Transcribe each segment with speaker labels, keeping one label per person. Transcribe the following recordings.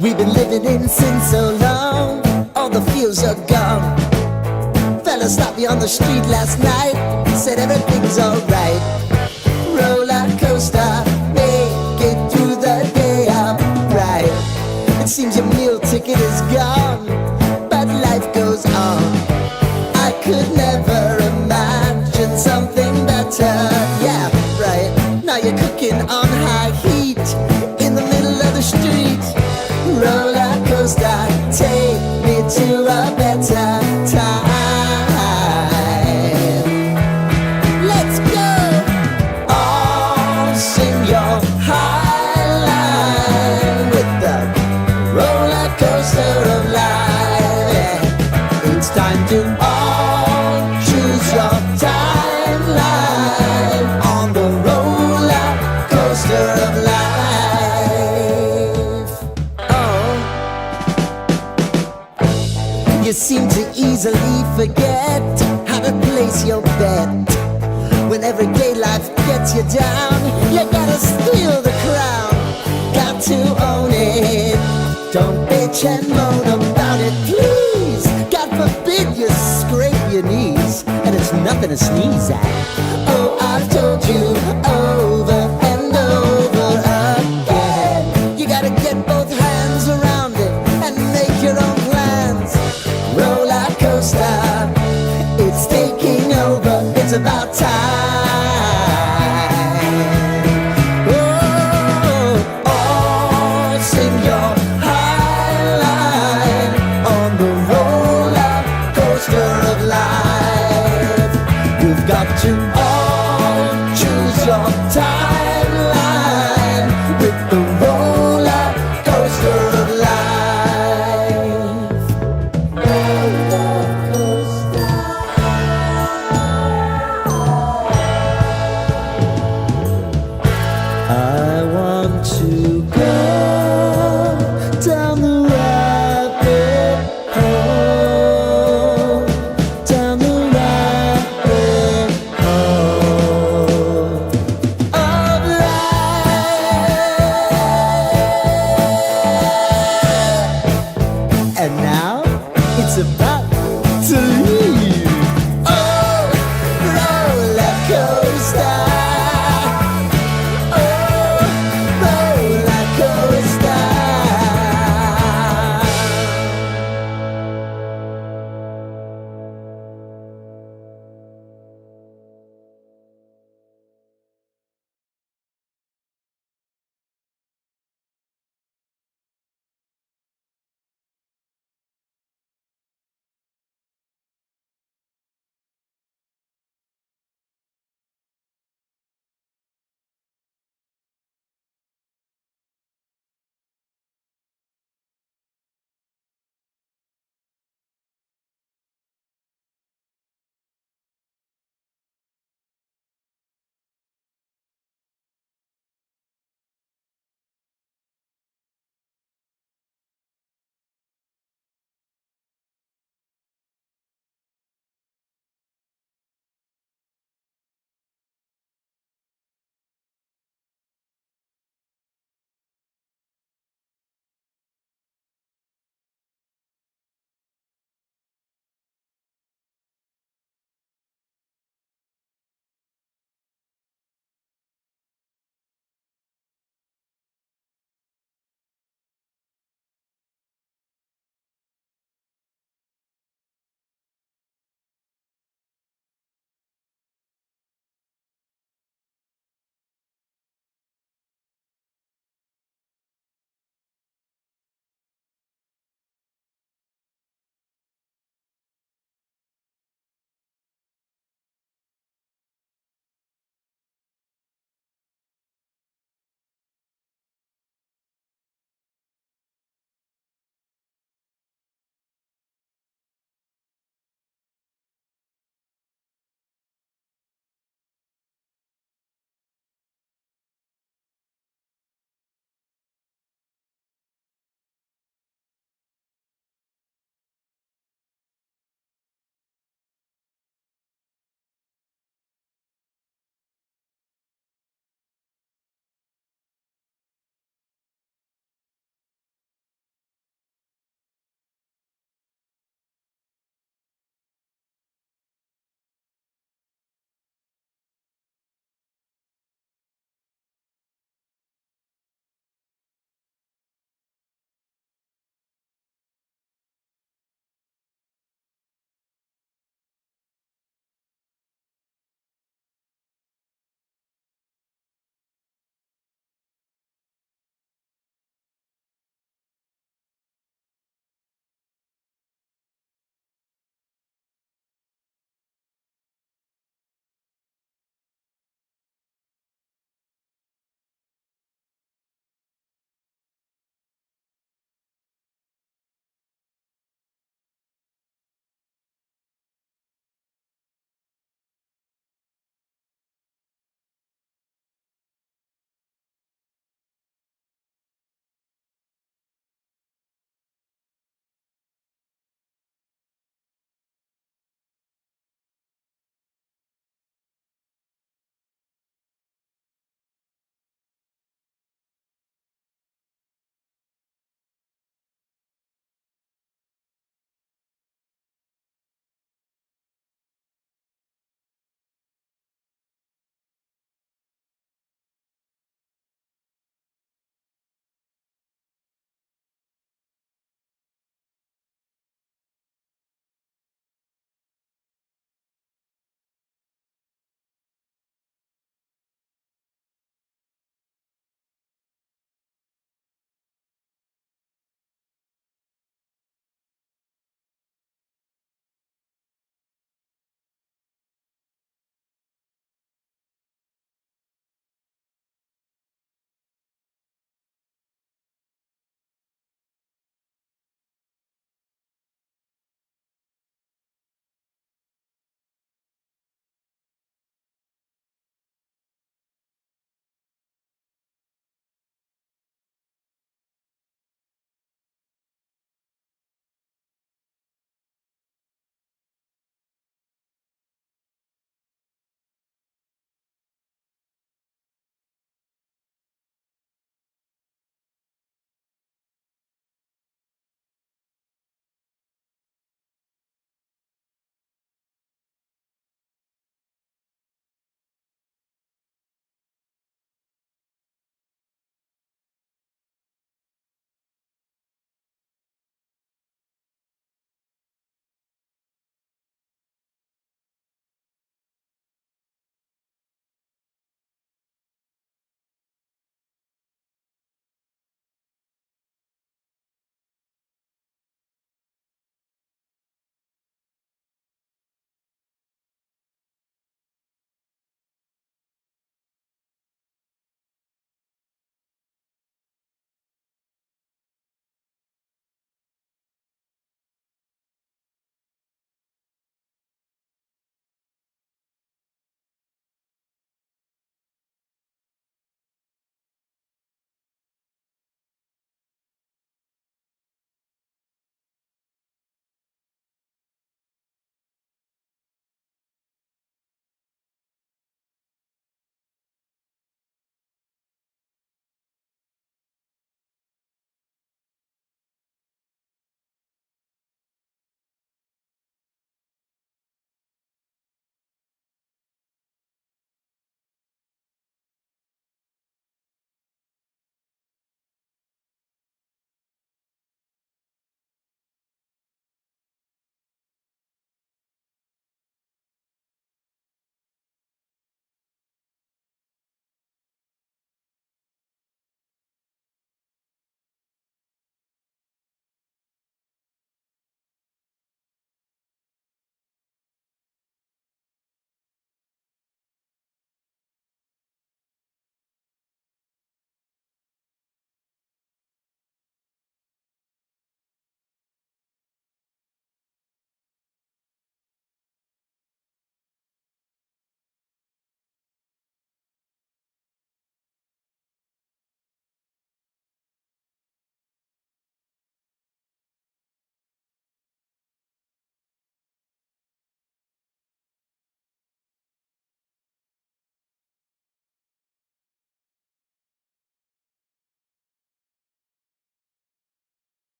Speaker 1: We've been living in sin so long, all the feels are gone. Fella stopped me on the street last night, said everything's alright. Roller coaster, make it through the day upright. It seems your meal ticket is gone, but life goes on. I could never imagine something better. Yeah, right. Now you're cooking on high heat in the middle of the street. Roller coaster, take me to a better time. Let's go! All sing your high line with the roller coaster of life. Yeah. It's time to all choose your timeline on the roller coaster of life. You seem to easily forget how to place your bet. When everyday life gets you down, you gotta steal the crown. Got to own it. Don't bitch and moan about it, please. God forbid you scrape your knees, and it's nothing to sneeze at. Oh, I've told you over and over again. You gotta get both hands around it and make your own plans. Roller coaster, it's taking over, it's about time. Oh, all sing your high line on the roller coaster of life. You've got to all choose your timeline with the roller coaster of life. I want to go down the rabbit hole, down the rabbit hole of life. And now it's about to leave. Oh, roller coaster.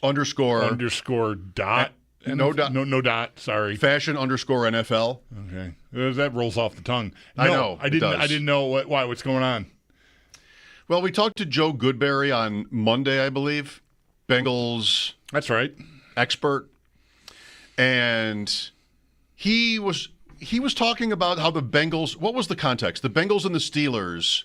Speaker 2: Underscore dot.
Speaker 3: No dot.
Speaker 2: No dot. Sorry.
Speaker 3: Fashion underscore NFL.
Speaker 2: Okay. That rolls off the tongue. No,
Speaker 3: I know.
Speaker 2: I didn't know why. What's going on?
Speaker 3: Well, we talked to Joe Goodberry on Monday, I believe. Bengals.
Speaker 2: That's right.
Speaker 3: Expert. And he was talking about how the Bengals, what was the context? The Bengals and the Steelers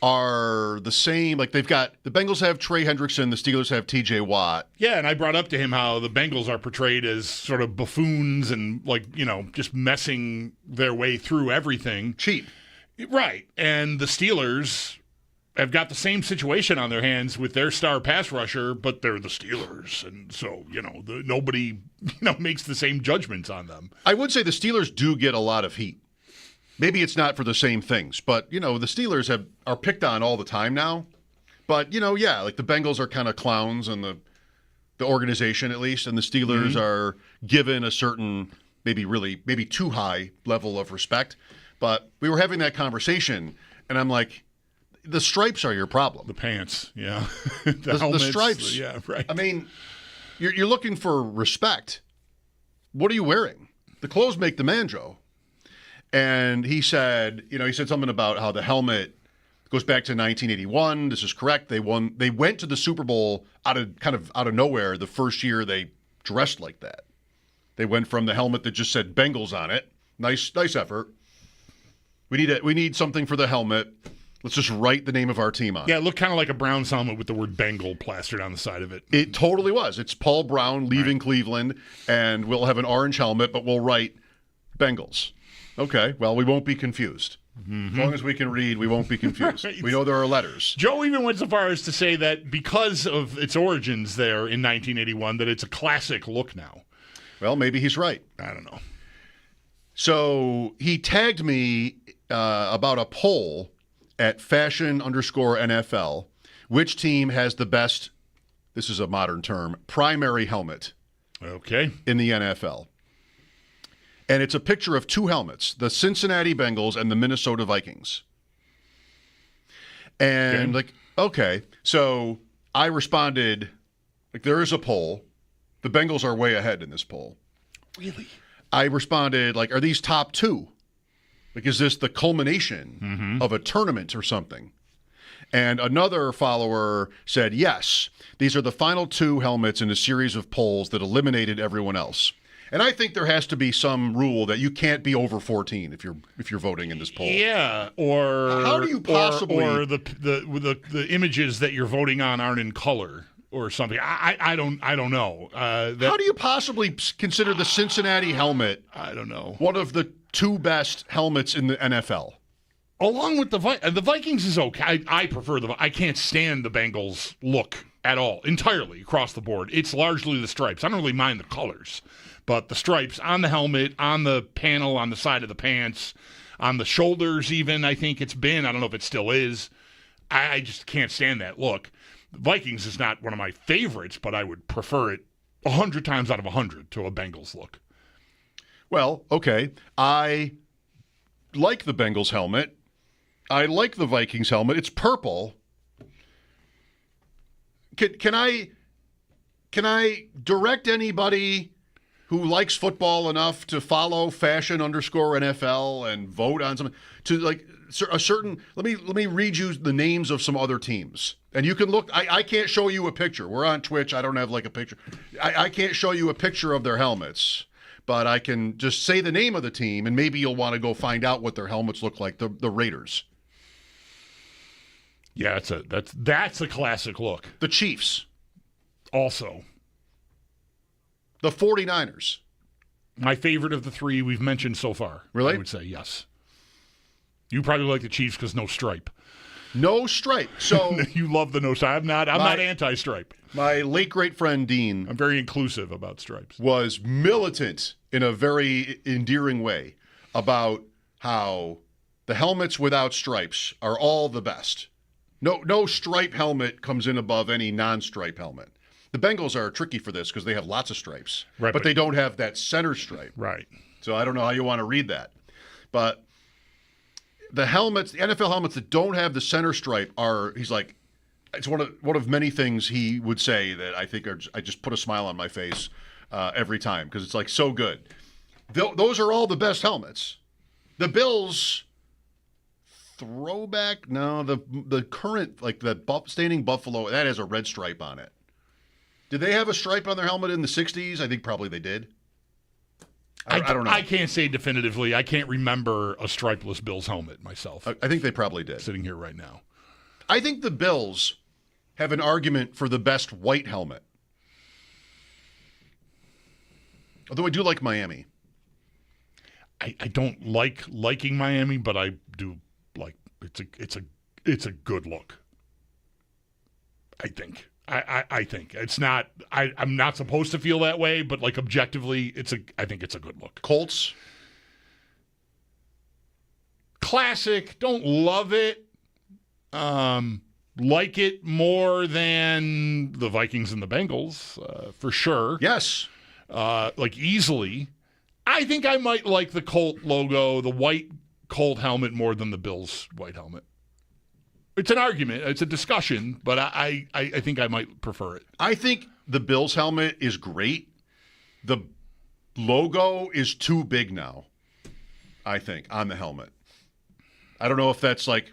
Speaker 3: are the same. Like the Bengals have Trey Hendrickson, the Steelers have TJ Watt.
Speaker 2: Yeah, and I brought up to him how the Bengals are portrayed as sort of buffoons and just messing their way through everything.
Speaker 3: Cheap.
Speaker 2: Right. And the Steelers have got the same situation on their hands with their star pass rusher, but they're the Steelers. And so, nobody makes the same judgments on them.
Speaker 3: I would say the Steelers do get a lot of heat. Maybe it's not for the same things, but, the Steelers are picked on all the time now. But, like the Bengals are kind of clowns and the organization at least, and the Steelers are given a certain maybe too high level of respect. But we were having that conversation, and I'm like, the stripes are your problem.
Speaker 2: The pants, yeah.
Speaker 3: the stripes.
Speaker 2: Yeah, right.
Speaker 3: I mean, you're looking for respect. What are you wearing? The clothes make the man, Joe. And he said something about how the helmet goes back to 1981. This is correct. They went to the Super Bowl out of nowhere the first year they dressed like that. They went from the helmet that just said Bengals on it. Nice effort. We need something for the helmet. Let's just write the name of our team on it.
Speaker 2: Yeah, it looked kind of like a Browns helmet with the word Bengal plastered on the side of it.
Speaker 3: It totally was. It's Paul Brown leaving Cleveland, and we'll have an orange helmet, but we'll write Bengals. Okay, well, we won't be confused. As long as we can read, we won't be confused. Right. We know there are letters.
Speaker 2: Joe even went so far as to say that because of its origins there in 1981, that it's a classic look now.
Speaker 3: Well, maybe he's right.
Speaker 2: I don't know.
Speaker 3: So he tagged me about a poll at fashion_NFL. Which team has the best, this is a modern term, primary helmet in the NFL? And it's a picture of two helmets, the Cincinnati Bengals and the Minnesota Vikings. And so I responded, there is a poll. The Bengals are way ahead in this poll.
Speaker 2: Really?
Speaker 3: I responded, are these top two? Is this the culmination of a tournament or something? And another follower said, yes, these are the final two helmets in a series of polls that eliminated everyone else. And I think there has to be some rule that you can't be over 14 if you're voting in this poll.
Speaker 2: Yeah, or
Speaker 3: how do you possibly
Speaker 2: or the images that you're voting on aren't in color or something. I don't know.
Speaker 3: How do you possibly consider the Cincinnati helmet?
Speaker 2: I don't know.
Speaker 3: One of the two best helmets in the NFL.
Speaker 2: Along with the Vikings is okay. I prefer I can't stand the Bengals look at all, entirely across the board. It's largely the stripes. I don't really mind the colors. But the stripes on the helmet, on the panel, on the side of the pants, on the shoulders even, I think it's been. I don't know if it still is. I just can't stand that look. The Vikings is not one of my favorites, but I would prefer it 100 times out of 100 to a Bengals look.
Speaker 3: Well, okay. I like the Bengals helmet. I like the Vikings helmet. It's purple. Can I direct anybody who likes football enough to follow fashion_NFL and vote on something to a certain, let me read you the names of some other teams. And you can look, I can't show you a picture. We're on Twitch. I don't have a picture. I can't show you a picture of their helmets, but I can just say the name of the team and maybe you'll want to go find out what their helmets look like. The Raiders.
Speaker 2: Yeah, that's a classic look.
Speaker 3: The Chiefs.
Speaker 2: Also.
Speaker 3: The 49ers.
Speaker 2: My favorite of the three we've mentioned so far.
Speaker 3: Really?
Speaker 2: I would say yes. You probably like the Chiefs because no stripe.
Speaker 3: No stripe. So
Speaker 2: you love the no stripe. I'm not anti-stripe.
Speaker 3: My late great friend Dean.
Speaker 2: I'm very inclusive about stripes.
Speaker 3: Was militant in a very endearing way about how the helmets without stripes are all the best. No stripe helmet comes in above any non-stripe helmet. The Bengals are tricky for this because they have lots of stripes,
Speaker 2: right,
Speaker 3: but they don't have that center stripe.
Speaker 2: Right.
Speaker 3: So I don't know how you want to read that. But the helmets, the NFL helmets that don't have the center stripe are, he's like, it's one of many things he would say that I think I just put a smile on my face every time because it's like so good. Those are all the best helmets. The Bills throwback, no, the current, like the staining Buffalo, that has a red stripe on it. Did they have a stripe on their helmet in the 60s? I think probably they did. I don't know.
Speaker 2: I can't say definitively. I can't remember a stripeless Bills helmet myself.
Speaker 3: I think they probably did.
Speaker 2: Sitting here right now.
Speaker 3: I think the Bills have an argument for the best white helmet. Although I do like Miami.
Speaker 2: I don't liking Miami, but I do like it's a good look. I think. I think it's not. I'm not supposed to feel that way, but like objectively, I think it's a good look.
Speaker 3: Colts,
Speaker 2: classic. Don't love it. Like it more than the Vikings and the Bengals for sure.
Speaker 3: Yes,
Speaker 2: like easily. I think I might like the Colt logo, the white Colt helmet more than the Bills white helmet. It's an argument. It's a discussion, but I think I might prefer it.
Speaker 3: I think the Bills helmet is great. The logo is too big now, I think, on the helmet. I don't know if that's like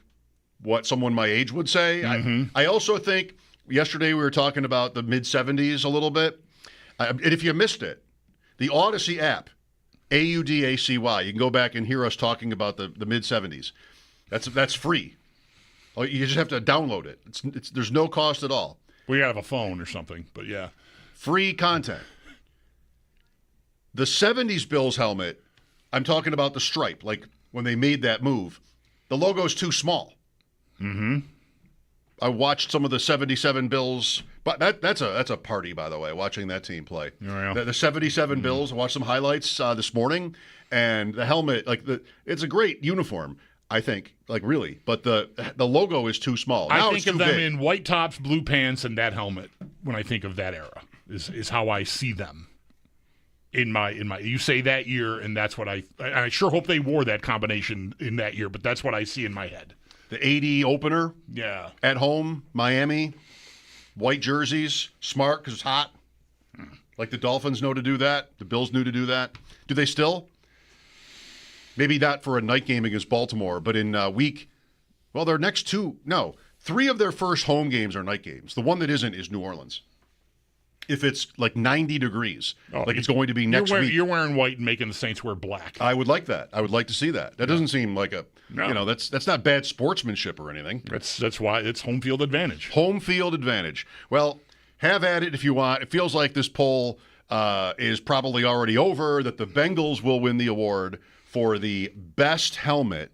Speaker 3: what someone my age would say. Mm-hmm. I also think yesterday we were talking about the mid-'70s a little bit. And if you missed it, the Odyssey app, AUDACY, you can go back and hear us talking about the mid-'70s. That's free. You just have to download it. There's no cost at all.
Speaker 2: We have a phone or something, but yeah.
Speaker 3: Free content. The 70s Bills helmet, I'm talking about the stripe, like when they made that move. The logo's too small.
Speaker 2: Mm-hmm.
Speaker 3: I watched some of the 77 Bills, but that's a party, by the way, watching that team play.
Speaker 2: Oh, yeah.
Speaker 3: The 77 Bills, I watched some highlights this morning, and the helmet, it's a great uniform, I think, like really, but the logo is too small. Now
Speaker 2: I think
Speaker 3: it's too
Speaker 2: of them
Speaker 3: big.
Speaker 2: in white tops, blue pants, and that helmet when I think of that era, is how I see them. In my you say that year, and that's what I sure hope they wore that combination in that year, but that's what I see in my head.
Speaker 3: The 80 opener,
Speaker 2: yeah,
Speaker 3: at home, Miami, white jerseys, smart because it's hot. Like the Dolphins know to do that. The Bills knew to do that. Do they still? Maybe not for a night game against Baltimore, but in their next three of their first home games are night games. The one that isn't is New Orleans. If it's like 90 degrees, it's going to be next week.
Speaker 2: You're wearing white and making the Saints wear black.
Speaker 3: I would like that. I would like to see that. That doesn't seem like that's not bad sportsmanship or anything.
Speaker 2: That's why it's home field advantage.
Speaker 3: Home field advantage. Well, have at it if you want. It feels like this poll is probably already over, that the Bengals will win the award for the best helmet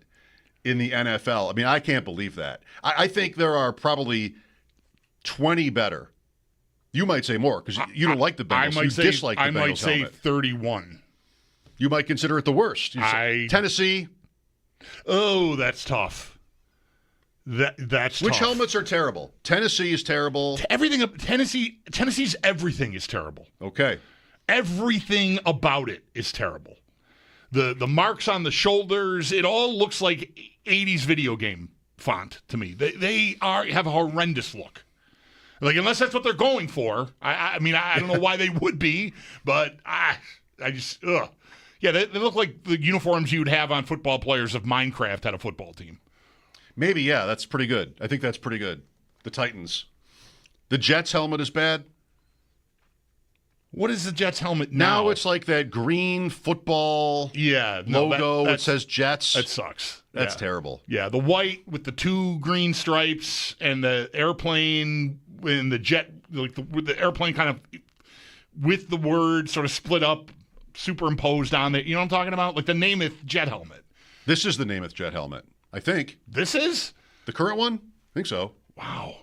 Speaker 3: in the NFL. I mean, I can't believe that. I think there are probably 20 better. You might say more because you don't like the Bengals. You dislike the Bengals helmet.
Speaker 2: I might say 31.
Speaker 3: You might consider it the worst. Tennessee.
Speaker 2: Oh, that's tough. That's
Speaker 3: Which
Speaker 2: tough.
Speaker 3: helmets are terrible? Tennessee is terrible.
Speaker 2: Everything. Tennessee's everything is terrible.
Speaker 3: Okay.
Speaker 2: Everything about it is terrible. The marks on the shoulders, it all looks like 80s video game font to me. They have a horrendous look. Like, unless that's what they're going for. I mean, I don't know why they would be, but I just, ugh. Yeah, they look like the uniforms you would have on football players if Minecraft had a football team.
Speaker 3: Maybe, yeah, that's pretty good. I think that's pretty good. The Titans. The Jets helmet is bad.
Speaker 2: What is the Jets helmet now?
Speaker 3: Now it's like that green football logo. It says Jets.
Speaker 2: That sucks.
Speaker 3: That's terrible.
Speaker 2: Yeah, the white with the two green stripes and the airplane and the jet, like with the airplane kind of with the word sort of split up, superimposed on it. You know what I'm talking about? Like the Namath jet helmet.
Speaker 3: This is the Namath jet helmet, I think.
Speaker 2: This is?
Speaker 3: The current one? I think so.
Speaker 2: Wow.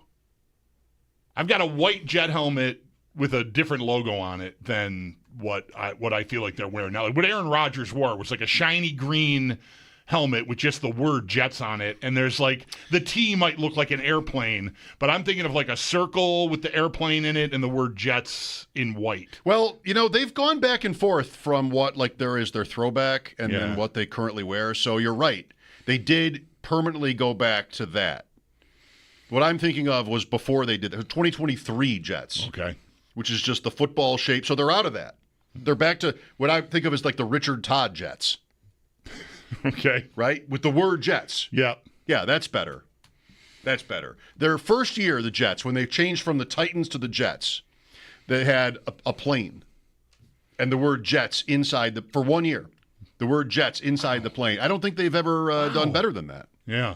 Speaker 2: I've got a white jet helmet with a different logo on it than what I feel like they're wearing now. Like what Aaron Rodgers wore was like a shiny green helmet with just the word Jets on it, and there's like the T might look like an airplane, but I'm thinking of like a circle with the airplane in it and the word Jets in white.
Speaker 3: Well, they've gone back and forth from what like there is their throwback and then what they currently wear. So you're right. They did permanently go back to that. What I'm thinking of was before they did the 2023 Jets.
Speaker 2: Okay.
Speaker 3: Which is just the football shape. So they're out of that. They're back to what I think of as like the Richard Todd Jets.
Speaker 2: Okay.
Speaker 3: Right? With the word Jets.
Speaker 2: Yeah.
Speaker 3: Yeah, that's better. That's better. Their first year, the Jets, when they changed from the Titans to the Jets, they had a plane. And the word Jets inside for 1 year. The word Jets inside the plane. I don't think they've ever done better than that.
Speaker 2: Yeah.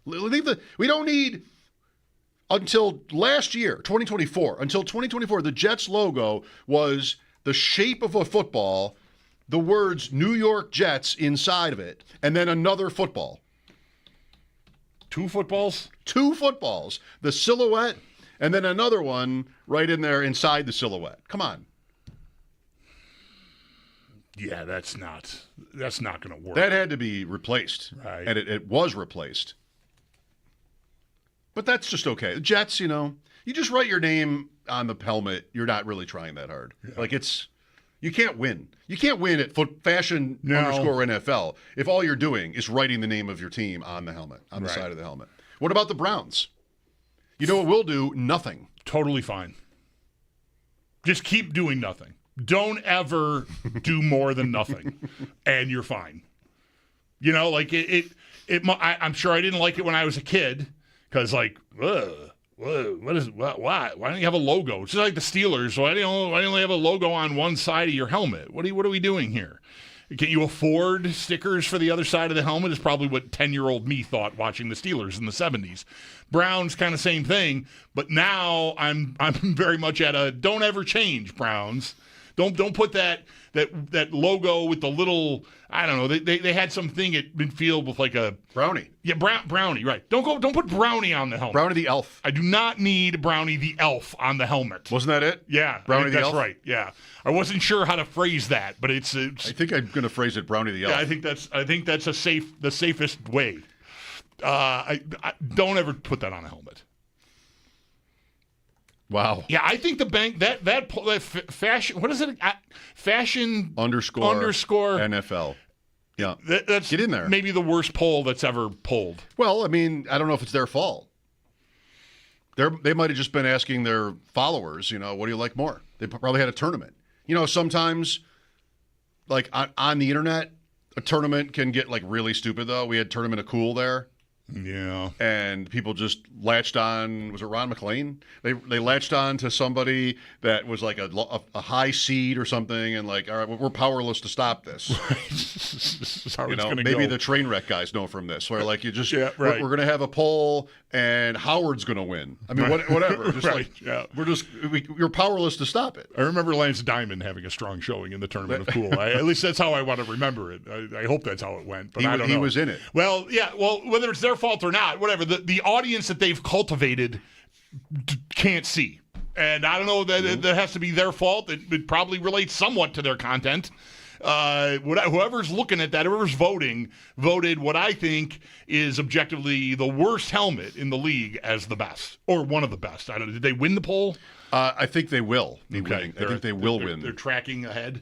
Speaker 3: We don't need... Until last year, 2024, the Jets logo was the shape of a football, the words New York Jets inside of it, and then another football.
Speaker 2: 2 footballs?
Speaker 3: 2 footballs. The silhouette, and then another one right in there inside the silhouette. Come on.
Speaker 2: Yeah, that's not going to work.
Speaker 3: That had to be replaced.
Speaker 2: Right.
Speaker 3: And it was replaced. But that's just okay. Jets, you just write your name on the helmet. You're not really trying that hard. Yeah. Like you can't win. You can't win at fashion _ NFL if all you're doing is writing the name of your team on the helmet, on the side of the helmet. What about the Browns? You know what we'll do? Nothing.
Speaker 2: Totally fine. Just keep doing nothing. Don't ever do more than nothing, and you're fine. I'm sure I didn't like it when I was a kid. Because, why don't you have a logo? It's just like the Steelers. Why do you only have a logo on one side of your helmet? What are we doing here? Can you afford stickers for the other side of the helmet? Is probably what 10-year-old me thought watching the Steelers in the 70s. Browns, kind of same thing. But now I'm very much at a don't ever change, Browns. Don't put that logo with the little, I don't know, they had something at midfield with like a
Speaker 3: Brownie.
Speaker 2: Yeah, Brownie, right. Don't put Brownie on the helmet.
Speaker 3: Brownie the elf.
Speaker 2: I do not need Brownie the elf on the helmet.
Speaker 3: Wasn't that it?
Speaker 2: Yeah.
Speaker 3: Brownie the elf?
Speaker 2: That's right. Yeah. I wasn't sure how to phrase that, but it's
Speaker 3: I think I'm going to phrase it Brownie the elf.
Speaker 2: Yeah, I think that's the safest way. I don't ever put that on a helmet.
Speaker 3: Wow.
Speaker 2: Yeah, I think the bank that fashion. What is it? Fashion
Speaker 3: underscore
Speaker 2: NFL.
Speaker 3: Yeah,
Speaker 2: that's
Speaker 3: get in there.
Speaker 2: Maybe the worst poll that's ever polled.
Speaker 3: Well, I mean, I don't know if it's their fault. They might have just been asking their followers. What do you like more? They probably had a tournament. Sometimes, like on the internet, a tournament can get like really stupid. Though we had Tournament of Cool there.
Speaker 2: Yeah.
Speaker 3: And people just latched on, was it Ron McClain? They latched on to somebody that was like a high seed or something, and like, all right, we're powerless to stop this. Maybe the train wreck guys know from this, where like you just, we're going to have a poll and Howard's going to win. I mean, whatever. Just you're powerless to stop it.
Speaker 2: I remember Lance Diamond having a strong showing in the Tournament of Cool. At least that's how I want to remember it. I hope that's how it went, but I don't know.
Speaker 3: He was in it.
Speaker 2: Well, yeah, whether it's their fault or not, whatever, the audience that they've cultivated can't see. And I don't know, that has to be their fault. It probably relates somewhat to their content. Whoever's looking at that, whoever's voted what I think is objectively the worst helmet in the league as the best, or one of the best. I don't know. Did they win the poll?
Speaker 3: I think they will be winning. I think they will win.
Speaker 2: They're tracking ahead.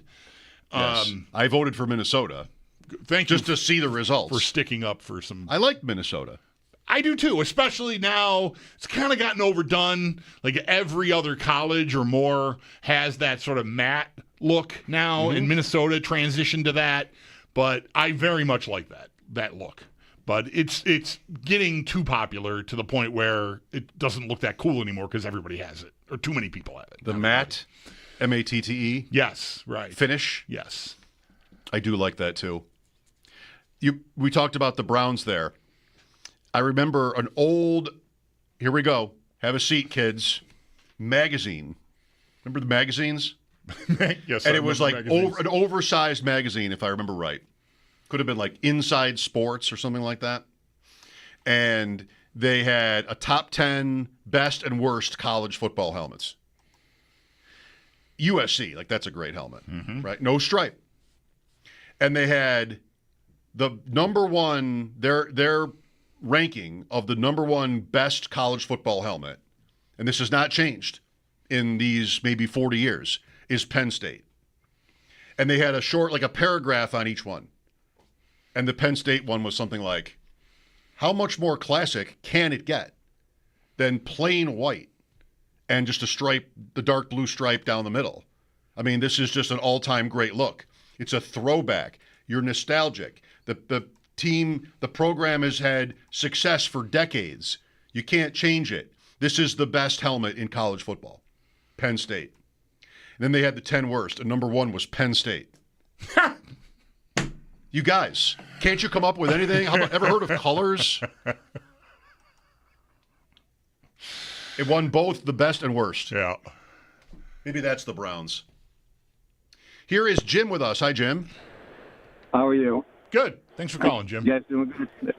Speaker 3: Yes. I voted for Minnesota.
Speaker 2: Thank you.
Speaker 3: Just to see the results.
Speaker 2: For sticking up for some.
Speaker 3: I like Minnesota.
Speaker 2: I do too, especially now. It's kind of gotten overdone. Like every other college or more has that sort of matte look now. In Minnesota, transitioned to that. But I very much like that look. But it's getting too popular to the point where it doesn't look that cool anymore because everybody has it, or too many people have it.
Speaker 3: The matte, M-A-T-T-E.
Speaker 2: Yes, right.
Speaker 3: Finish.
Speaker 2: Yes,
Speaker 3: I do like that too. We talked about the Browns there. I remember an old, here we go, have a seat, kids, magazine. Remember the magazines?
Speaker 2: Yes.
Speaker 3: And it was like an oversized magazine, if I remember right. Could have been like Inside Sports or something like that. And they had a top 10 best and worst college football helmets. USC, like that's a great helmet, right? No stripe. And they had the number one, their ranking of the number one best college football helmet, and this has not changed in these maybe 40 years, is Penn State. And they had a short, like a paragraph on each one. And the Penn State one was something like, how much more classic can it get? than plain white and just a stripe, the dark blue stripe down the middle. I mean, this is just an all-time great look. It's a throwback. You're nostalgic. The program has had success for decades. You can't change it. This is the best helmet in college football. Penn State. And then they had the 10 worst, and number 1 was Penn State. You guys, can't you come up with anything? Ever heard of colors? It won both the best and worst.
Speaker 2: Yeah.
Speaker 3: Maybe that's the Browns. Here is Jim with us. Hi, Jim.
Speaker 4: How are you?
Speaker 2: Good. Thanks for calling, Jim.
Speaker 4: You guys doing good?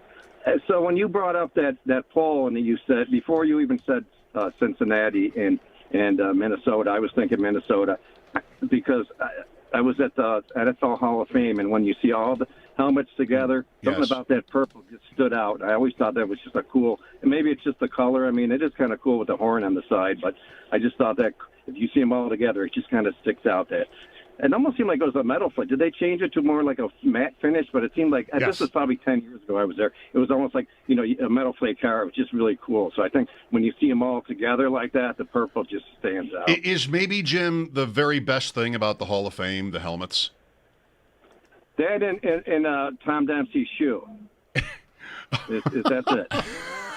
Speaker 4: So when you brought up that poll and you said, before you even said Cincinnati and Minnesota, I was thinking Minnesota because I was at the NFL Hall of Fame, and when you see all the helmets together, something about that purple just stood out. I always thought that was just a cool, and maybe it's just the color. I mean, it is kind of cool with the horn on the side, but I just thought that if you see them all together, it just kind of sticks out that. It almost seemed like it was a metal flake. Did they change it to more like a matte finish? But it seemed like, this was probably 10 years ago I was there. It was almost like, a metal flake car. It was just really cool. So I think when you see them all together like that, the purple just stands out.
Speaker 3: Is maybe, Jim, the very best thing about the Hall of Fame, the helmets?
Speaker 4: That and Tom Dempsey's shoe. Is that's it.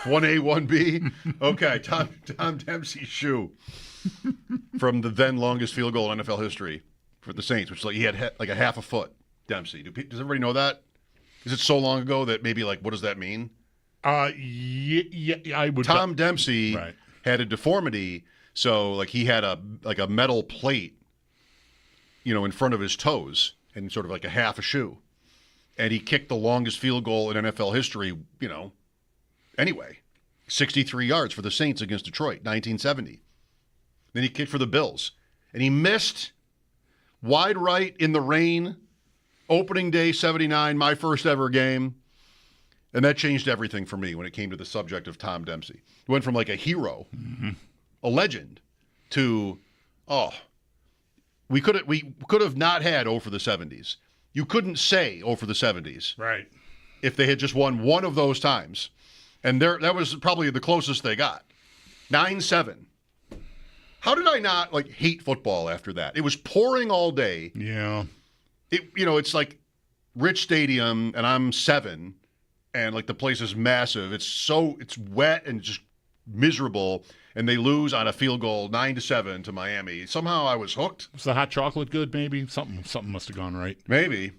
Speaker 3: 1A, 1B? Okay, Tom Dempsey's shoe. From the then longest field goal in NFL history. For the Saints, which he had like a half a foot, Dempsey. Does everybody know that? Is it so long ago that maybe what does that mean?
Speaker 2: Yeah, I would.
Speaker 3: Tom Dempsey had a deformity, so he had a metal plate, in front of his toes, and sort of like a half a shoe, and he kicked the longest field goal in NFL history. Anyway, 63 yards for the Saints against Detroit, 1970. Then he kicked for the Bills, and he missed. Wide right in the rain, opening day 79, my first ever game. And that changed everything for me when it came to the subject of Tom Dempsey. He went from a hero, a legend, to, we could have not had 0 for the 70s. You couldn't say 0 for the 70s.
Speaker 2: Right.
Speaker 3: If they had just won one of those times. And that was probably the closest they got. 9-7. How did I not hate football after that? It was pouring all day.
Speaker 2: Yeah.
Speaker 3: It's like Rich Stadium, and I'm 7, and the place is massive. It's wet and just miserable, and they lose on a field goal 9-7 to Miami. Somehow I was hooked.
Speaker 2: Was the hot chocolate good? Maybe something must have gone right.
Speaker 3: Maybe.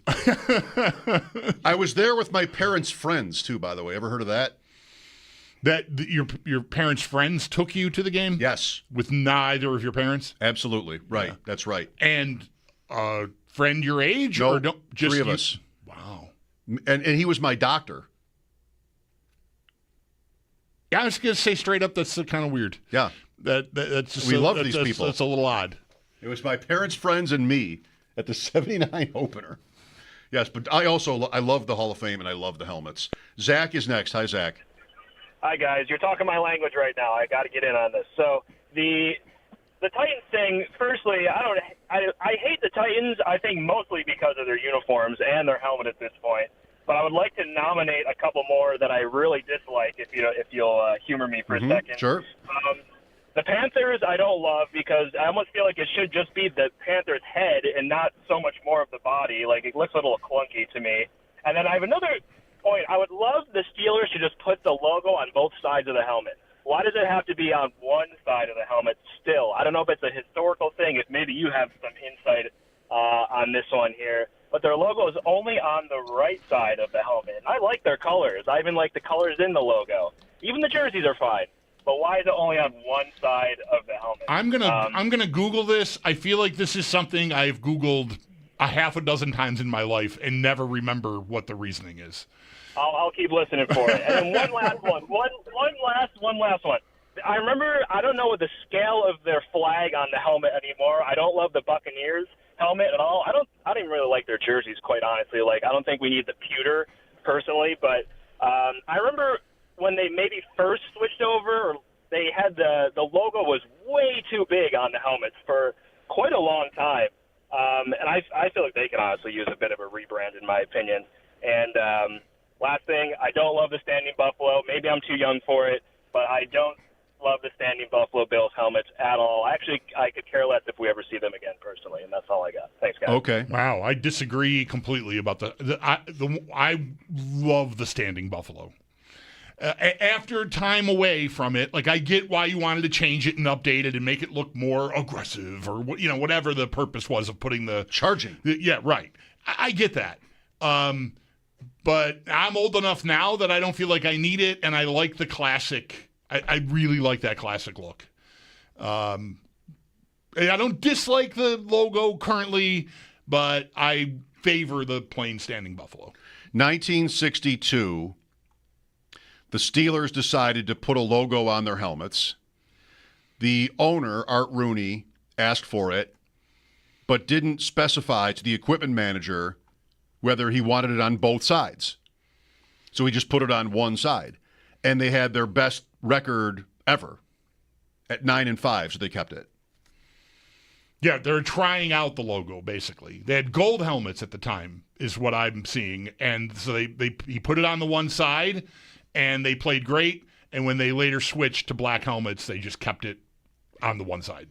Speaker 3: I was there with my parents' friends too. By the way, ever heard of that?
Speaker 2: That your parents' friends took you to the game?
Speaker 3: Yes.
Speaker 2: With neither of your parents?
Speaker 3: Absolutely. Right. Yeah. That's right.
Speaker 2: And a friend your age?
Speaker 3: No,
Speaker 2: or no, just
Speaker 3: 3 of us.
Speaker 2: Wow.
Speaker 3: And he was my doctor.
Speaker 2: Yeah, I was going to say straight up, that's kind of weird.
Speaker 3: Yeah.
Speaker 2: That's just
Speaker 3: we love these people.
Speaker 2: That's a little odd.
Speaker 3: It was my parents' friends and me at the 79 opener. Yes, but I love the Hall of Fame, and I love the helmets. Zach is next. Hi, Zach.
Speaker 5: Hi, guys. You're talking my language right now. I got to get in on this. So the Titans thing, firstly, I hate the Titans, I think mostly because of their uniforms and their helmet at this point. But I would like to nominate a couple more that I really dislike, if you'll humor me for a second.
Speaker 3: Sure.
Speaker 5: The Panthers I don't love because I almost feel like it should just be the Panthers' head and not so much more of the body. It looks a little clunky to me. And then I have another point. I would love the Steelers to just put the logo on both sides of the helmet. Why does it have to be on one side of the helmet still? I don't know if it's a historical thing, if maybe you have some insight on this one here. But their logo is only on the right side of the helmet. And I like their colors. I even like the colors in the logo. Even the jerseys are fine. But why is it only on one side of the helmet?
Speaker 2: I'm gonna Google this. I feel like this is something I've Googled a half a dozen times in my life and never remember what the reasoning is.
Speaker 5: I'll keep listening for it. And then one last one. One last one. I remember, I don't know the scale of their flag on the helmet anymore. I don't love the Buccaneers helmet at all. I don't even really like their jerseys, quite honestly. I don't think we need the pewter, personally. But I remember when they maybe first switched over, or they had the logo was way too big on the helmets for quite a long time. And I feel like they can honestly use a bit of a rebrand, in my opinion. And last thing, I don't love the standing buffalo. Maybe I'm too young for it, but I don't love the standing Buffalo Bills helmets at all. Actually, I could care less if we ever see them again personally, and that's all I got. Thanks, guys.
Speaker 3: Okay.
Speaker 2: Wow, I disagree completely about I love the standing Buffalo. After time away from it, like I get why you wanted to change it and update it and make it look more aggressive or whatever the purpose was of putting the
Speaker 3: Charging.
Speaker 2: Yeah, right. I get that. But I'm old enough now that I don't feel like I need it, and I like the classic. I really like that classic look. And I don't dislike the logo currently, but I favor the plain standing Buffalo.
Speaker 3: 1962, the Steelers decided to put a logo on their helmets. The owner, Art Rooney, asked for it, but didn't specify to the equipment manager whether he wanted it on both sides. So he just put it on one side. And they had their best record ever at 9-5, so they kept it.
Speaker 2: Yeah, they're trying out the logo, basically. They had gold helmets at the time, is what I'm seeing. And so he put it on the one side, and they played great. And when they later switched to black helmets, they just kept it on the one side.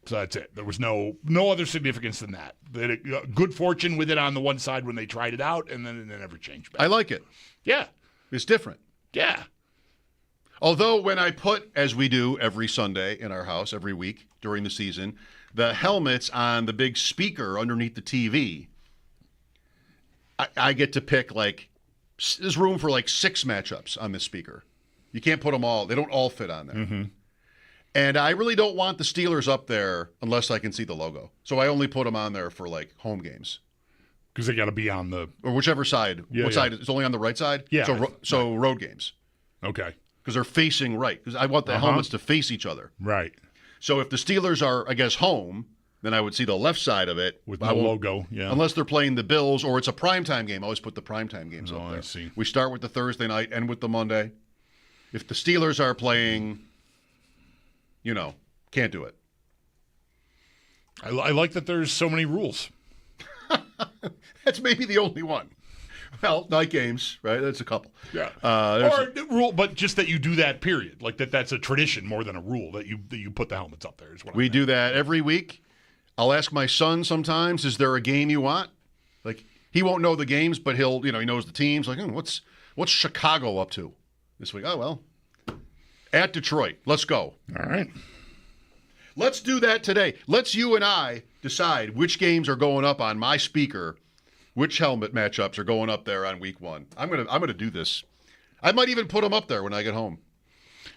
Speaker 2: So that's it. There was no other significance than that. They had good fortune with it on the one side when they tried it out, and then it never changed back.
Speaker 3: I like it.
Speaker 2: Yeah.
Speaker 3: It's different.
Speaker 2: Yeah.
Speaker 3: Although when I put, as we do every Sunday in our house, every week during the season, the helmets on the big speaker underneath the TV, I get to pick, there's room for 6 matchups on this speaker. You can't put them all. They don't all fit on there.
Speaker 2: Mm-hmm.
Speaker 3: And I really don't want the Steelers up there unless I can see the logo. So I only put them on there for home games.
Speaker 2: Because they got to be on the...
Speaker 3: Or whichever side. What side? It's only on the right side?
Speaker 2: Yeah.
Speaker 3: So road games.
Speaker 2: Okay.
Speaker 3: Because they're facing right. Because I want the helmets to face each other.
Speaker 2: Right.
Speaker 3: So if the Steelers are, I guess, home, then I would see the left side of it.
Speaker 2: With no logo, yeah.
Speaker 3: Unless they're playing the Bills or it's a primetime game. I always put the primetime games up there.
Speaker 2: I see.
Speaker 3: We start with the Thursday night and with the Monday. If the Steelers are playing, can't do it.
Speaker 2: I like that there's so many rules.
Speaker 3: That's maybe the only one. Well, night games, right? That's a couple.
Speaker 2: Yeah. Rule, but just that you do that, period. Like that's a tradition more than a rule that you put the helmets up there. Is what
Speaker 3: we do that every week. I'll ask my son sometimes, is there a game you want? He won't know the games, but he knows the teams. What's Chicago up to this week? Oh, well, at Detroit. Let's go.
Speaker 2: All right.
Speaker 3: Let's do that today. Let's you and I decide which games are going up on my speaker, which helmet matchups are going up there on week 1. I'm gonna do this. I might even put them up there when I get home.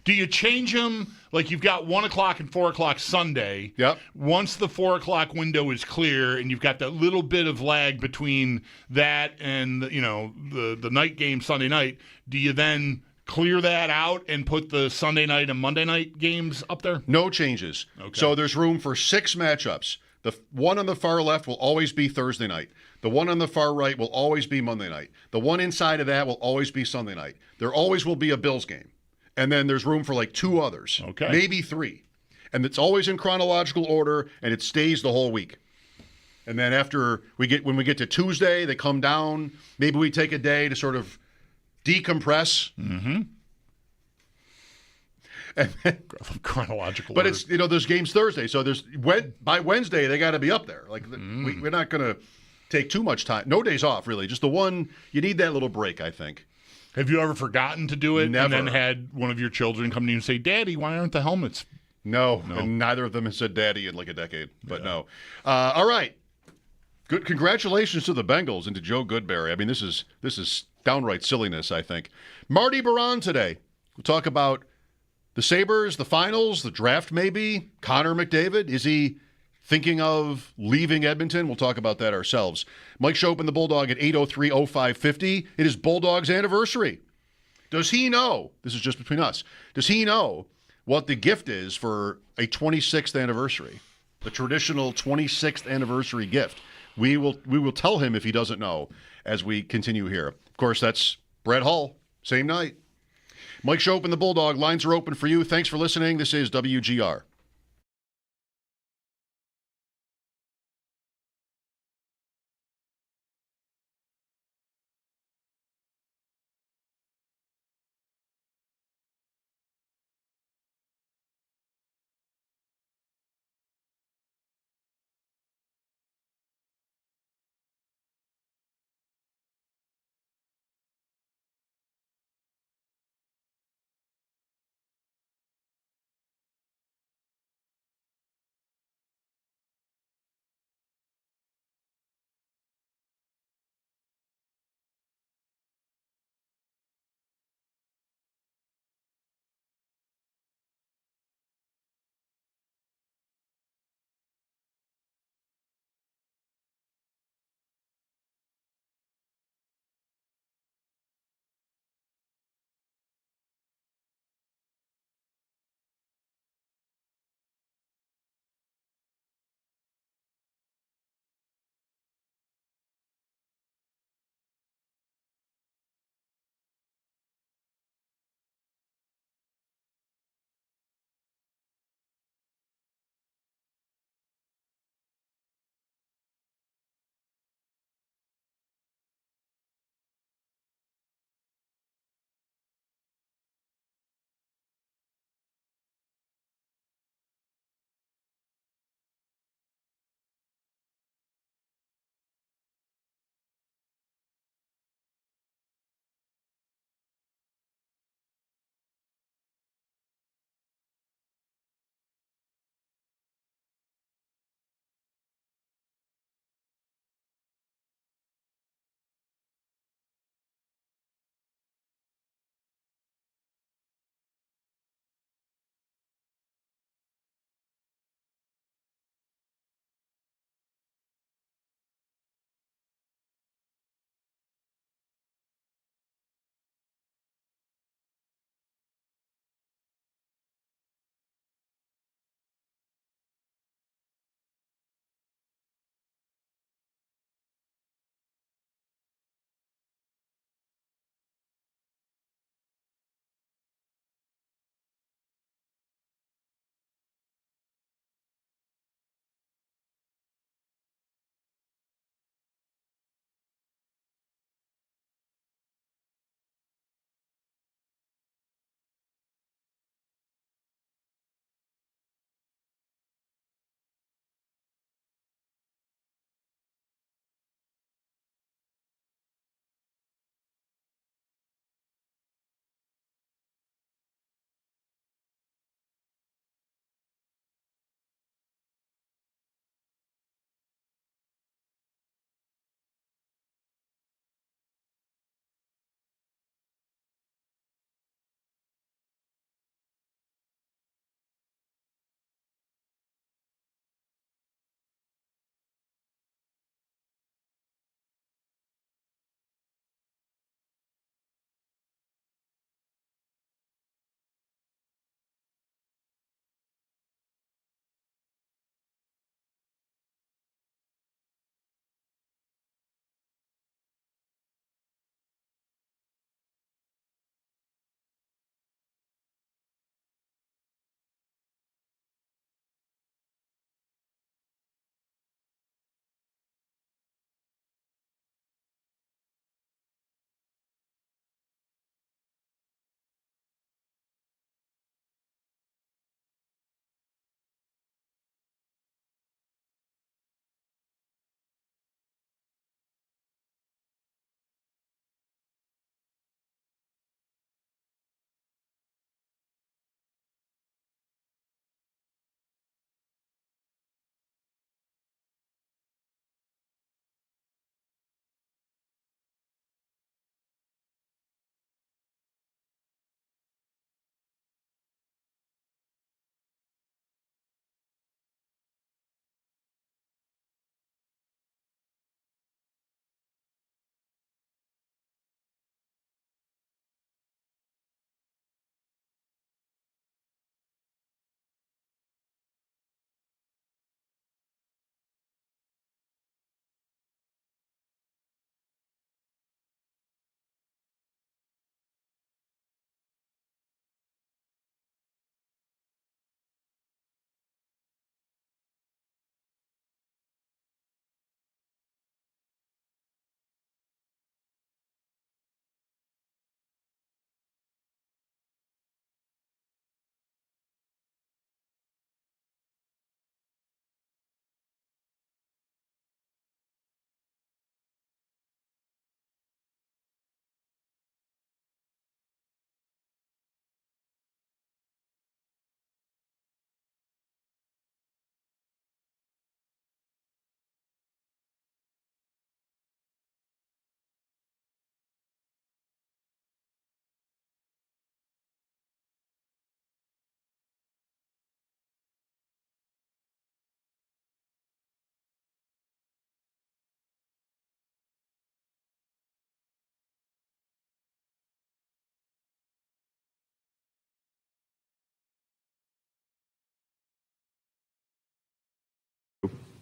Speaker 2: Do you change them? You've got 1 o'clock and 4 o'clock Sunday.
Speaker 3: Yep.
Speaker 2: Once the 4 o'clock window is clear, and you've got that little bit of lag between that and the night game Sunday night, do you then clear that out and put the Sunday night and Monday night games up there?
Speaker 3: No changes.
Speaker 2: Okay.
Speaker 3: So there's room for 6 matchups. The one on the far left will always be Thursday night. The one on the far right will always be Monday night. The one inside of that will always be Sunday night. There always will be a Bills game. And then there's room for 2 others.
Speaker 2: Okay.
Speaker 3: Maybe 3. And it's always in chronological order, and it stays the whole week. And then when we get to Tuesday, they come down. Maybe we take a day to sort of decompress.
Speaker 2: Mm-hmm.
Speaker 3: And then,
Speaker 2: chronological
Speaker 3: but
Speaker 2: order.
Speaker 3: it's there's games Thursday, so by Wednesday they got to be up there. We're not going to take too much time. No days off, really. Just the one. You need that little break, I think.
Speaker 2: Have you ever forgotten to do it
Speaker 3: Never.
Speaker 2: and then had one of your children come to you and say, "Daddy, why aren't the helmets?"
Speaker 3: No. And neither of them has said "Daddy" in a decade. But no. All right. Good. Congratulations to the Bengals and to Joe Goodberry. I mean, this is downright silliness, I think. Marty Biron today. We'll talk about the Sabres, the finals, the draft maybe. Connor McDavid, is he thinking of leaving Edmonton? We'll talk about that ourselves. Mike Schopp and the Bulldog at 803-0550. It is Bulldog's anniversary. Does he know, this is just between us, does he know what the gift is for a 26th anniversary? The traditional 26th anniversary gift. We will tell him if he doesn't know as we continue here. Of course, that's Brett Hull, same night. Mike Schopp and the Bulldog, lines are open for you. Thanks for listening. This is WGR.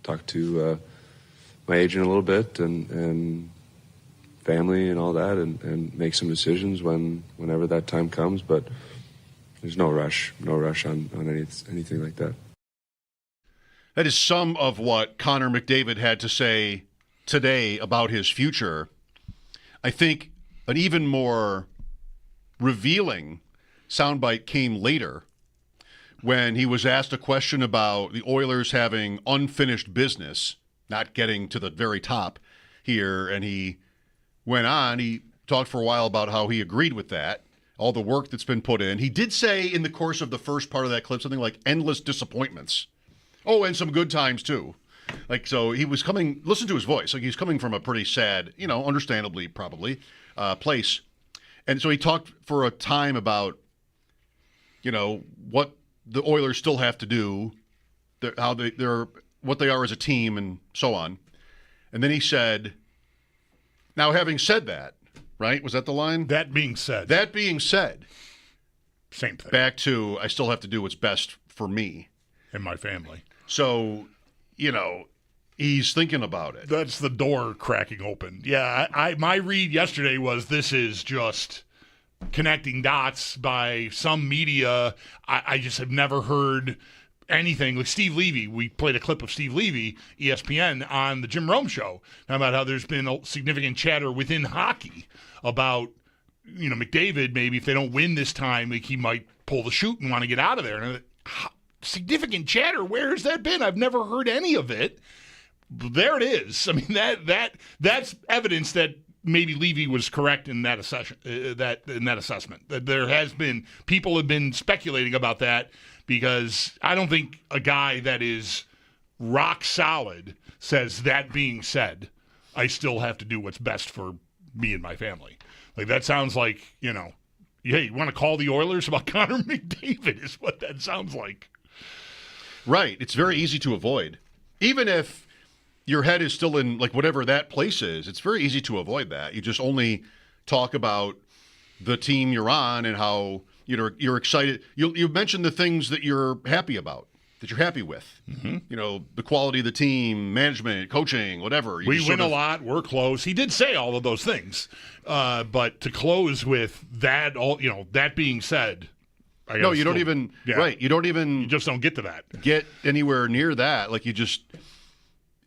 Speaker 6: talk to my agent a little bit and family and all that, and make some decisions whenever that time comes. But there's no rush on anything like that.
Speaker 3: That is some of what Connor McDavid had to say today about his future. I think an even more revealing soundbite came later when he was asked a question about the Oilers having unfinished business, not getting to the very top here, and he went on. He talked for a while about how he agreed with that, all the work that's been put in. He did say in the course of the first part of that clip something like endless disappointments. Oh, and some good times, too. Like, so he was coming, listen to his voice, like he's coming from a pretty sad, understandably probably, place. And so he talked for a time about, what the Oilers still have to do, how they're what they are as a team and so on. And then he said, now having said that, right? Was that the line?
Speaker 2: That being said. Same thing.
Speaker 3: Back to, I still have to do what's best for me.
Speaker 2: And my family.
Speaker 3: So, he's thinking about it.
Speaker 2: That's the door cracking open. Yeah, my read yesterday was this is just connecting dots by some media. I just have never heard anything. Like Steve Levy, we played a clip of Steve Levy, ESPN, on the Jim Rome show, about how there's been a significant chatter within hockey about, McDavid, maybe if they don't win this time, like he might pull the chute and want to get out of there. And significant chatter, where has that been? I've never heard any of it. There it is. I mean, that's evidence that maybe Levy was correct in that assessment. That there has been people have been speculating about that, because I don't think a guy that is rock solid says, that being said, I still have to do what's best for me and my family. Like, that sounds like, hey, you want to call the Oilers about Connor McDavid is what that sounds like.
Speaker 3: Right. It's very easy to avoid. Even if your head is still in, like, whatever that place is, it's very easy to avoid that. You just only talk about the team you're on and how you're excited. You mention the things that you're happy about, that you're happy with. Mm-hmm. The quality of the team, management, coaching, whatever.
Speaker 2: We win a lot. We're close. He did say all of those things. But to close with that, that being said,
Speaker 3: no, you don't even. Yeah. Right, you don't even.
Speaker 2: You just don't get to that.
Speaker 3: Get anywhere near that. Like, it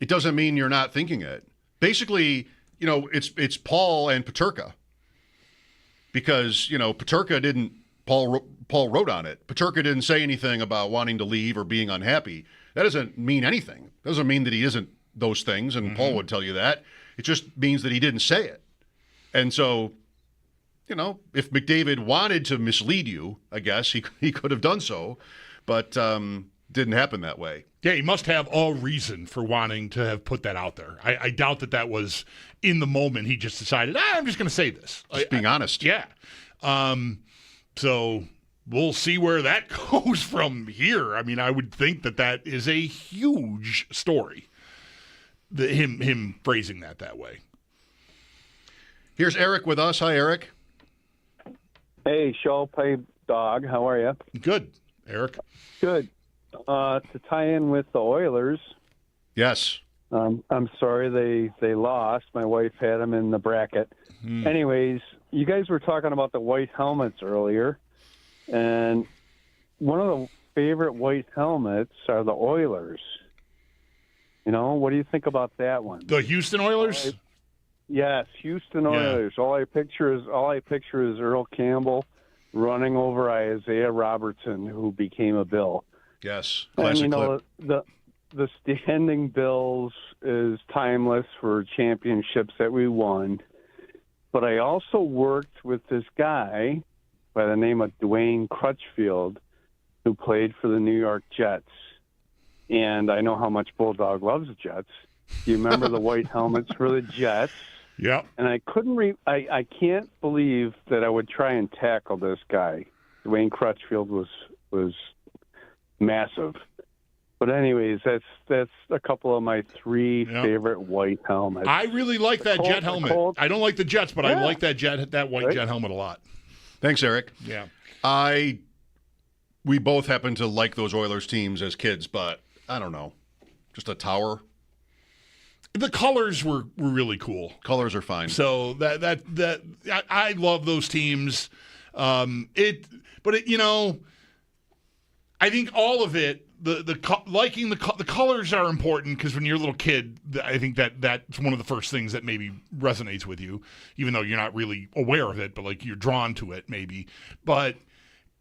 Speaker 3: doesn't mean you're not thinking it. Basically, it's Paul and Peterka. Because Peterka didn't. Paul wrote on it. Peterka didn't say anything about wanting to leave or being unhappy. That doesn't mean anything. It doesn't mean that he isn't those things, and Paul would tell you that. It just means that he didn't say it. And so, if McDavid wanted to mislead you, I guess he could have done so, but didn't happen that way.
Speaker 2: Yeah, he must have a reason for wanting to have put that out there. I doubt that was in the moment. He just decided, I'm just going to say this.
Speaker 3: Just being honest.
Speaker 2: Yeah. So we'll see where that goes from here. I mean, I would think that is a huge story, him phrasing that way.
Speaker 3: Here's Eric with us. Hi, Eric.
Speaker 7: Hey, Schopp. Hey, Dog. How are you?
Speaker 2: Good, Eric.
Speaker 7: Good. To tie in with the Oilers.
Speaker 3: Yes.
Speaker 7: I'm sorry they lost. My wife had them in the bracket. Anyways, you guys were talking about the white helmets earlier, and one of the favorite white helmets are the Oilers. What do you think about that one?
Speaker 2: The Houston Oilers?
Speaker 7: Yes, Houston Oilers. Yeah. All I picture is Earl Campbell running over Isaiah Robertson, who became a Bill.
Speaker 3: Yes, classic
Speaker 7: clip. The standing Bills is timeless for championships that we won. But I also worked with this guy by the name of Dwayne Crutchfield, who played for the New York Jets. And I know how much Bulldog loves the Jets. Do you remember the white helmets for the Jets?
Speaker 2: Yeah.
Speaker 7: And I couldn't I can't believe that I would try and tackle this guy. Dwayne Crutchfield was massive. But anyways, that's a couple of my three favorite white helmets.
Speaker 2: I really like that Jet helmet. I don't like the Jets, but I like that white Jet helmet a lot.
Speaker 3: Thanks, Eric.
Speaker 2: Yeah.
Speaker 3: We both happen to like those Oilers teams as kids, but I don't know. Just a tower.
Speaker 2: The colors were really cool.
Speaker 3: Colors are fine.
Speaker 2: So I love those teams. I think all of it. Liking the colors are important because when you're a little kid, I think that's one of the first things that maybe resonates with you, even though you're not really aware of it, but like you're drawn to it maybe. But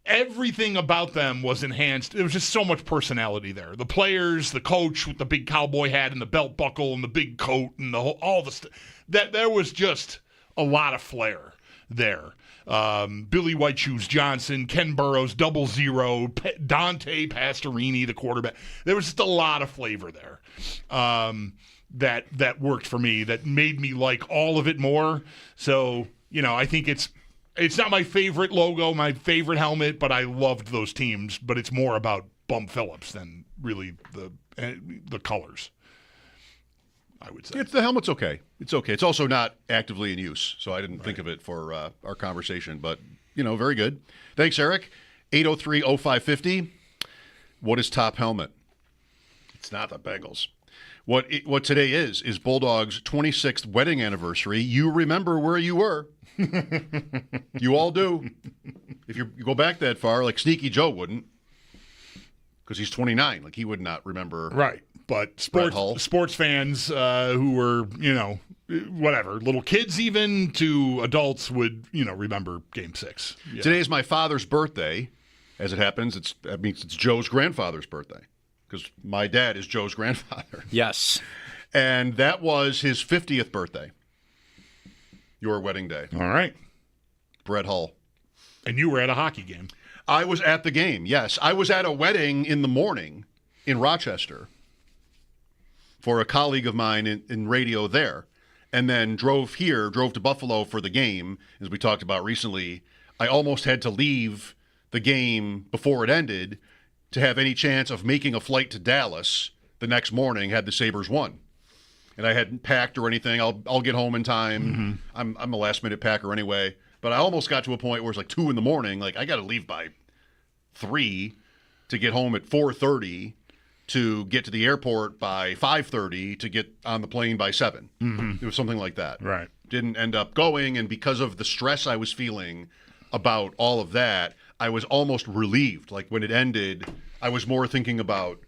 Speaker 2: everything about them was enhanced. There was just so much personality there. The players, the coach with the big cowboy hat and the belt buckle and the big coat and all the stuff. That there was just a lot of flair there. Billy White Shoes Johnson, Ken Burrows, 00, Dante Pastorini, the quarterback. There was just a lot of flavor there that worked for me, that made me like all of it more. So, I think it's not my favorite logo, my favorite helmet, but I loved those teams. But it's more about Bum Phillips than really the colors, I would say.
Speaker 3: The helmet's okay. It's okay. It's also not actively in use, so I didn't think of it for our conversation. But, very good. Thanks, Eric. 803-0550. What is top helmet? It's not the Bengals. What today is Bulldog's 26th wedding anniversary. You remember where you were. You all do. If you go back that far, like Sneaky Joe wouldn't, because he's 29. Like, he would not remember.
Speaker 2: Right. But sports fans who were, whatever, little kids even to adults would, remember Game 6. Yeah.
Speaker 3: Today is my father's birthday. As it happens, it's Joe's grandfather's birthday, because my dad is Joe's grandfather.
Speaker 8: Yes.
Speaker 3: And that was his 50th birthday. Your wedding day.
Speaker 2: All right.
Speaker 3: Brett Hull.
Speaker 2: And you were at a hockey game.
Speaker 3: I was at the game, yes. I was at a wedding in the morning in Rochester for a colleague of mine in radio there, and then drove to Buffalo for the game. As we talked about recently, I almost had to leave the game before it ended to have any chance of making a flight to Dallas the next morning had the Sabres won. And I hadn't packed or anything. I'll get home in time. Mm-hmm. I'm a last-minute packer anyway. But I almost got to a point where it's like 2 in the morning. Like, I got to leave by 3 to get home at 4:30 to get to the airport by 5:30 to get on the plane by 7.
Speaker 2: Mm-hmm.
Speaker 3: It was something like that.
Speaker 2: Right.
Speaker 3: Didn't end up going, and because of the stress I was feeling about all of that, I was almost relieved. Like, when it ended, I was more thinking about,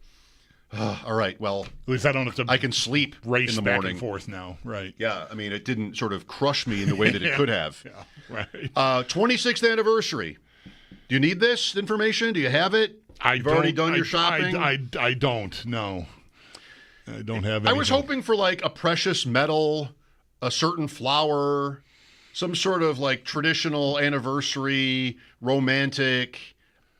Speaker 3: all right, well,
Speaker 2: at least I don't have to.
Speaker 3: I can sleep
Speaker 2: race
Speaker 3: in the
Speaker 2: back
Speaker 3: morning.
Speaker 2: And forth now, right?
Speaker 3: Yeah, I mean, it didn't sort of crush me in the way that it could have.
Speaker 2: Yeah, right.
Speaker 3: 26th anniversary. Do you need this information? Do you have it? You've already done your shopping?
Speaker 2: I don't. No, I don't have anything.
Speaker 3: I was hoping for like a precious metal, a certain flower, some sort of like traditional anniversary, romantic,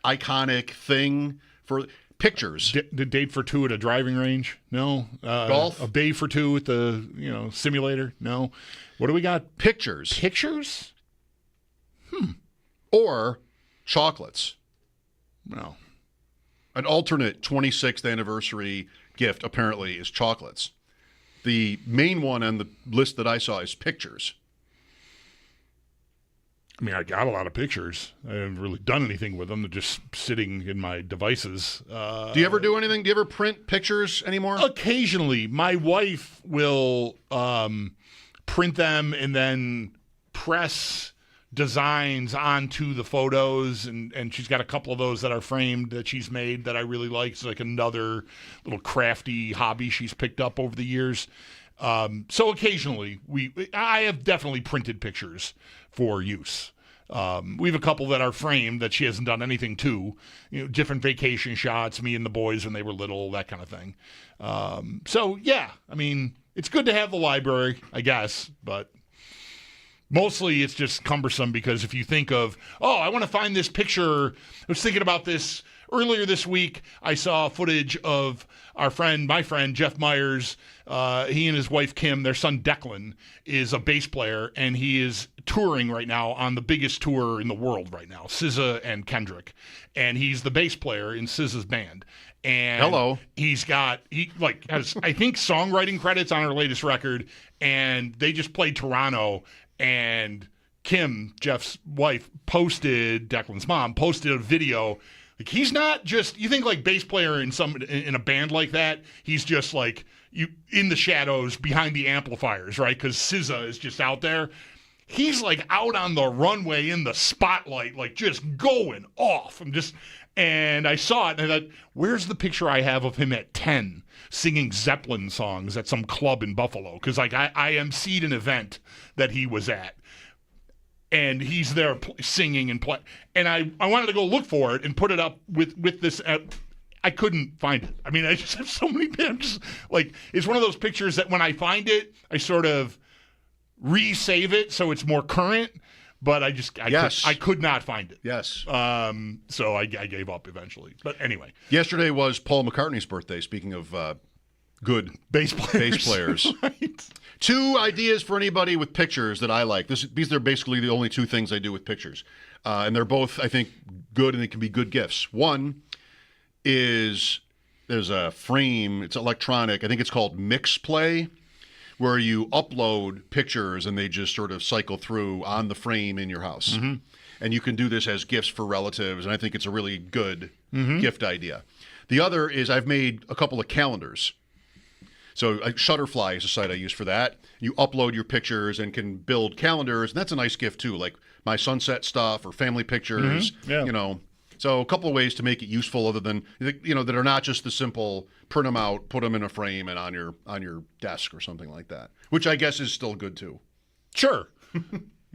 Speaker 3: iconic thing for pictures.
Speaker 2: The date for 2 at a driving range? No.
Speaker 3: Golf?
Speaker 2: A day for 2 at the simulator? No. What do we got?
Speaker 3: Pictures.
Speaker 2: Pictures?
Speaker 3: Or chocolates.
Speaker 2: No.
Speaker 3: An alternate 26th anniversary gift apparently is chocolates. The main one on the list that I saw is pictures.
Speaker 2: I mean, I got a lot of pictures. I haven't really done anything with them. They're just sitting in my devices.
Speaker 3: Do you ever do anything? Do you ever print pictures anymore?
Speaker 2: Occasionally. My wife will print them and then press designs onto the photos, and she's got a couple of those that are framed that she's made that I really like. It's like another little crafty hobby she's picked up over the years. So occasionally I have definitely printed pictures for use. We have a couple that are framed that she hasn't done anything to, different vacation shots, me and the boys when they were little, that kind of thing. So yeah, I mean, it's good to have the library, I guess, but mostly it's just cumbersome because if you think of, I want to find this picture. I was thinking about this earlier this week. I saw footage of my friend Jeff Myers. He and his wife Kim, their son Declan, is a bass player, and he is touring right now on the biggest tour in the world right now, SZA and Kendrick. And he's the bass player in SZA's band. And
Speaker 3: hello.
Speaker 2: He has I think songwriting credits on her latest record, and they just played Toronto. And Kim, Jeff's wife, Declan's mom, posted a video Like he's not just you think like bass player in a band like that. He's just like you in the shadows behind the amplifiers, right? Because SZA is just out there. He's like out on the runway in the spotlight, like just going off. And I saw it and I thought, where's the picture I have of him at 10 singing Zeppelin songs at some club in Buffalo? Because like I emceed an event that he was at. And he's there singing and play. And I wanted to go look for it and put it up with this. I couldn't find it. I mean, I just have so many pictures. Like, it's one of those pictures that when I find it, I sort of resave it so it's more current. But I could not find it.
Speaker 3: Yes.
Speaker 2: So I gave up eventually. But anyway.
Speaker 3: Yesterday was Paul McCartney's birthday, speaking of good
Speaker 2: bass players. Right.
Speaker 3: 2 ideas for anybody with pictures that I like. These are basically the only 2 things I do with pictures. And they're both, I think, good and they can be good gifts. One is there's a frame. It's electronic. I think it's called Mix Play, where you upload pictures and they just sort of cycle through on the frame in your house. Mm-hmm. And you can do this as gifts for relatives, and I think it's a really good gift idea. The other is I've made a couple of calendars. So Shutterfly is a site I use for that. You upload your pictures and can build calendars, and that's a nice gift too, like my sunset stuff or family pictures, you know. So a couple of ways to make it useful other than, you know, that are not just the simple print them out, put them in a frame and on your desk or something like that, which I guess is still good too.
Speaker 2: Sure.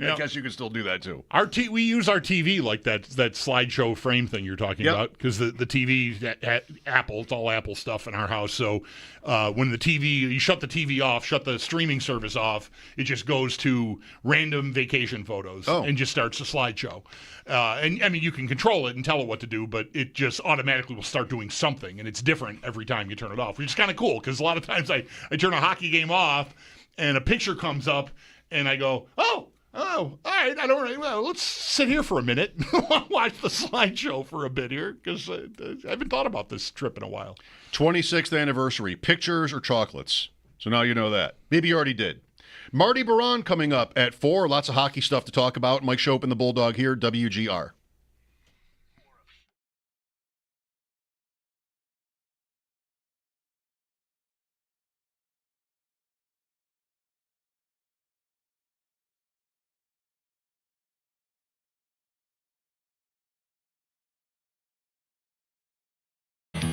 Speaker 3: I guess you can still do that too.
Speaker 2: We use our TV like that slideshow frame thing you're talking about, because the TV at Apple, it's all Apple stuff in our house. So when you shut the TV off, shut the streaming service off, it just goes to random vacation photos and just starts a slideshow. And I mean, you can control it and tell it what to do, but it just automatically will start doing something, and it's different every time you turn it off, which is kind of cool because a lot of times I turn a hockey game off and a picture comes up and I go, oh, all right. Well, let's sit here for a minute and watch the slideshow for a bit here because I haven't thought about this trip in a while.
Speaker 3: 26th anniversary, pictures or chocolates? So now you know that. Maybe you already did. Marty Biron coming up at 4. Lots of hockey stuff to talk about. Mike Schopp and the Bulldog here, WGR.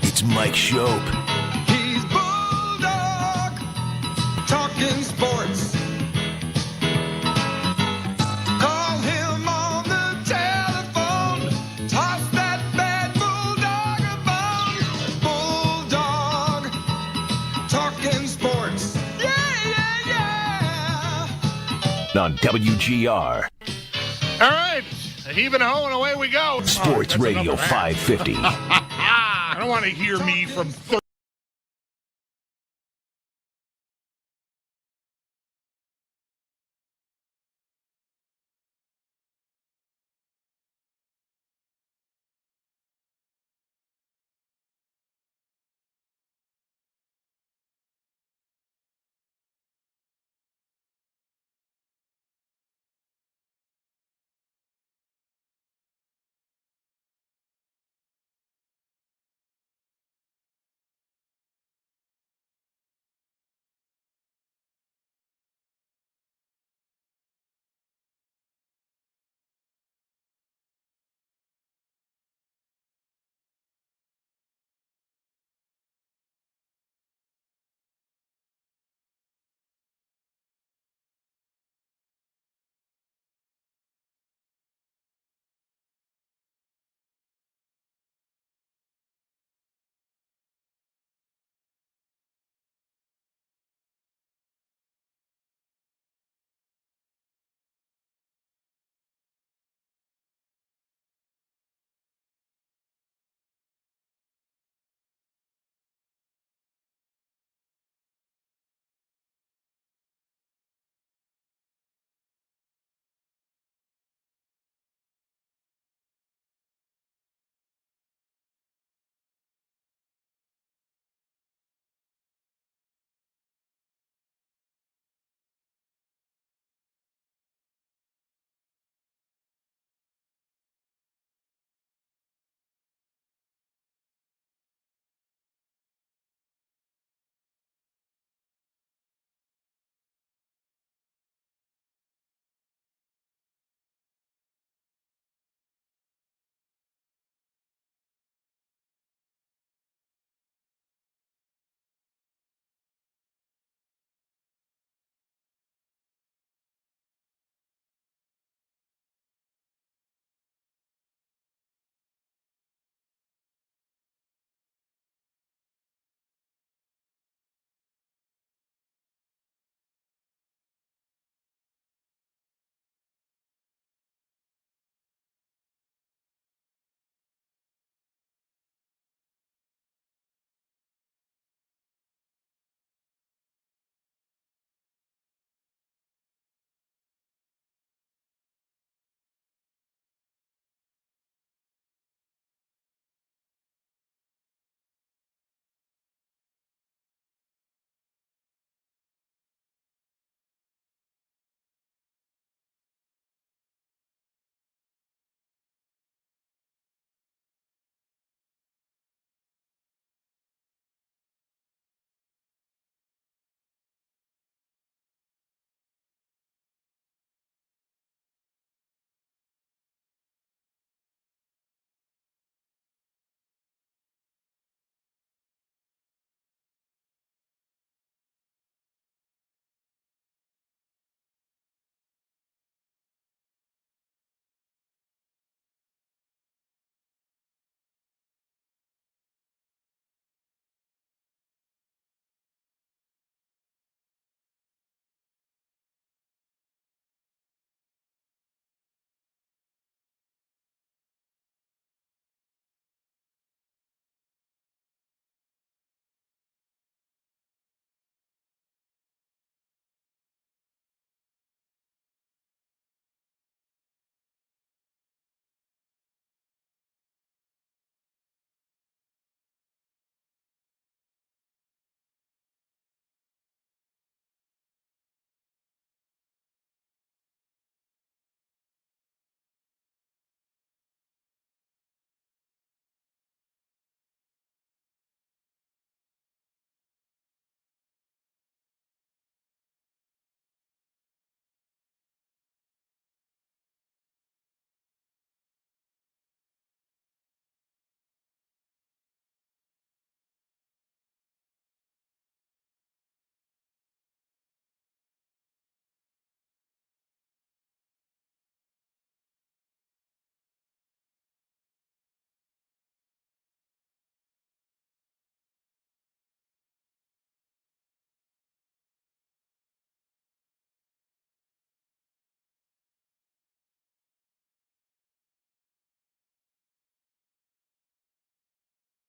Speaker 8: It's Mike Schopp.
Speaker 9: He's Bulldog, talking sports. Call him on the telephone. Toss that bad Bulldog a bone. Bulldog, talking sports. Yeah.
Speaker 8: On WGR.
Speaker 2: All right. Heaving ho and away we go.
Speaker 8: Sports Radio 550.
Speaker 2: I don't want to hear me from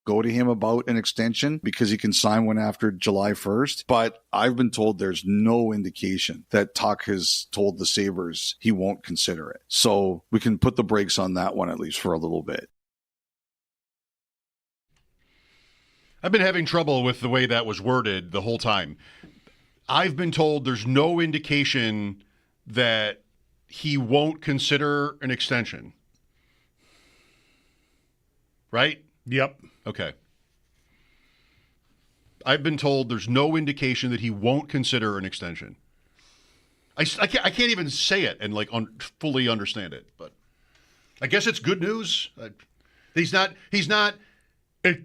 Speaker 10: go to him about an extension because he can sign one after July 1st. But I've been told there's no indication that Tuck has told the Sabres he won't consider it. So we can put the brakes on that one at least for a little bit.
Speaker 3: I've been having trouble with the way that was worded the whole time. I've been told there's no indication that he won't consider an extension. Right?
Speaker 2: Yep.
Speaker 3: Okay. I've been told there's no indication that he won't consider an extension. I can't even say it and fully understand it, but I guess it's good news. He's not going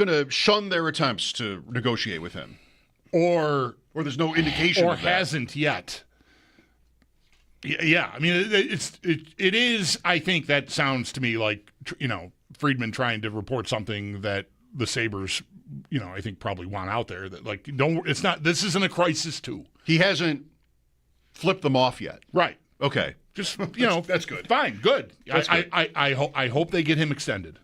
Speaker 3: to shun their attempts to negotiate with him,
Speaker 2: or
Speaker 3: there's no indication,
Speaker 2: or
Speaker 3: of that.
Speaker 2: hasn't yet. Yeah, I mean, it is. I think that sounds to me like Friedman trying to report something that the Sabres, I think probably want out there that it's not. This isn't a crisis too.
Speaker 3: He hasn't flipped them off yet.
Speaker 2: Right.
Speaker 3: Okay.
Speaker 2: Just
Speaker 3: that's good.
Speaker 2: Fine. Good.
Speaker 3: That's good.
Speaker 2: I hope they get him extended.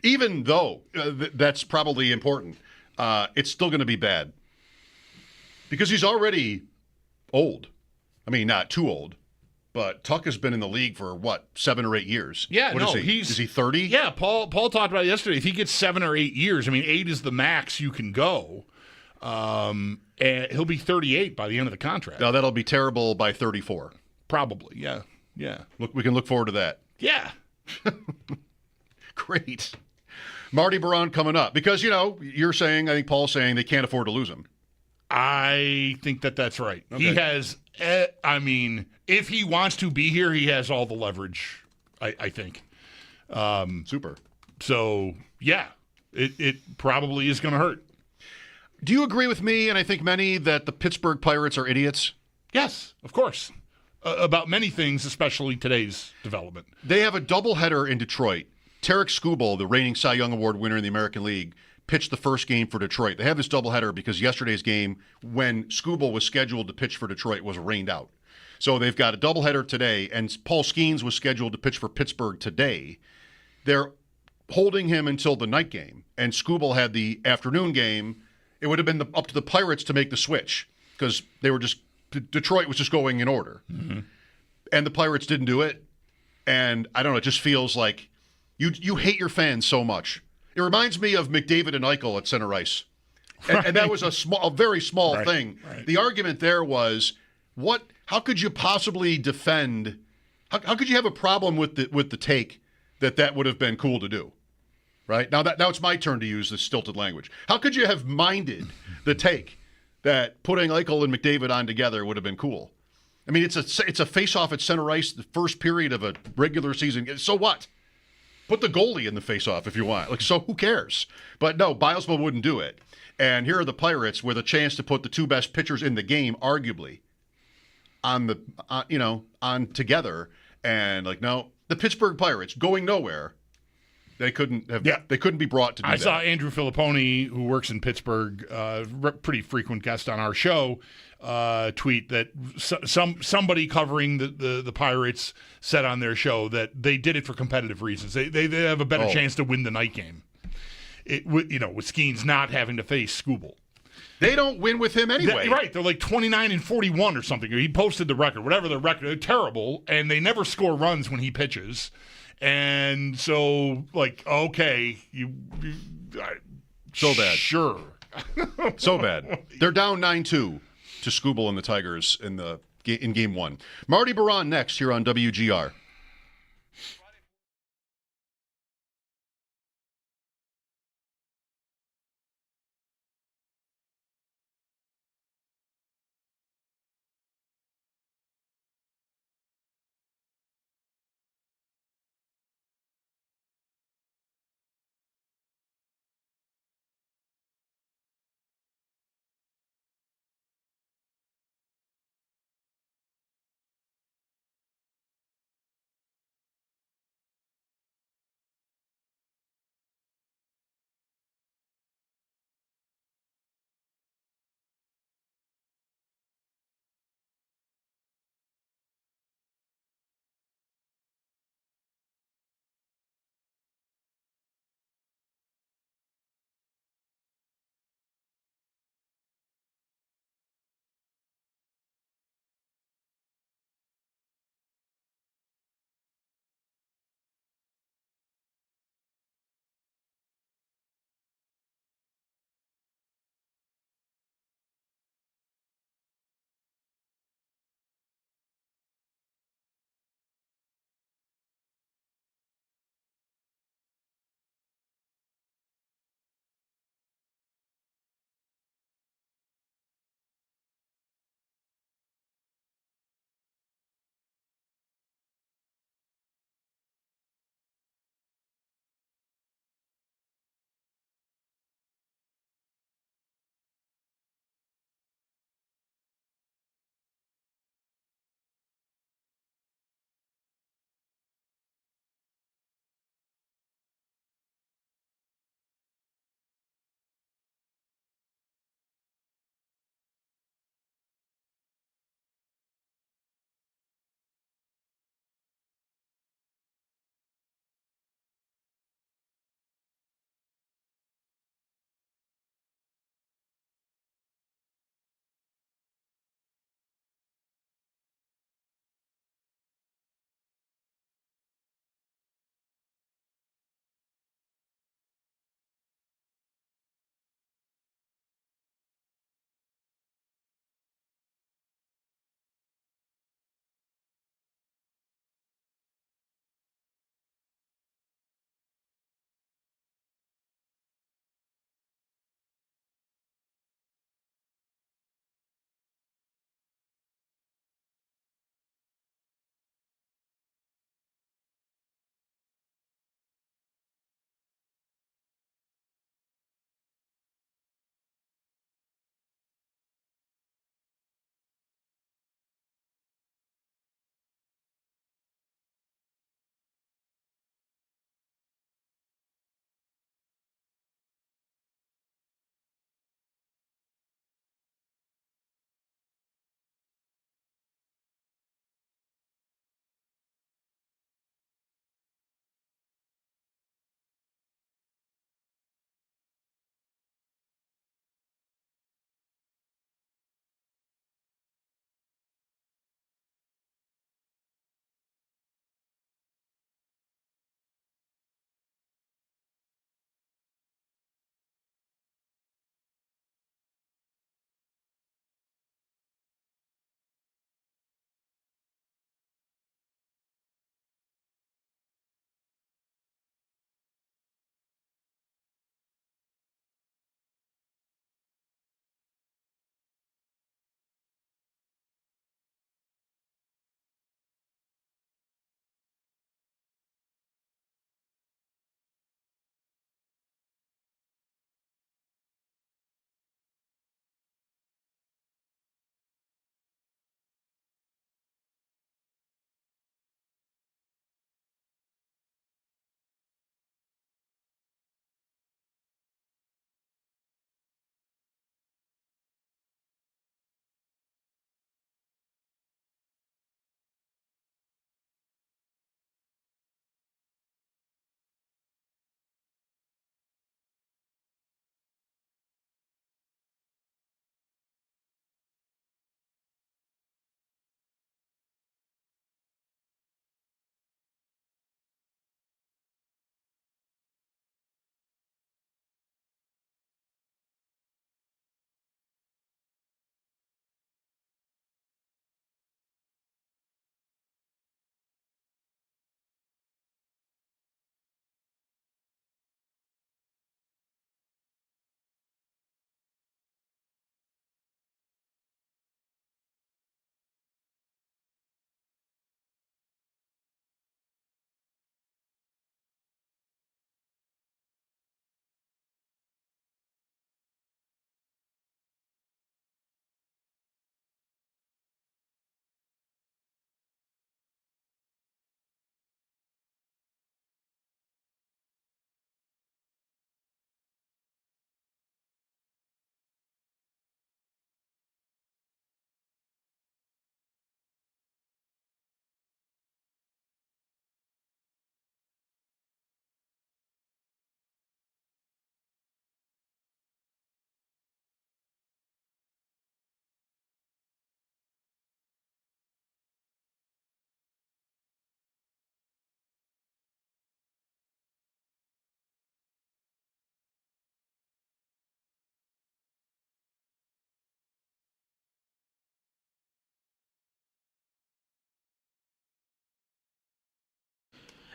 Speaker 3: Even though that's probably important, it's still going to be bad because he's already old. I mean, not too old, but Tuck has been in the league for 7 or 8 years.
Speaker 2: Yeah,
Speaker 3: is he 30?
Speaker 2: Yeah, Paul talked about it yesterday. If he gets 7 or 8 years, I mean, 8 is the max you can go. And he'll be 38 by the end of the contract.
Speaker 3: Now that'll be terrible by 34.
Speaker 2: Probably, yeah.
Speaker 3: We can look forward to that.
Speaker 2: Yeah.
Speaker 3: Great. Marty Biron coming up because you're saying, I think Paul's saying they can't afford to lose him.
Speaker 2: I think that's right.
Speaker 3: Okay.
Speaker 2: He has. I mean, if he wants to be here, he has all the leverage. I think.
Speaker 3: Super.
Speaker 2: So yeah, it probably is going to hurt.
Speaker 3: Do you agree with me, and I think many, that the Pittsburgh Pirates are idiots?
Speaker 2: Yes, of course. About many things, especially today's development.
Speaker 3: They have a doubleheader in Detroit. Tarek Skubal, the reigning Cy Young Award winner in the American League, pitched the first game for Detroit. They have this doubleheader because yesterday's game, when Skubal was scheduled to pitch for Detroit, was rained out. So they've got a doubleheader today, and Paul Skeens was scheduled to pitch for Pittsburgh today. They're holding him until the night game, and Skubal had the afternoon game. It would have been up to the Pirates to make the switch because Detroit was just going in order.
Speaker 2: Mm-hmm.
Speaker 3: And the Pirates didn't do it. And I don't know, it just feels like you hate your fans so much. It reminds me of McDavid and Eichel at center ice. And that was a very small thing.
Speaker 2: Right.
Speaker 3: The argument there was, how could you possibly defend, how could you have a problem with the take that would have been cool to do? Right? Now it's my turn to use this stilted language. How could you have minded the take that putting Eichel and McDavid on together would have been cool? I mean, it's a face-off at center ice, the first period of a regular season. So what? Put the goalie in the face-off if you want. So who cares? But no, Bilesma wouldn't do it. And here are the Pirates with a chance to put the two best pitchers in the game, arguably, on together. And no, the Pittsburgh Pirates going nowhere. They couldn't be brought to do that.
Speaker 2: I saw Andrew Filipponi, who works in Pittsburgh, pretty frequent guest on our show, tweet that somebody covering the Pirates said on their show that they did it for competitive reasons. They have a better chance to win the night game. With Skeens not having to face Skubal.
Speaker 3: They don't win with him anyway.
Speaker 2: Right. They're 29-41 or something. He posted the record, whatever the record. They're terrible, and they never score runs when he pitches. And so, okay,
Speaker 3: so bad.
Speaker 2: Sure.
Speaker 3: So bad. They're down 9-2 to Skubal and the Tigers in Game 1. Marty Biron next here on WGR.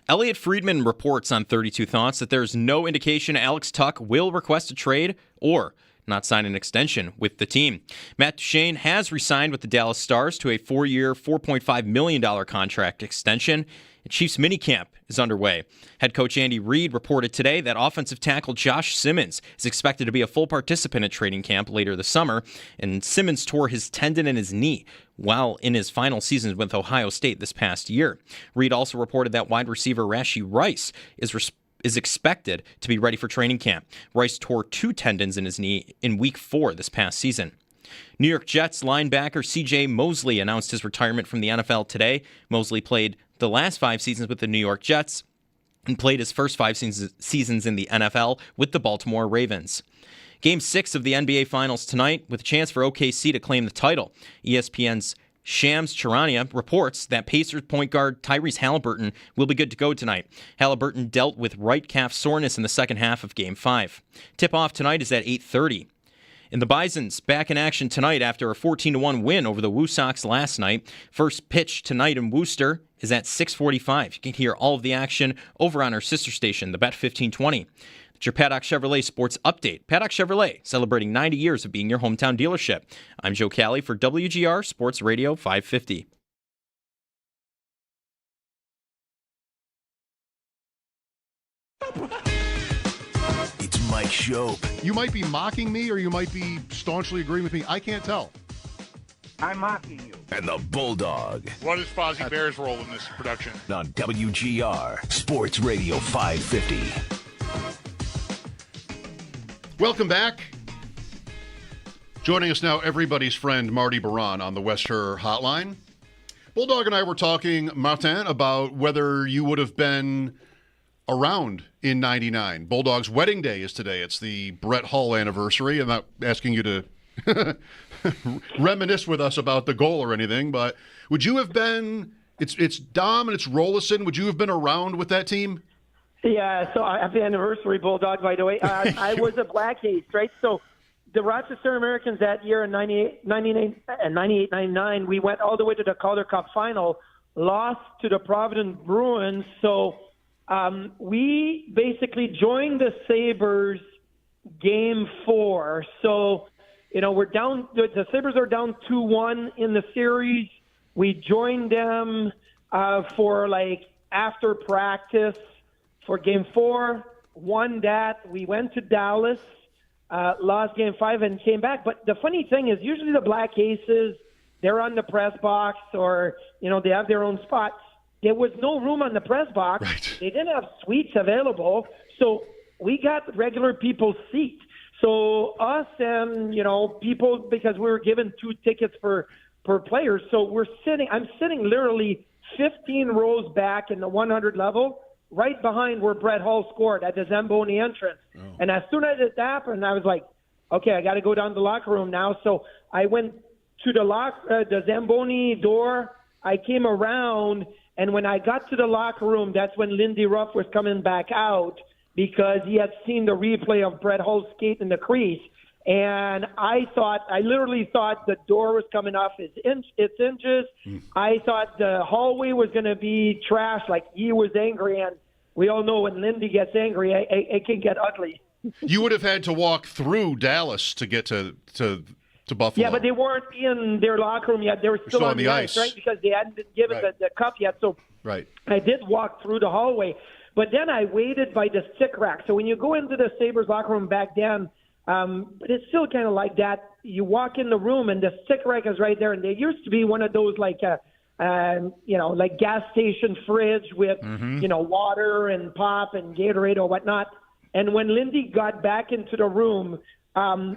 Speaker 11: Elliot Friedman reports on 32 Thoughts that there's no indication Alex Tuch will request a trade or not sign an extension with the team. Matt Duchene has re-signed with the Dallas Stars to a 4-year, $4.5 million contract extension. And Chiefs minicamp is underway. Head coach Andy Reid reported today that offensive tackle Josh Simmons is expected to be a full participant at training camp later this summer, and Simmons tore his tendon in his knee while in his final season with Ohio State this past year. Reid also reported that wide receiver Rashee Rice is expected to be ready for training camp. Rice tore 2 tendons in his knee in Week 4 this past season. New York Jets linebacker C.J. Mosley announced his retirement from the NFL today. Mosley played the last 5 seasons with the New York Jets and played his first 5 seasons in the NFL with the Baltimore Ravens. Game 6 of the NBA Finals tonight with a chance for OKC to claim the title. ESPN's Shams Charania reports that Pacers point guard Tyrese Halliburton will be good to go tonight. Halliburton dealt with right calf soreness in the second half of Game 5. Tip-off tonight is at 8:30. And the Bisons back in action tonight after a 14-1 win over the Woo Sox last night. First pitch tonight in Worcester is at 6:45. You can hear all of the action over on our sister station, the Bet 1520. It's your Paddock Chevrolet Sports Update. Paddock Chevrolet, celebrating 90 years of being your hometown dealership. I'm Joe Cali for WGR Sports Radio 550.
Speaker 8: It's Mike Schopp.
Speaker 3: You might be mocking me or you might be staunchly agreeing with me. I can't tell.
Speaker 12: I'm mocking you.
Speaker 8: And the Bulldog.
Speaker 2: What is Fozzie Bear's role in this production?
Speaker 8: On WGR Sports Radio 550.
Speaker 3: Welcome back. Joining us now, everybody's friend Marty Biron on the West Her Hotline. Bulldog and I were talking, Martin, about whether you would have been around in 99. Bulldog's wedding day is today. It's the Brett Hull anniversary. I'm not asking you to reminisce with us about the goal or anything, but would you have been, it's Dom and it's Rollison, would you have been around with that team?
Speaker 12: Yeah, so happy anniversary, Bulldog, by the way. I was a Black Ace, right? So the Rochester Americans that year in 98, 99, we went all the way to the Calder Cup final, lost to the Providence Bruins. So we basically joined the Sabres Game 4. So, you know, we're down. The Sabres are down 2-1 in the series. We joined them for like after practice for Game 4. Won that. We went to Dallas, lost Game 5, and came back. But the funny thing is, usually the Black Aces, they're on the press box, or you know, they have their own spots. There was no room on the press box.
Speaker 3: Right.
Speaker 12: They didn't have suites available, so we got regular people's seats. So us and, you know, people, because we were given 2 tickets per player, so I'm sitting literally 15 rows back in the 100 level, right behind where Brett Hull scored at the Zamboni entrance. Oh. And as soon as it happened, I was like, okay, I got to go down to the locker room now. So I went to the Zamboni door. I came around, and when I got to the locker room, that's when Lindy Ruff was coming back out because he had seen the replay of Brett Hull skate in the crease. And I literally thought the door was coming off its hinges. I thought the hallway was going to be trashed, like he was angry. And we all know when Lindy gets angry, it can get ugly.
Speaker 3: You would have had to walk through Dallas to get to Buffalo.
Speaker 12: Yeah, but they weren't in their locker room yet. They were still on the ice, right? Because they hadn't been given the cup yet. So
Speaker 3: right.
Speaker 12: I did walk through the hallway. But then I waited by the stick rack. So when you go into the Sabres locker room back then, but it's still kind of like that. You walk in the room and the stick rack is right there. And there used to be one of those like gas station fridge with, water and pop and Gatorade or whatnot. And when Lindy got back into the room,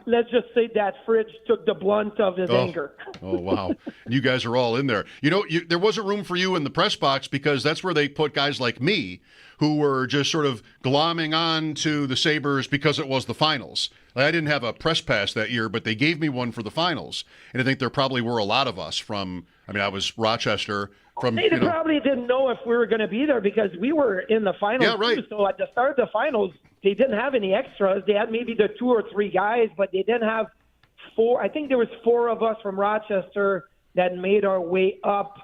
Speaker 12: let's just say that fridge took the blunt of his anger.
Speaker 3: Oh, wow. You guys are all in there. You know, there wasn't room for you in the press box because that's where they put guys like me who were just sort of glomming on to the Sabres because it was the finals. I didn't have a press pass that year, but they gave me one for the finals. And I think there probably were a lot of us I was Rochester.
Speaker 12: They probably didn't know if we were going to be there because we were in the finals.
Speaker 3: Yeah, right.
Speaker 12: Too. So at the start of the finals, they didn't have any extras. They had maybe the 2 or 3 guys, but they didn't have 4. I think there was 4 of us from Rochester that made our way up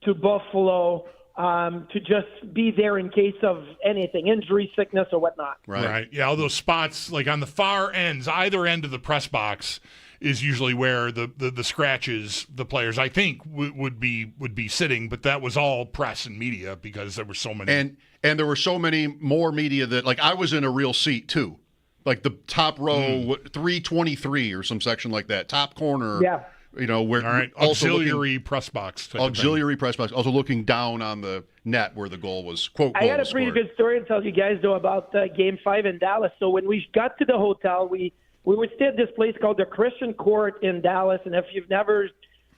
Speaker 12: to Buffalo to just be there in case of anything, injury, sickness, or whatnot.
Speaker 2: Right. Yeah, all those spots, like on the far ends, either end of the press box is usually where the scratches, the players, I think, would be sitting, but that was all press and media because there were so many.
Speaker 3: And there were so many more media that, like, I was in a real seat, too. Like the top row, 323 or some section like that, top corner.
Speaker 12: Yeah.
Speaker 3: You know, where
Speaker 2: all right, auxiliary press box.
Speaker 3: Auxiliary press box. Also looking down on the net where the goal was, quote,
Speaker 12: I got a pretty good story to tell you guys, though, about Game 5 in Dallas. So when we got to the hotel, we would stay at this place called the Christian Court in Dallas. And if you've never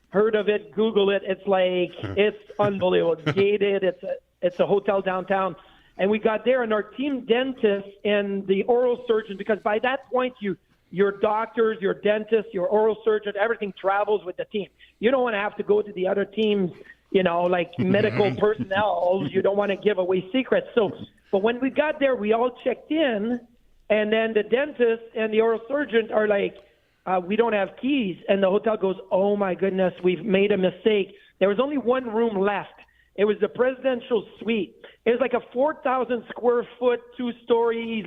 Speaker 12: heard of it, Google it. It's like, it's unbelievable. It's gated. It's a hotel downtown. And we got there, and our team dentist and the oral surgeon, because by that point, your doctors, your dentist, your oral surgeon, everything travels with the team. You don't want to have to go to the other teams, like medical personnel. You don't want to give away secrets. But when we got there, we all checked in, and then the dentist and the oral surgeon are like, we don't have keys. And the hotel goes, oh, my goodness, we've made a mistake. There was only one room left. It was the presidential suite. It was like a 4,000 square foot, 2-story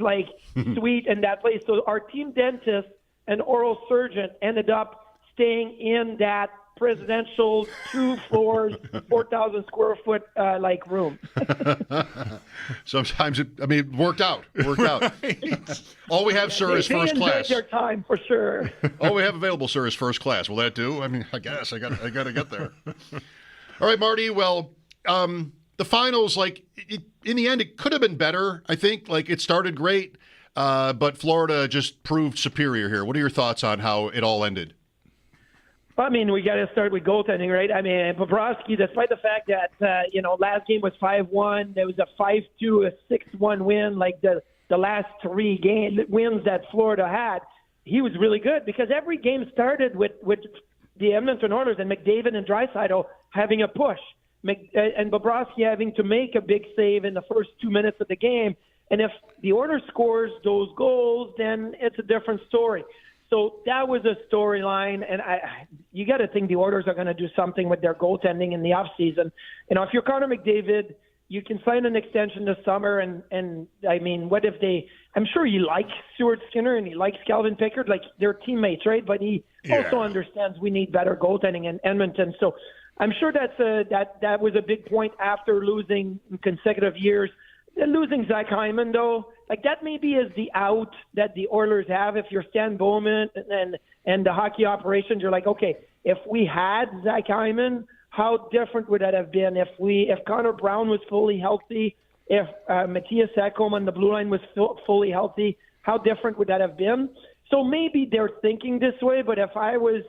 Speaker 12: suite in that place. So our team dentist and oral surgeon ended up staying in that presidential 2 floors, 4,000 square foot room.
Speaker 3: Sometimes it worked out. All we have, sir, is first class.
Speaker 12: They enjoyed their time for sure.
Speaker 3: All we have available, sir, is first class. Will that do? I mean, I guess I got to get there. All right, Marty. Well. The finals, in the end, it could have been better, I think. It started great, but Florida just proved superior here. What are your thoughts on how it all ended?
Speaker 12: I mean, we got to start with goaltending, right? I mean, Bobrovsky, despite the fact that, last game was 5-1, there was a 5-2, a 6-1 win, the last 3 wins that Florida had, he was really good because every game started with the Edmonton Oilers and McDavid and Draisaitl having a push. And Bobrovsky having to make a big save in the first 2 minutes of the game. And if the Oilers scores those goals, then it's a different story. So that was a storyline, and you got to think the Oilers are going to do something with their goaltending in the offseason. If you're Connor McDavid, you can sign an extension this summer, and I mean, what if they – I'm sure he likes Stuart Skinner and he likes Calvin Pickard, they're teammates, right? But he also understands we need better goaltending in Edmonton. So – I'm sure that was a big point after losing consecutive years. Losing Zach Hyman, though, that maybe is the out that the Oilers have. If you're Stan Bowman and the hockey operations, you're like, okay, if we had Zach Hyman, how different would that have been? If Connor Brown was fully healthy, if Matthias Ekholm on the blue line was fully healthy, how different would that have been? So maybe they're thinking this way, but if I was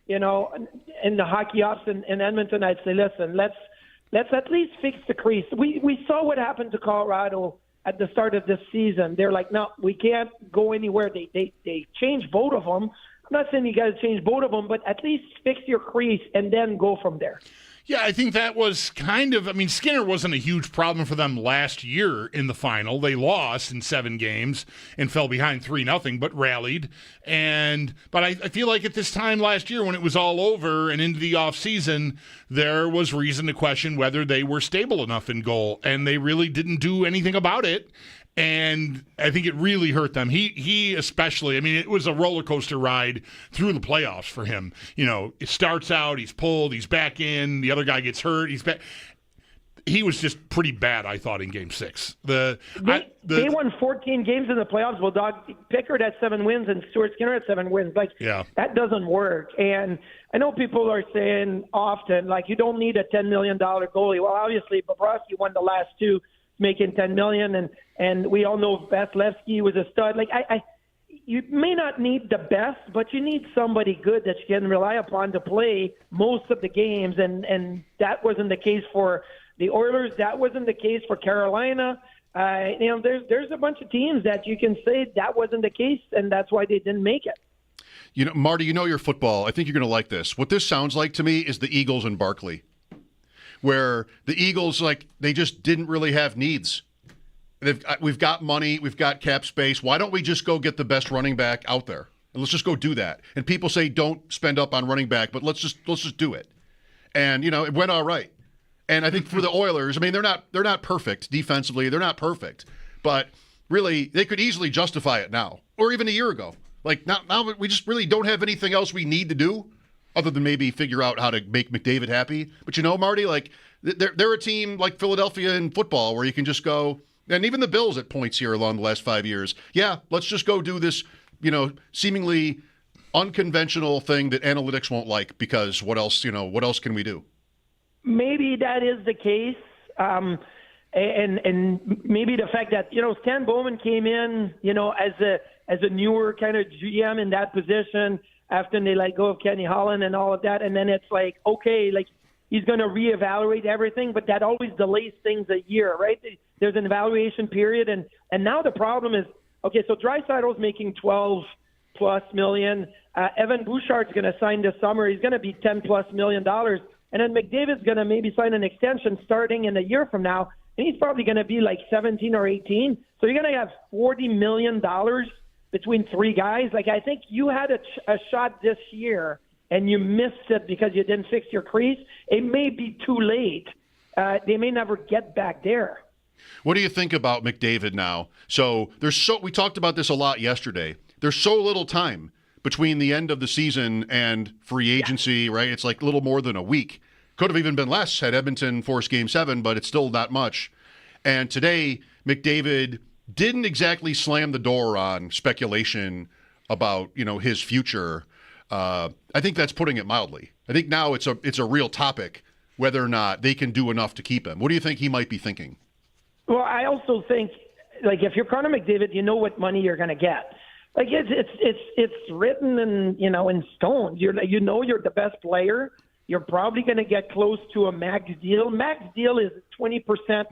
Speaker 12: in the hockey ops in Edmonton, I'd say, listen, let's at least fix the crease. We saw what happened to Colorado at the start of this season. They're like, no, we can't go anywhere. They changed both of them. I'm not saying you got to change both of them, but at least fix your crease and then go from there.
Speaker 2: Yeah, I think that was Skinner wasn't a huge problem for them last year in the final. They lost in 7 games and fell behind 3-0, but rallied. But I feel like at this time last year when it was all over and into the offseason, there was reason to question whether they were stable enough in goal, and they really didn't do anything about it. And I think it really hurt them. He especially, it was a roller coaster ride through the playoffs for him. It starts out, he's pulled, he's back in, the other guy gets hurt, he's back. He was just pretty bad, I thought, in Game 6. They
Speaker 12: won 14 games in the playoffs. Bulldog Pickard had 7 wins and Stuart Skinner had 7 wins. That doesn't work. And I know people are saying often, you don't need a $10 million goalie. Well, obviously, Bobrovsky won the last 2, making $10 million, and we all know Vasilevsky was a stud. You may not need the best, but you need somebody good that you can rely upon to play most of the games, and that wasn't the case for the Oilers. That wasn't the case for Carolina. There's a bunch of teams that you can say that wasn't the case, and that's why they didn't make it.
Speaker 3: Marty, your football. I think you're going to like this. What this sounds like to me is the Eagles and Barkley, where the Eagles, they just didn't really have needs. We've got money, we've got cap space. Why don't we just go get the best running back out there? And let's just go do that. And people say don't spend up on running back, but let's just do it. And, it went all right. And I think for the Oilers, I mean, they're not perfect defensively. They're not perfect. But really, they could easily justify it now, or even a year ago. Like, now we just really don't have anything else we need to do other than maybe figure out how to make McDavid happy. But Marty, like, they're a team like Philadelphia in football where you can just go, and even the Bills at points here along the last 5 years. Yeah, let's just go do this, seemingly unconventional thing that analytics won't like, because what else can we do?
Speaker 12: Maybe that is the case. And maybe the fact that, Stan Bowman came in, as a newer kind of GM in that position after they let go of Kenny Holland and all of that. And then it's like, okay, like he's going to reevaluate everything, but that always delays things a year, right? There's an evaluation period. And now the problem is, okay, so Draisaitl's making $12+ million. Evan Bouchard's going to sign this summer. He's going to be $10+ million. And then McDavid's going to maybe sign an extension starting in a year from now. And he's probably going to be like 17 or 18. So you're going to have $40 million between three guys. Like, I think you had a shot this year and you missed it because you didn't fix your crease. It may be too late. They may never get back there.
Speaker 3: What do you think about McDavid now? So we talked about this a lot yesterday. There's so little time between the end of the season and free agency, right? It's like a little more than a week. Could have even been less had Edmonton forced Game 7, but it's still not much. And today, McDavid didn't exactly slam the door on speculation about, his future. I think that's putting it mildly. I think now it's a real topic whether or not they can do enough to keep him. What do you think he might be thinking?
Speaker 12: Well, I also think, like, if you're Connor McDavid, you know what money you're going to get. Like, it's written in stone. You're the best player. You're probably going to get close to a max deal. Max deal is 20%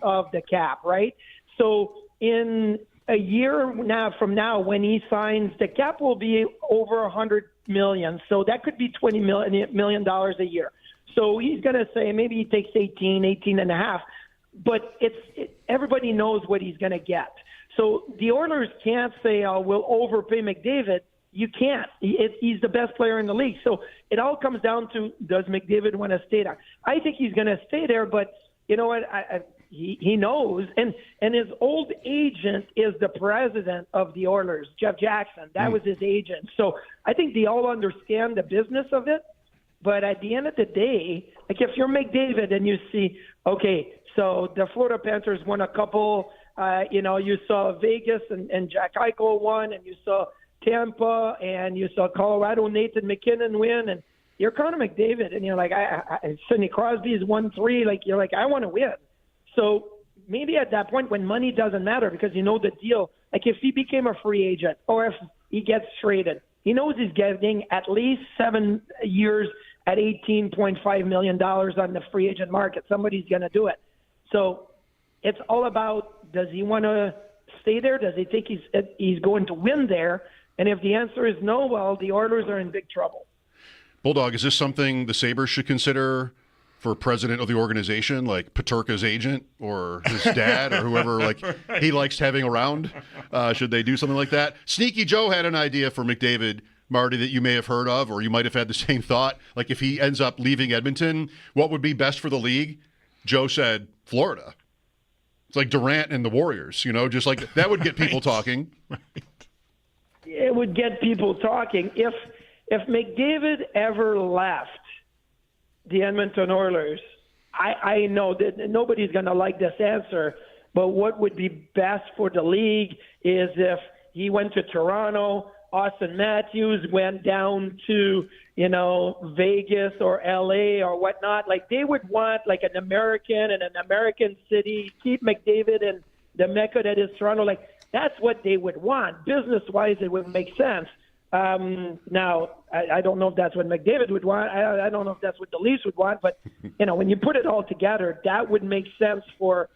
Speaker 12: of the cap, right? So in a year from now, when he signs, the cap will be over $100 million. So that could be $20 million a year. So he's going to say maybe he takes 18 and a half. But everybody knows what he's going to get. So the Oilers can't say, we'll overpay McDavid. You can't. He's the best player in the league. So it all comes down to, does McDavid want to stay there? I think he's going to stay there, but you know what? He knows. And his old agent is the president of the Oilers, Jeff Jackson. That was his agent. So I think they all understand the business of it. But at the end of the day, like if you're McDavid and you see, okay, so the Florida Panthers won a couple, you saw Vegas and Jack Eichel won, and you saw Tampa, and you saw Colorado, Nathan McKinnon win, and you're Connor McDavid, and you're like, Sidney Crosby's won 3, like, you're like, I want to win. So maybe at that point when money doesn't matter because you know the deal, like if he became a free agent or if he gets traded, he knows he's getting at least 7 years at $18.5 million on the free agent market. Somebody's going to do it. So it's all about, does he want to stay there? Does he think he's going to win there? And if the answer is no, well, the Oilers are in big trouble.
Speaker 3: Bulldog, is this something the Sabres should consider for president of the organization, like Peterka's agent or his dad or whoever like he likes having around? Should they do something like that? Sneaky Joe had an idea for McDavid, Marty, that you may have heard of, or you might have had the same thought. Like if he ends up leaving Edmonton, what would be best for the league? Joe said Florida. It's like Durant and the Warriors, just like that would get people talking.
Speaker 12: It would get people talking. If McDavid ever left the Edmonton Oilers, I know that nobody's going to like this answer, but what would be best for the league is if he went to Toronto, Austin Matthews went down to, Vegas or LA or whatnot. Like they would want like an American in an American city, keep McDavid in the mecca that is Toronto. Like that's what they would want. Business-wise, it would make sense. Now, I don't know if that's what McDavid would want. I don't know if that's what the Leafs would want. But, when you put it all together, that would make sense for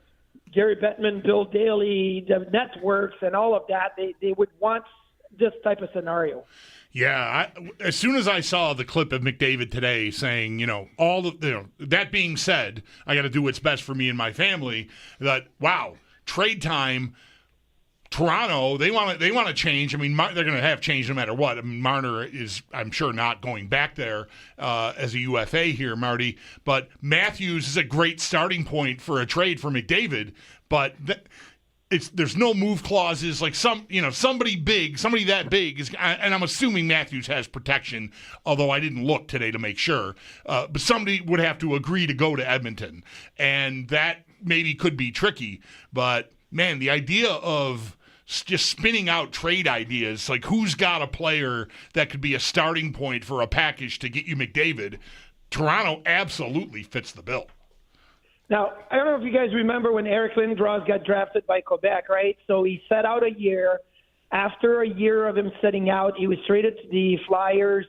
Speaker 12: Gary Bettman, Bill Daly, the networks, and all of that. They would want this type of scenario.
Speaker 2: Yeah, as soon as I saw the clip of McDavid today saying, that being said, I got to do what's best for me and my family, that, wow, trade time Toronto, they want to change. I mean, they're going to have change no matter what. I mean, Marner is, I'm sure, not going back there as a UFA here, Marty. But Matthews is a great starting point for a trade for McDavid. But there's no move clauses like somebody that big is, and I'm assuming Matthews has protection. Although I didn't look today to make sure, but somebody would have to agree to go to Edmonton, and that maybe could be tricky. But man, the idea of just spinning out trade ideas, like who's got a player that could be a starting point for a package to get you McDavid, Toronto absolutely fits the bill.
Speaker 12: Now, I don't know if you guys remember when Eric Lindros got drafted by Quebec, right? So he sat out a year. After a year of him sitting out, he was traded to the Flyers.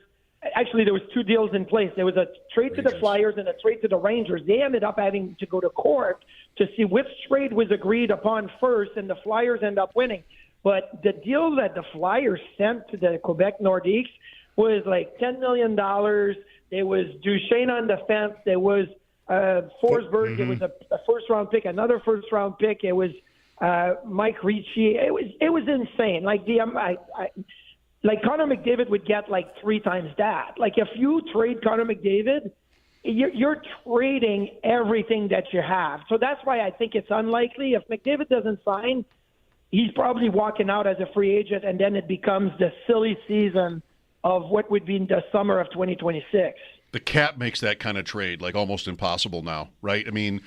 Speaker 12: Actually, there was two deals in place. There was a trade to the Flyers and a trade to the Rangers. They ended up having to go to court to see which trade was agreed upon first, and the Flyers end up winning. But the deal that the Flyers sent to the Quebec Nordiques was like $10 million. There was Duchesne on defense. There was Forsberg. There was a first-round pick, another first-round pick. It was Mike Ricci. It was insane. Like like Connor McDavid would get like 3 times that. Like if you trade Connor McDavid, you're trading everything that you have. So that's why I think it's unlikely. If McDavid doesn't sign, he's probably walking out as a free agent, and then it becomes the silly season of what would be the summer of 2026.
Speaker 3: The cap makes that kind of trade like almost impossible now, right? I mean,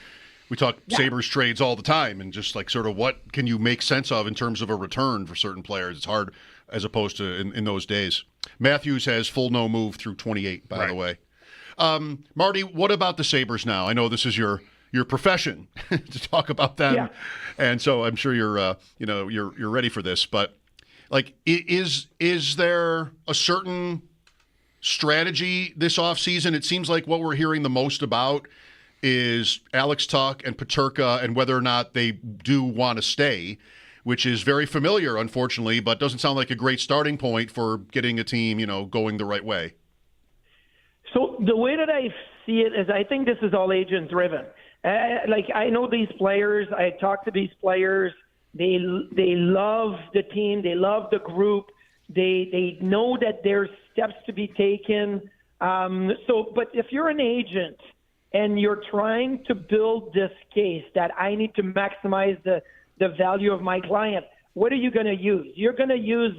Speaker 3: we talk Sabres trades all the time, and just like sort of what can you make sense of in terms of a return for certain players? It's hard as opposed to in those days. Matthews has full no move through 28, by the way. Marty, what about the Sabres now? I know this is your profession to talk about them, and so I'm sure you're ready for this. But like, is there a certain strategy this offseason? It seems like what we're hearing the most about is Alex Tuch and Peterka and whether or not they do want to stay, which is very familiar, unfortunately, but doesn't sound like a great starting point for getting a team, going the right way.
Speaker 12: So the way that I see it is I think this is all agent-driven. I know these players. I talk to these players. They love the team. They love the group. They know that there's steps to be taken. But if you're an agent and you're trying to build this case that I need to maximize the value of my client, what are you going to use? You're going to use,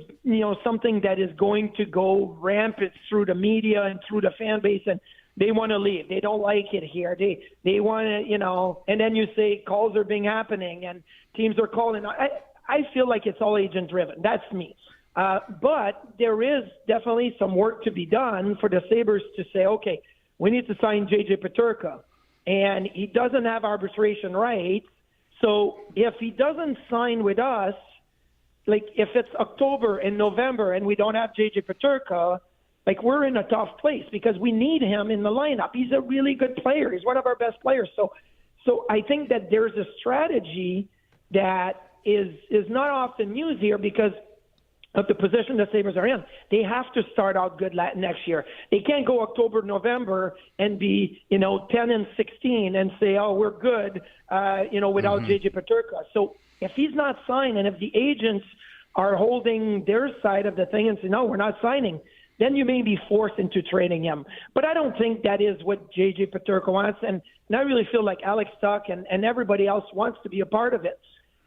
Speaker 12: something that is going to go rampant through the media and through the fan base, and they want to leave. They don't like it here. They want to, and then you say calls are being happening and teams are calling. I feel like it's all agent driven. That's me. But there is definitely some work to be done for the Sabres to say, okay, we need to sign J.J. Peterka, and he doesn't have arbitration rights. So if he doesn't sign with us, like if it's October and November and we don't have J.J. Peterka, like we're in a tough place because we need him in the lineup. He's a really good player. He's one of our best players. So I think that there's a strategy that is not often used here because of the position the Sabres are in. They have to start out good next year. They can't go October, November and be, 10-16 and say, oh, we're good, without J.J. Peterka. So if he's not signed and if the agents are holding their side of the thing and say, no, we're not signing, then you may be forced into trading him. But I don't think that is what J.J. Peterka wants. And I really feel like Alex Tuch and everybody else wants to be a part of it.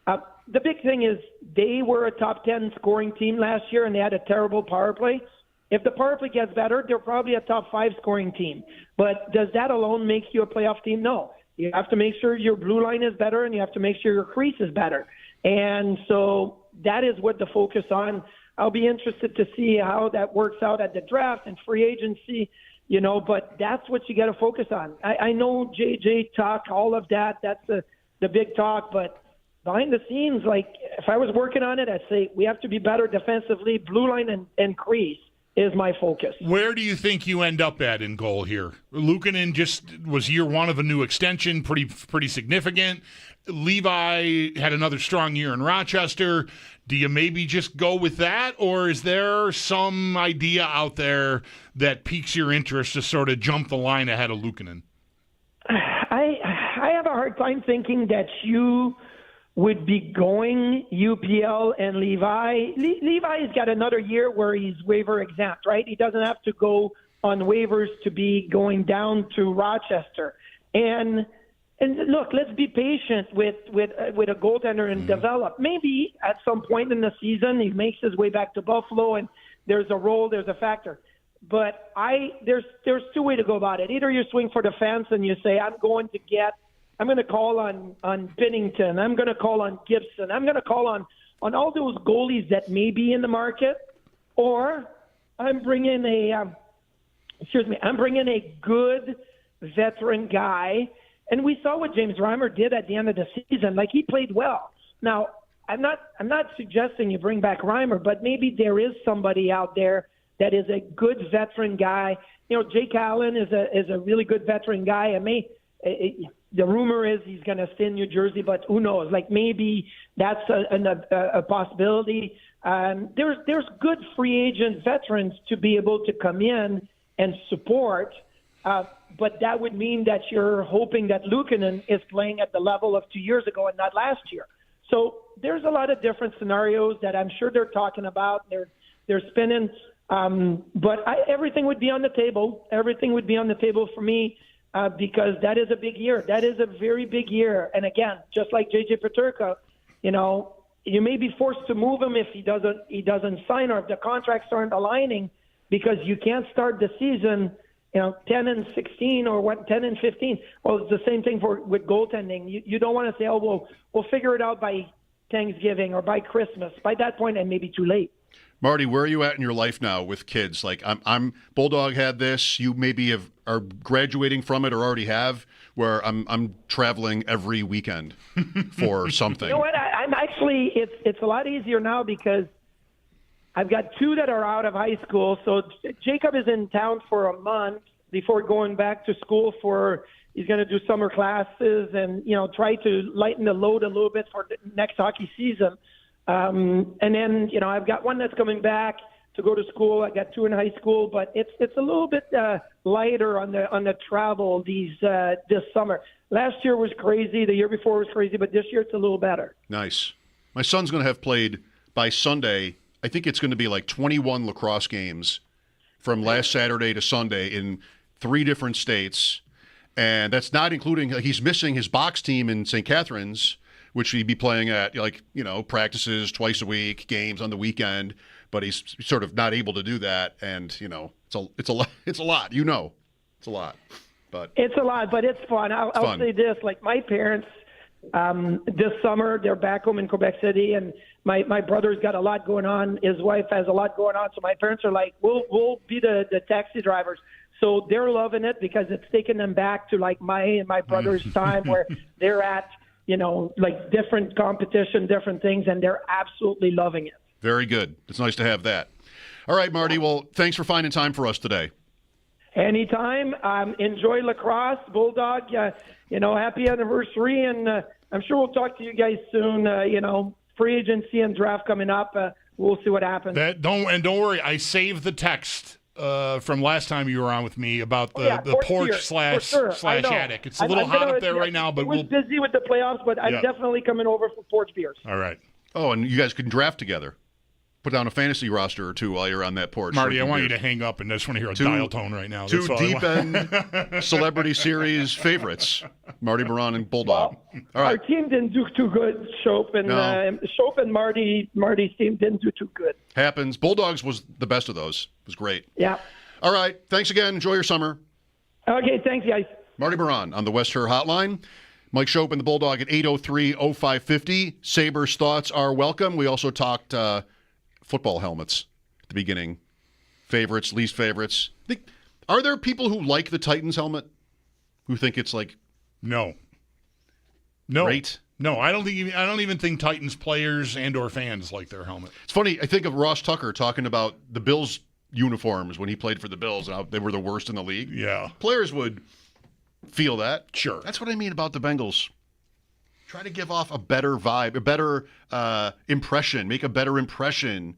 Speaker 12: The big thing is they were a top 10 scoring team last year, and they had a terrible power play. If the power play gets better, they're probably a top 5 scoring team. But does that alone make you a playoff team? No. You have to make sure your blue line is better, and you have to make sure your crease is better. And so that is what the focus on. I'll be interested to see how that works out at the draft and free agency, but that's what you got to focus on. I know JJ talk, all of that. That's the big talk, but behind the scenes, like if I was working on it, I'd say we have to be better defensively. Blue line and crease is my focus.
Speaker 2: Where do you think you end up at in goal here? Luukkonen just was year one of a new extension, pretty significant. Levi had another strong year in Rochester. Do you maybe just go with that, or is there some idea out there that piques your interest to sort of jump the line ahead of Luukkonen?
Speaker 12: I have a hard time thinking that you would be going UPL and Levi. Levi's got another year where he's waiver exempt, right? He doesn't have to go on waivers to be going down to Rochester. And look, let's be patient with a goaltender and develop. Maybe at some point in the season he makes his way back to Buffalo and there's a role, there's a factor. But there's two ways to go about it. Either you swing for the fence and you say, I'm going to call on Binnington. I'm going to call on Gibson. I'm going to call on all those goalies that may be in the market. Or I'm bringing a good veteran guy. And we saw what James Reimer did at the end of the season. Like, he played well. Now, I'm not suggesting you bring back Reimer, but maybe there is somebody out there that is a good veteran guy. You know, Jake Allen is a really good veteran guy. The rumor is he's going to stay in New Jersey, but who knows? Like, maybe that's a possibility. There's good free agent veterans to be able to come in and support, but that would mean that you're hoping that Luukkonen is playing at the level of 2 years ago and not last year. So there's a lot of different scenarios that I'm sure they're talking about. They're spinning, but everything would be on the table. Everything would be on the table for me. Because that is a big year. That is a very big year. And again, just like JJ Peterka, you know, you may be forced to move him if he doesn't sign or if the contracts aren't aligning, because you can't start the season, 10-16 or 10-15. Well, it's the same thing with goaltending. You don't want to say, oh, we'll figure it out by Thanksgiving or by Christmas. By that point, it may be too late.
Speaker 3: Marty, where are you at in your life now with kids? Like, I'm Bulldog had this. You maybe are graduating from it or already have. Where I'm traveling every weekend for something.
Speaker 12: You know what? I'm actually it's a lot easier now because I've got two that are out of high school. So Jacob is in town for a month before going back to school he's going to do summer classes and try to lighten the load a little bit for the next hockey season. And then, I've got one that's coming back to go to school. I got two in high school, but it's a little bit lighter on the travel this summer. Last year was crazy. The year before was crazy, but this year it's a little better.
Speaker 3: Nice. My son's going to have played by Sunday. I think it's going to be like 21 lacrosse games from last Saturday to Sunday in 3 different states. And that's not including, he's missing his box team in St. Catharines, which he'd be playing at, practices twice a week, games on the weekend, but he's sort of not able to do that. And, it's a lot. It's a lot. It's a lot. But
Speaker 12: it's a lot, but it's fun. I'll say this, like my parents, this summer, they're back home in Quebec City, and my brother's got a lot going on. His wife has a lot going on. So my parents are like, we'll be the taxi drivers. So they're loving it because it's taking them back to like my and my brother's time where they're at, like different competition, different things, and they're absolutely loving it.
Speaker 3: Very good. It's nice to have that. All right, Marty. Well, thanks for finding time for us today.
Speaker 12: Anytime. Enjoy lacrosse, Bulldog. Happy anniversary, and I'm sure we'll talk to you guys soon. Free agency and draft coming up. We'll see what happens.
Speaker 2: Don't worry. I saved the text from last time you were on with me about the porch slash attic. It's a little hot up there right now, but
Speaker 12: we're busy with the playoffs. But I'm definitely coming over for porch beers.
Speaker 2: All right.
Speaker 3: Oh, and you guys can draft together. Put down a fantasy roster or two while you're on that porch.
Speaker 2: Marty, I want you to hang up and I just want to hear a dial tone right now.
Speaker 3: Two deep-end celebrity series favorites, Marty Biron and Bulldog. All right.
Speaker 12: Our team didn't do too good, Schopp and Marty's team didn't do too good.
Speaker 3: Happens. Bulldogs was the best of those. It was great.
Speaker 12: Yeah.
Speaker 3: All right. Thanks again. Enjoy your summer.
Speaker 12: Okay, thanks, guys.
Speaker 3: Marty Biron on the West Her Hotline. Mike Schopp and the Bulldog at 803-0550. Sabres thoughts are welcome. We also talked football helmets at the beginning. Favorites, least favorites. Are there people who like the Titans helmet who think it's like
Speaker 2: no great? No, I don't even think Titans players and or fans like their helmet.
Speaker 3: It's funny. I think of Ross Tucker talking about the Bills uniforms when he played for the Bills and how they were the worst in the league.
Speaker 2: Yeah,
Speaker 3: players would feel that.
Speaker 2: Sure,
Speaker 3: that's what I mean about the Bengals. Try to give off a better vibe, a better impression, make a better impression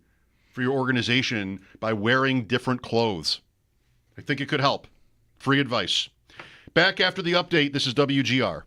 Speaker 3: for your organization by wearing different clothes. I think it could help. Free advice. Back after the update, this is WGR.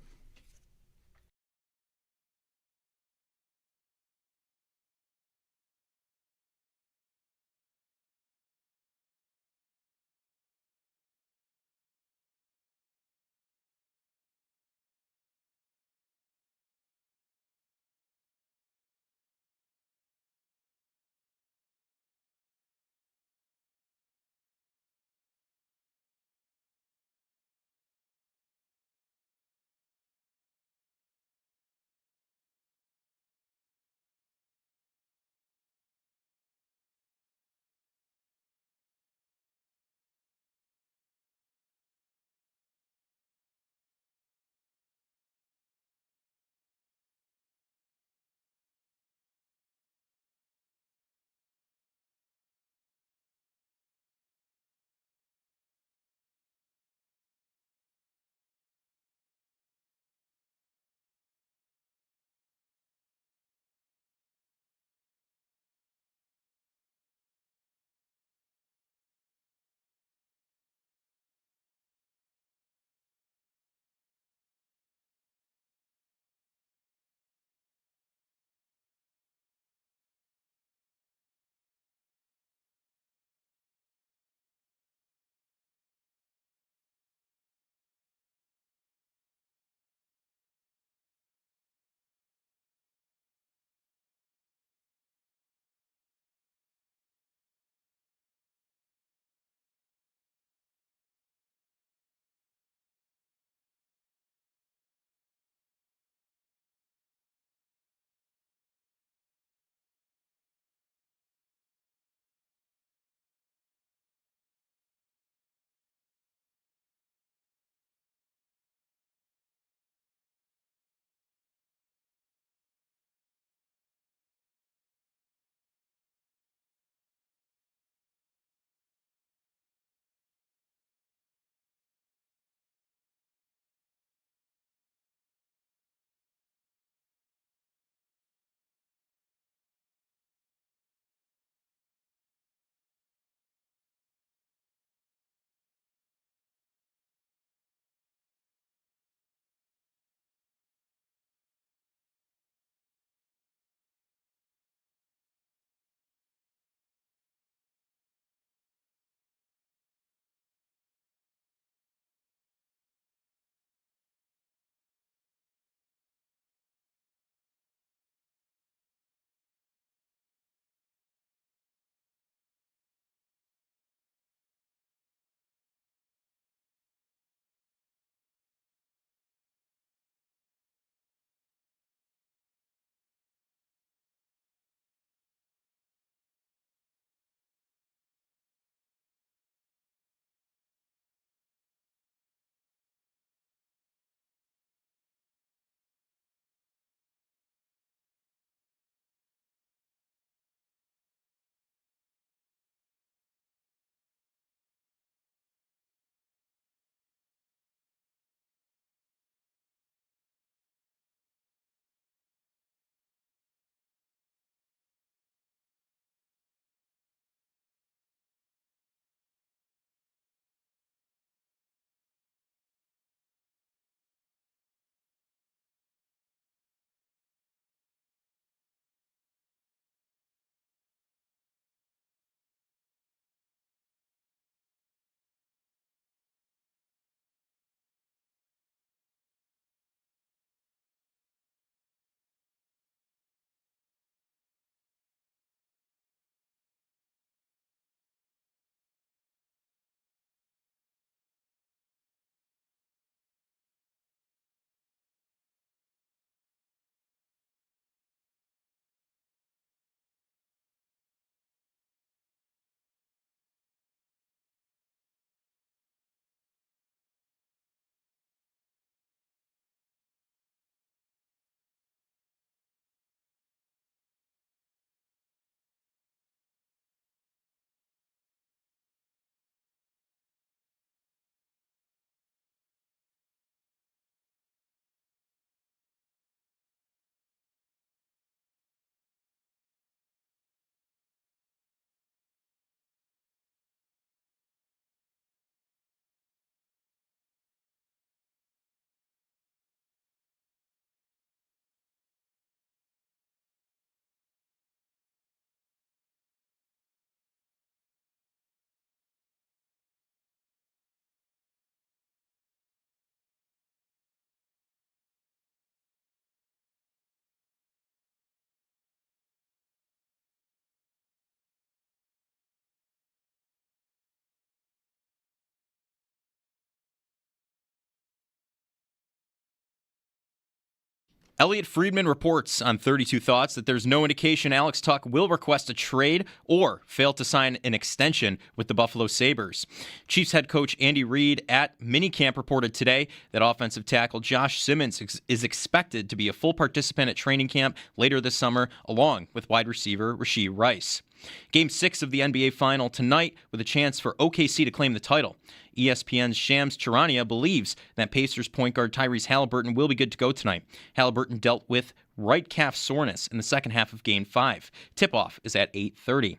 Speaker 11: Elliot Friedman reports on 32 Thoughts that there's no indication Alex Tuch will request a trade or fail to sign an extension with the Buffalo Sabres. Chiefs head coach Andy Reid at minicamp reported today that offensive tackle Josh Simmons is expected to be a full participant at training camp later this summer, along with wide receiver Rashee Rice. Game 6 of the NBA Final tonight with a chance for OKC to claim the title. ESPN's Shams Charania believes that Pacers point guard Tyrese Halliburton will be good to go tonight. Halliburton dealt with right calf soreness in the second half of Game 5. Tip-off is at 8:30.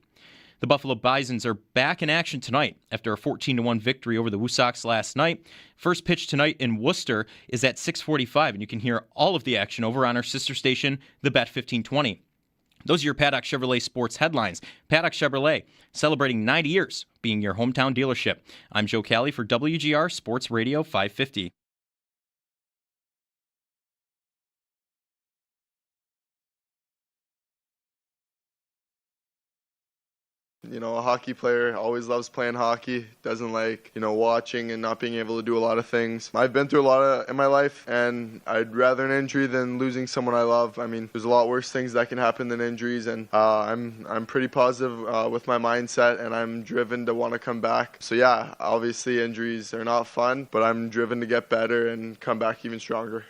Speaker 11: The Buffalo Bisons are back in action tonight after a 14-1 victory over the Woo Sox last night. First pitch tonight in Worcester is at 6:45, and you can hear all of the action over on our sister station, the Bet 1520. Those are your Paddock Chevrolet sports headlines. Paddock Chevrolet, celebrating 90 years being your hometown dealership. I'm Joe Cali for WGR Sports Radio 550.
Speaker 13: You know, a hockey player always loves playing hockey, doesn't like, watching and not being able to do a lot of things. I've been through a lot in my life, and I'd rather an injury than losing someone I love. I mean, there's a lot worse things that can happen than injuries, and I'm pretty positive with my mindset, and I'm driven to want to come back. So yeah, obviously injuries are not fun, but I'm driven to get better and come back even stronger.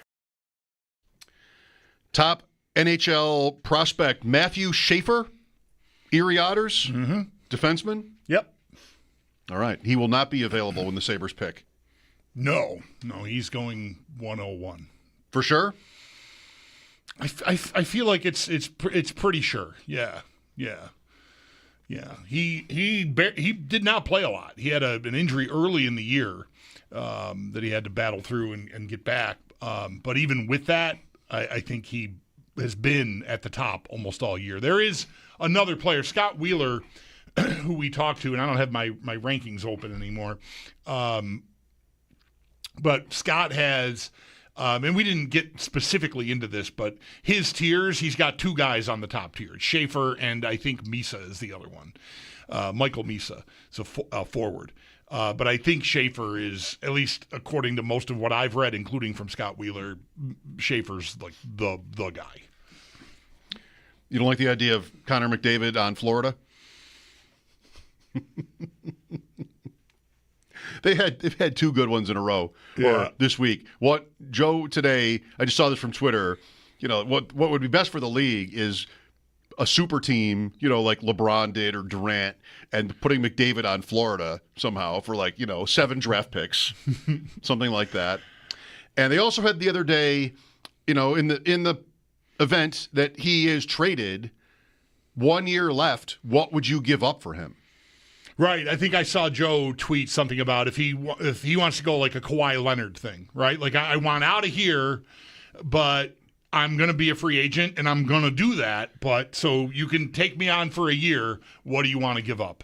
Speaker 3: Top NHL prospect Matthew Schaefer, Erie Otters, defenseman.
Speaker 2: Yep.
Speaker 3: All right. He will not be available when the Sabres pick.
Speaker 2: No, he's going 101
Speaker 3: for sure.
Speaker 2: I feel like it's pretty sure. Yeah. He did not play a lot. He had an injury early in the year that he had to battle through and get back. But even with that, I think he has been at the top almost all year. There is another player, Scott Wheeler, who we talked to, and I don't have my rankings open anymore. But Scott has, and we didn't get specifically into this, but his tiers, he's got two guys on the top tier, Schaefer and I think Misa is the other one, Michael Misa, so forward. But I think Schaefer is, at least according to most of what I've read, including from Scott Wheeler, Schaefer's like the guy.
Speaker 3: You don't like the idea of Connor McDavid on Florida? They've had two good ones in a row or this week. What Joe today, I just saw this from Twitter, what would be best for the league is a super team, like LeBron did or Durant, and putting McDavid on Florida somehow for 7 draft picks, something like that. And they also had the other day, in the event that he is traded, 1 year left, what would you give up for him?
Speaker 2: Right. I think I saw Joe tweet something about if he wants to go like a Kawhi Leonard thing, right? Like I want out of here, but I'm going to be a free agent and I'm going to do that. But so you can take me on for a year. What do you want to give up?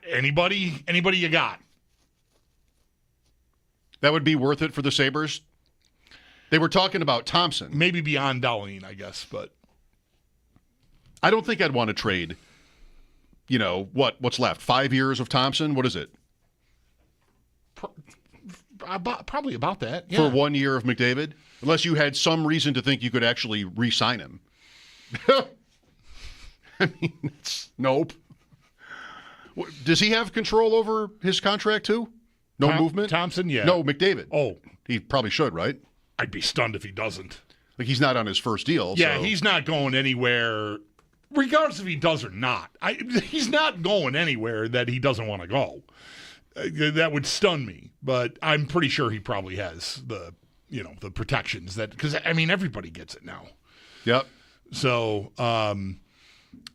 Speaker 2: Anybody you got?
Speaker 3: That would be worth it for the Sabres. They were talking about Thompson.
Speaker 2: Maybe beyond Dahlin, I guess, but
Speaker 3: I don't think I'd want to trade, what's left? 5 years of Thompson? What is it?
Speaker 2: Probably about that. Yeah.
Speaker 3: For 1 year of McDavid? Unless you had some reason to think you could actually re-sign him. I mean, nope. Does he have control over his contract too? No movement?
Speaker 2: Thompson, yeah.
Speaker 3: No, McDavid.
Speaker 2: Oh.
Speaker 3: He probably should, right?
Speaker 2: I'd be stunned if he doesn't.
Speaker 3: Like, he's not on his first deal.
Speaker 2: Yeah,
Speaker 3: so.
Speaker 2: He's not going anywhere, regardless if he does or not. He's not going anywhere that he doesn't want to go. That would stun me, but I'm pretty sure he probably has the protections because everybody gets it now.
Speaker 3: Yep.
Speaker 2: So,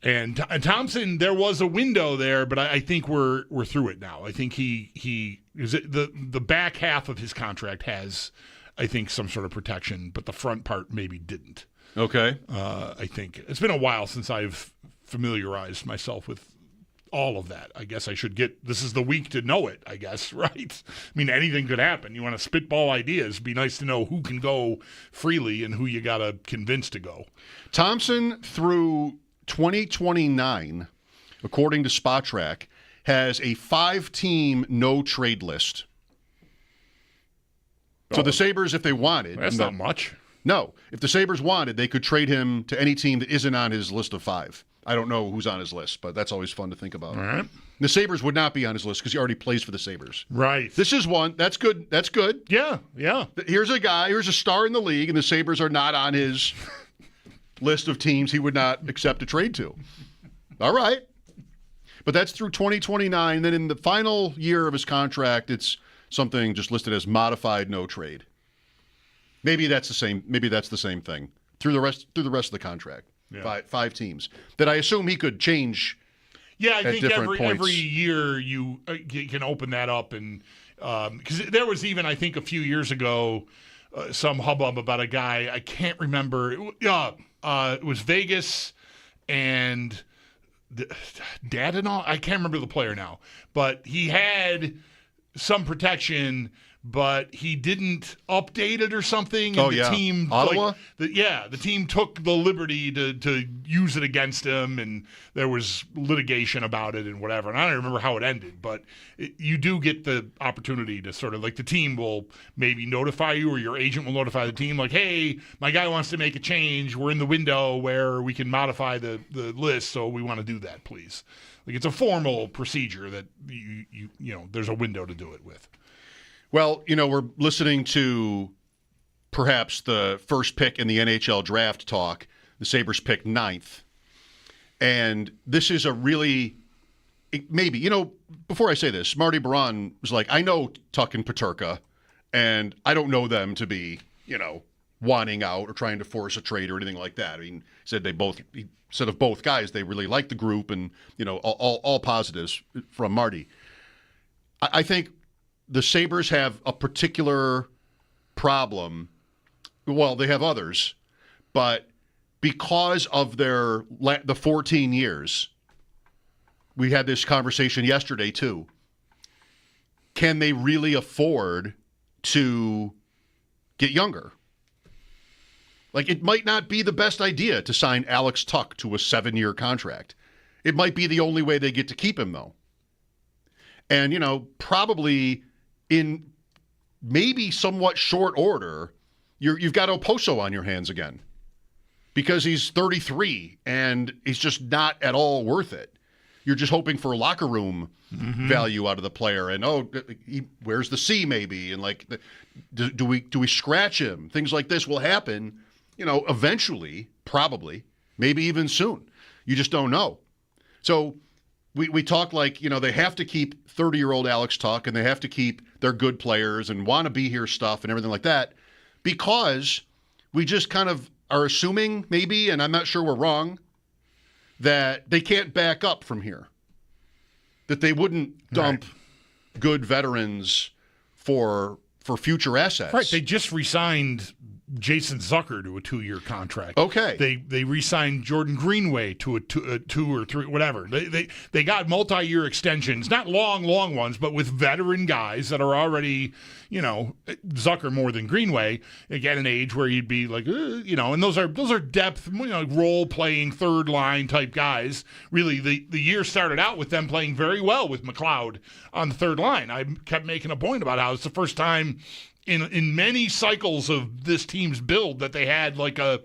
Speaker 2: and Thompson, there was a window there, but I think we're through it now. I think he is the back half of his contract has, I think, some sort of protection, but the front part maybe didn't.
Speaker 3: Okay.
Speaker 2: I think it's been a while since I've familiarized myself with all of that. I guess I should this is the week to know it, I guess, right? I mean, anything could happen. You want to spitball ideas. It'd be nice to know who can go freely and who you got to convince to go.
Speaker 3: Thompson, through 2029, according to Spotrac, has a 5-team no-trade list. So the Sabres, if they wanted...
Speaker 2: That's not much.
Speaker 3: No. If the Sabres wanted, they could trade him to any team that isn't on his list of 5. I don't know who's on his list, but that's always fun to think about.
Speaker 2: All right.
Speaker 3: The Sabres would not be on his list because he already plays for the Sabres.
Speaker 2: Right.
Speaker 3: This is one. That's good. That's good.
Speaker 2: Yeah.
Speaker 3: Here's a star in the league, and the Sabres are not on his list of teams he would not accept a trade to. All right. But that's through 2029. Then in the final year of his contract, it's something just listed as modified no trade. Maybe that's the same. Maybe that's the same thing through the rest of the contract. Yeah. Five teams that I assume he could change.
Speaker 2: Yeah, I think
Speaker 3: every
Speaker 2: year you can open that up, and because there was even, I think, a few years ago some hubbub about a guy, I can't remember. It was Vegas and Dadonov. I can't remember the player now, but he had some protection, but he didn't update it or something. And the team,
Speaker 3: Ottawa?
Speaker 2: The team took the liberty to use it against him, and there was litigation about it and whatever. And I don't remember how it ended, but you do get the opportunity to sort of, like, the team will maybe notify you, or your agent will notify the team, like, hey, my guy wants to make a change. We're in the window where we can modify the list, so we want to do that, please. Like, it's a formal procedure that you know there's a window to do it with.
Speaker 3: Well, we're listening to perhaps the first pick in the NHL draft talk. The Sabres pick 9th. And this is a really, maybe, before I say this, Marty Biron was like, I know Tuch and Peterka, and I don't know them to be, wanting out or trying to force a trade or anything like that. I mean, he said of both guys, they really like the group and, all positives from Marty. I think the Sabres have a particular problem. Well, they have others, but because of the 14 years, we had this conversation yesterday too. Can they really afford to get younger? Like, it might not be the best idea to sign Alex Tuch to a 7-year contract. It might be the only way they get to keep him, though. And, probably in maybe somewhat short order, you've got Oposo on your hands again because he's 33 and he's just not at all worth it. You're just hoping for locker room value out of the player, and where's the C maybe, and like, do we scratch him? Things like this will happen, eventually, probably, maybe even soon. You just don't know. So we talk like, they have to keep 30-year-old Alex Tuch, and they have to keep their good players and want to be here stuff and everything like that, because we just kind of are assuming maybe, and I'm not sure we're wrong, that they can't back up from here. That they wouldn't dump good veterans for future assets.
Speaker 2: Right. They just re-signed Jason Zucker to a 2-year contract.
Speaker 3: Okay.
Speaker 2: They re-signed Jordan Greenway to a 2 or 3, whatever. They got multi-year extensions, not long ones, but with veteran guys that are already, Zucker more than Greenway, at an age where you'd be like, and those are depth, role-playing third-line type guys. Really, the year started out with them playing very well with McLeod on the third line. I kept making a point about how it's the first time in many cycles of this team's build that they had like a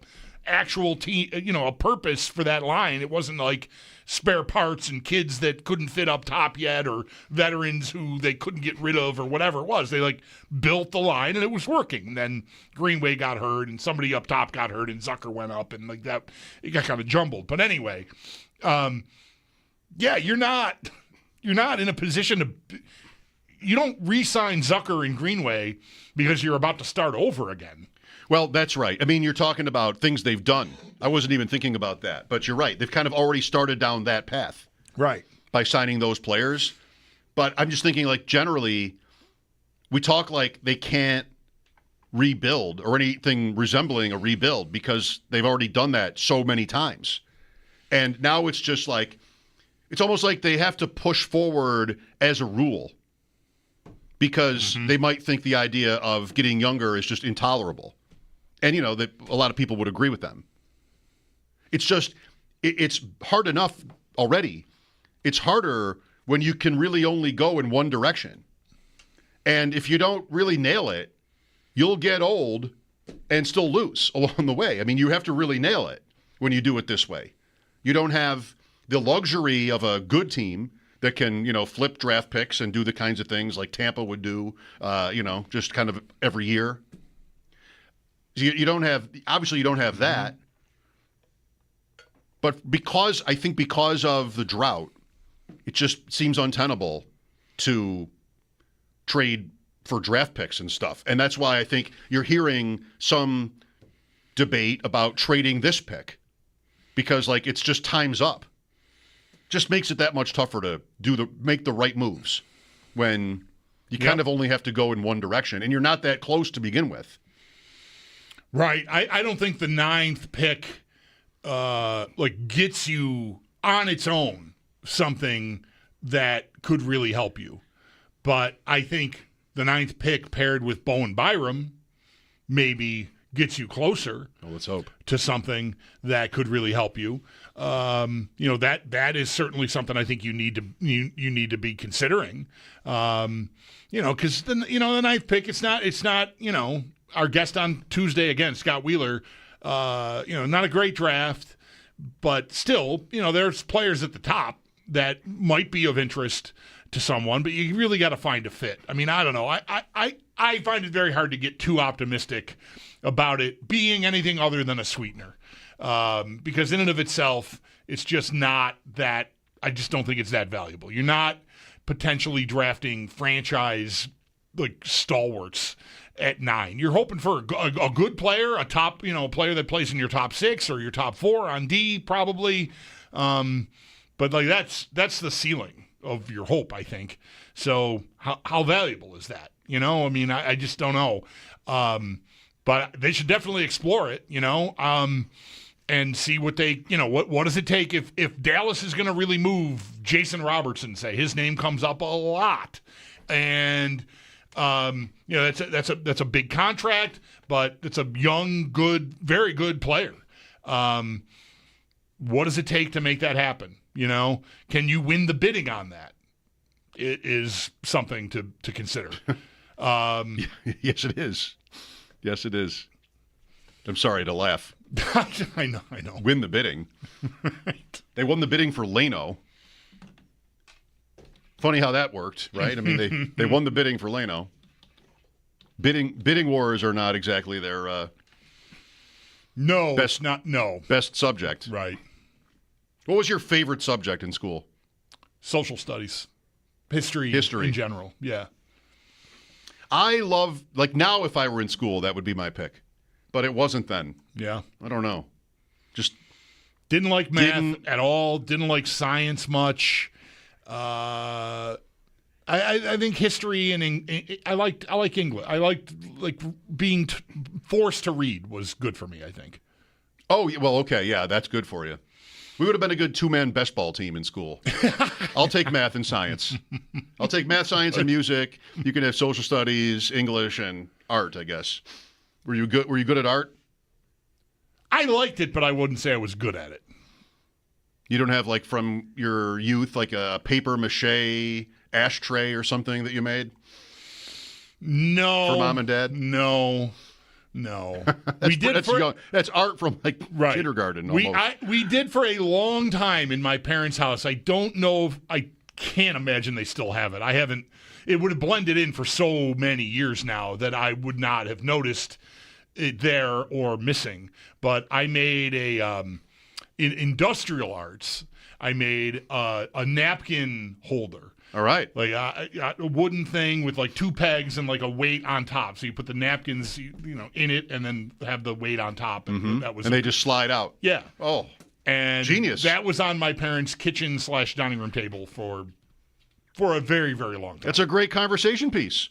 Speaker 2: actual team, a purpose for that line. It wasn't like spare parts and kids that couldn't fit up top yet, or veterans who they couldn't get rid of, or whatever it was. They built the line and it was working. And then Greenway got hurt and somebody up top got hurt and Zucker went up, and like that, it got kind of jumbled. But anyway, you're not in a position to. You don't re-sign Zucker and Greenway because you're about to start over again.
Speaker 3: Well, that's right. I mean, you're talking about things they've done. I wasn't even thinking about that. But you're right. They've kind of already started down that path.
Speaker 2: Right.
Speaker 3: By signing those players. But I'm just thinking, like, generally, we talk like they can't rebuild or anything resembling a rebuild because they've already done that so many times. And now it's just like, it's almost like they have to push forward as a rule. Because they might think the idea of getting younger is just intolerable. And, that a lot of people would agree with them. It's just, it's hard enough already. It's harder when you can really only go in one direction. And if you don't really nail it, you'll get old and still lose along the way. I mean, you have to really nail it when you do it this way. You don't have the luxury of a good team that can, flip draft picks and do the kinds of things like Tampa would do, just kind of every year. You don't have that. But because of the drought, it just seems untenable to trade for draft picks and stuff. And that's why I think you're hearing some debate about trading this pick, because it's just time's up. Just makes it that much tougher to make the right moves when you kind of only have to go in one direction, and you're not that close to begin with.
Speaker 2: Right. I don't think the 9th pick gets you on its own something that could really help you. But I think the 9th pick paired with Bowen Byram maybe gets you closer.
Speaker 3: Oh, let's hope. To
Speaker 2: something that could really help you. That is certainly something I think you need to be considering. Because the 9th pick, it's not our guest on Tuesday again, Scott Wheeler. Not a great draft, but still, there's players at the top that might be of interest to someone, but you really got to find a fit. I mean, I don't know. I find it very hard to get too optimistic about it being anything other than a sweetener, because in and of itself, it's just not that. I just don't think it's that valuable. You're not potentially drafting franchise stalwarts at 9. You're hoping for a good player, a top, player that plays in your top 6 or your top 4 on D, probably. But that's the ceiling of your hope, I think. So how valuable is that? I mean, I just don't know. But they should definitely explore it, and see what they, what does it take if Dallas is going to really move Jason Robertson, say his name comes up a lot, and that's a big contract, but it's a young, good, very good player. What does it take to make that happen? Can you win the bidding on that? It is something to consider.
Speaker 3: Yes, it is. Yes, it is. I'm sorry to laugh.
Speaker 2: I know.
Speaker 3: Win the bidding. Right. They won the bidding for Leno. Funny how that worked, right? I mean, they won the bidding for Leno. Bidding wars are not exactly their best subject.
Speaker 2: Right.
Speaker 3: What was your favorite subject in school?
Speaker 2: Social studies. History in general. Yeah.
Speaker 3: I love, now if I were in school, that would be my pick. But it wasn't then.
Speaker 2: Yeah.
Speaker 3: I don't know. Just
Speaker 2: didn't like math at all. Didn't like science much. I think history and I like English. I liked being forced to read was good for me, I think.
Speaker 3: Oh, well, okay. Yeah, that's good for you. We would have been a good 2-man best ball team in school. I'll take math and science. I'll take math, science, and music. You can have social studies, English, and art, I guess. Were you good at art?
Speaker 2: I liked it, but I wouldn't say I was good at it.
Speaker 3: You don't have, from your youth, a paper mache ashtray or something that you made?
Speaker 2: No.
Speaker 3: For mom and dad?
Speaker 2: No.
Speaker 3: That's art from kindergarten almost.
Speaker 2: We did for a long time in my parents' house. I don't know if I can't imagine they still have it. I haven't. It would have blended in for so many years now that I would not have noticed it there or missing. But I made in industrial arts. I made a napkin holder.
Speaker 3: All right.
Speaker 2: A wooden thing with 2 pegs and a weight on top. So you put the napkins, in it and then have the weight on top. And that was.
Speaker 3: And they just slide out.
Speaker 2: Yeah.
Speaker 3: Oh.
Speaker 2: And
Speaker 3: genius.
Speaker 2: That was on my parents' kitchen / dining room table for a very, very long time.
Speaker 3: That's a great conversation piece.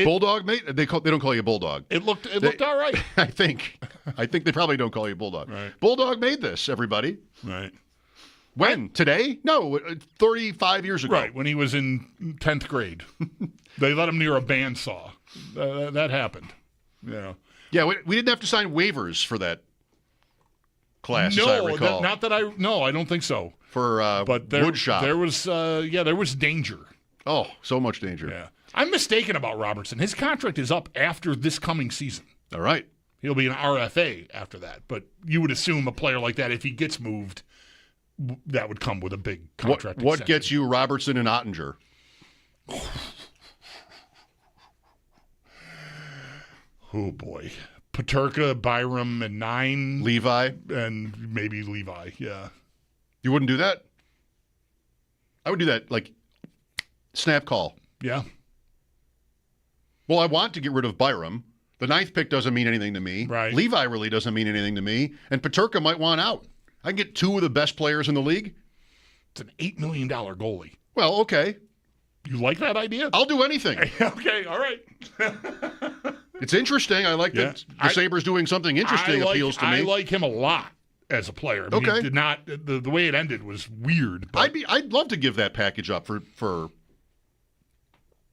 Speaker 3: Bulldog mate? They don't call you Bulldog.
Speaker 2: It looked all right.
Speaker 3: I think they probably don't call you Bulldog.
Speaker 2: Right.
Speaker 3: Bulldog made this, everybody.
Speaker 2: Right.
Speaker 3: When? Today? No, 35 years ago.
Speaker 2: Right, when he was in 10th grade. They let him near a bandsaw. That happened. Yeah.
Speaker 3: Yeah, we didn't have to sign waivers for that class, as I recall.
Speaker 2: I don't think so.
Speaker 3: For wood shop.
Speaker 2: There was danger.
Speaker 3: Oh, so much danger.
Speaker 2: Yeah. I'm mistaken about Robertson. His contract is up after this coming season.
Speaker 3: All right.
Speaker 2: He'll be an RFA after that. But you would assume a player like that, if he gets moved, that would come with a big contract.
Speaker 3: What
Speaker 2: extension.
Speaker 3: gets you Robertson and Ottinger?
Speaker 2: Oh, boy. Paterka, Byram, and 9.
Speaker 3: Levi?
Speaker 2: And maybe Levi, yeah.
Speaker 3: You wouldn't do that? I would do that, like, snap call.
Speaker 2: Yeah.
Speaker 3: Well, I want to get rid of Byram. The 9th pick doesn't mean anything to me.
Speaker 2: Right.
Speaker 3: Levi really doesn't mean anything to me. And Paterka might want out. I can get 2 of the best players in the league.
Speaker 2: It's an $8 million goalie.
Speaker 3: Well, okay.
Speaker 2: You like that idea?
Speaker 3: I'll do anything.
Speaker 2: Okay, all right.
Speaker 3: It's interesting. I like that the Sabres doing something interesting appeals to me.
Speaker 2: I like him a lot as a player. I mean,
Speaker 3: Okay.
Speaker 2: He did not, the way it ended was weird. But
Speaker 3: I'd love to give that package up for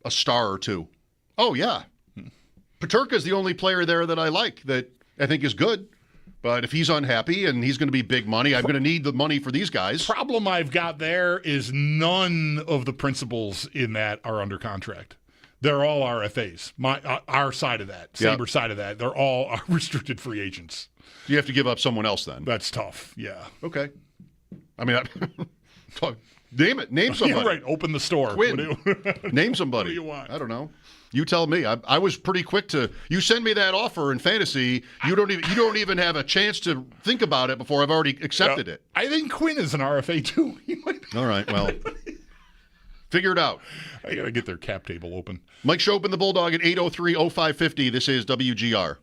Speaker 3: a star or 2. Oh, yeah. Paterka's the only player there that I like that I think is good. But if he's unhappy and he's going to be big money, I'm going to need the money for these guys.
Speaker 2: Problem I've got there is none of the principals in that are under contract. They're all RFAs. Our side of that, Sabre side of that, they're all restricted free agents.
Speaker 3: You have to give up someone else then.
Speaker 2: That's tough, yeah.
Speaker 3: Okay. I mean, name somebody.
Speaker 2: Yeah, right, open the store.
Speaker 3: Quinn. Name somebody.
Speaker 2: What do you want?
Speaker 3: I don't know. You tell me. I was pretty quick to. You send me that offer in fantasy. You don't even have a chance to think about it before I've already accepted it.
Speaker 2: I think Quinn is an RFA too.
Speaker 3: All right. Well, figure it out.
Speaker 2: I gotta get their cap table open.
Speaker 3: Mike Schopp and the Bulldog at 803-0550. This is WGR.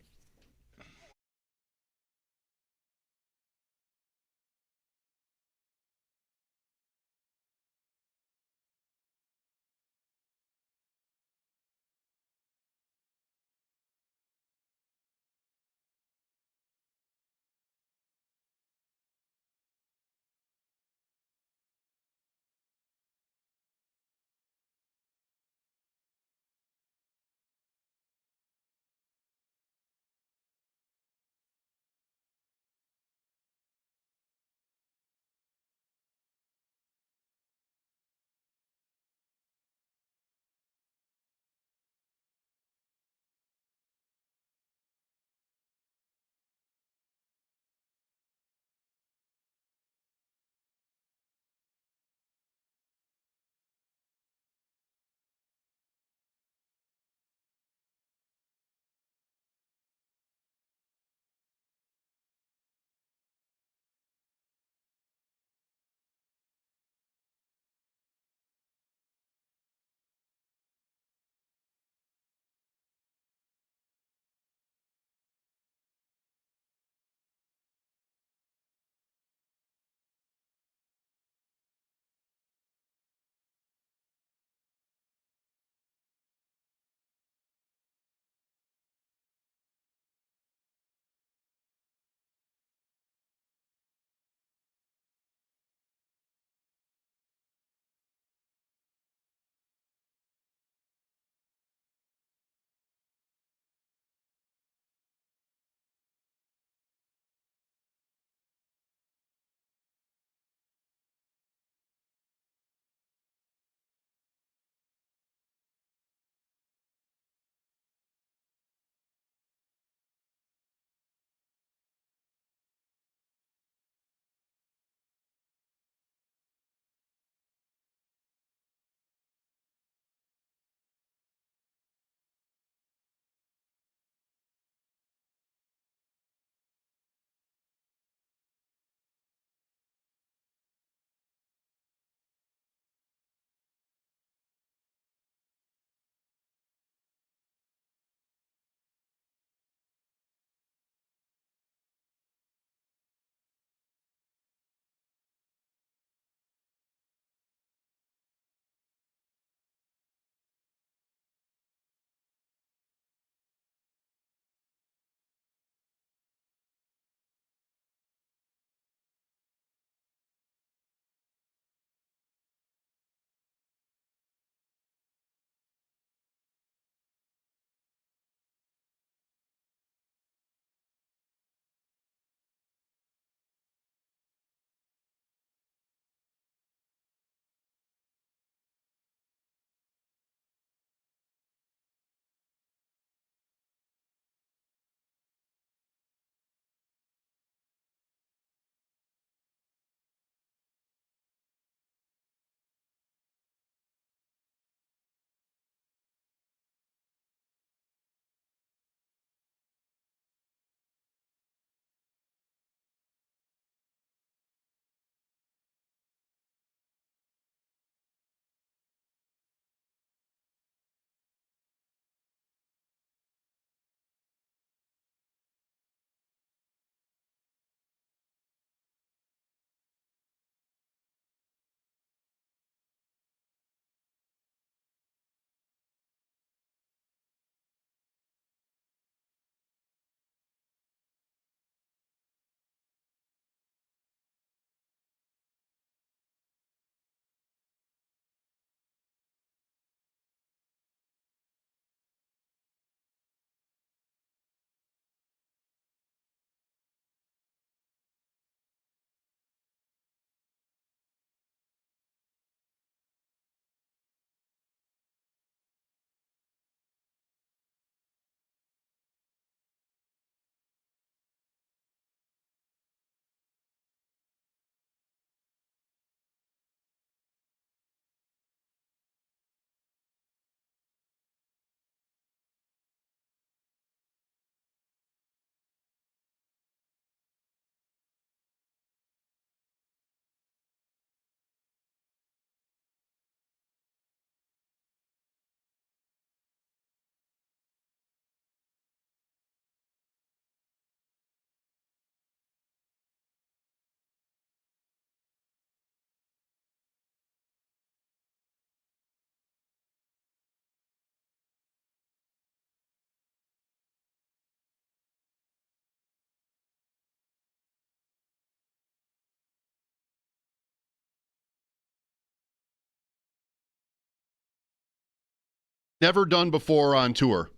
Speaker 3: never done before on tour?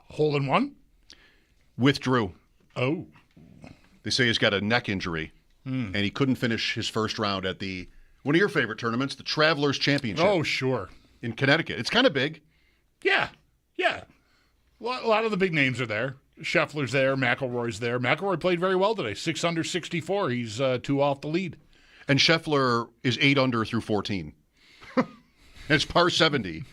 Speaker 2: Hole in one?
Speaker 3: Withdrew.
Speaker 2: Oh.
Speaker 3: They say he's got a neck injury, and he couldn't finish his first round at one of your favorite tournaments, the Travelers Championship.
Speaker 2: Oh, sure.
Speaker 3: In Connecticut. It's kind of big.
Speaker 2: Yeah. A lot of the big names are there. Scheffler's there. McIlroy's there. McIlroy played very well today. 6 under 64. He's 2 off the lead.
Speaker 3: And Scheffler is 8 under through 14. And it's par 70.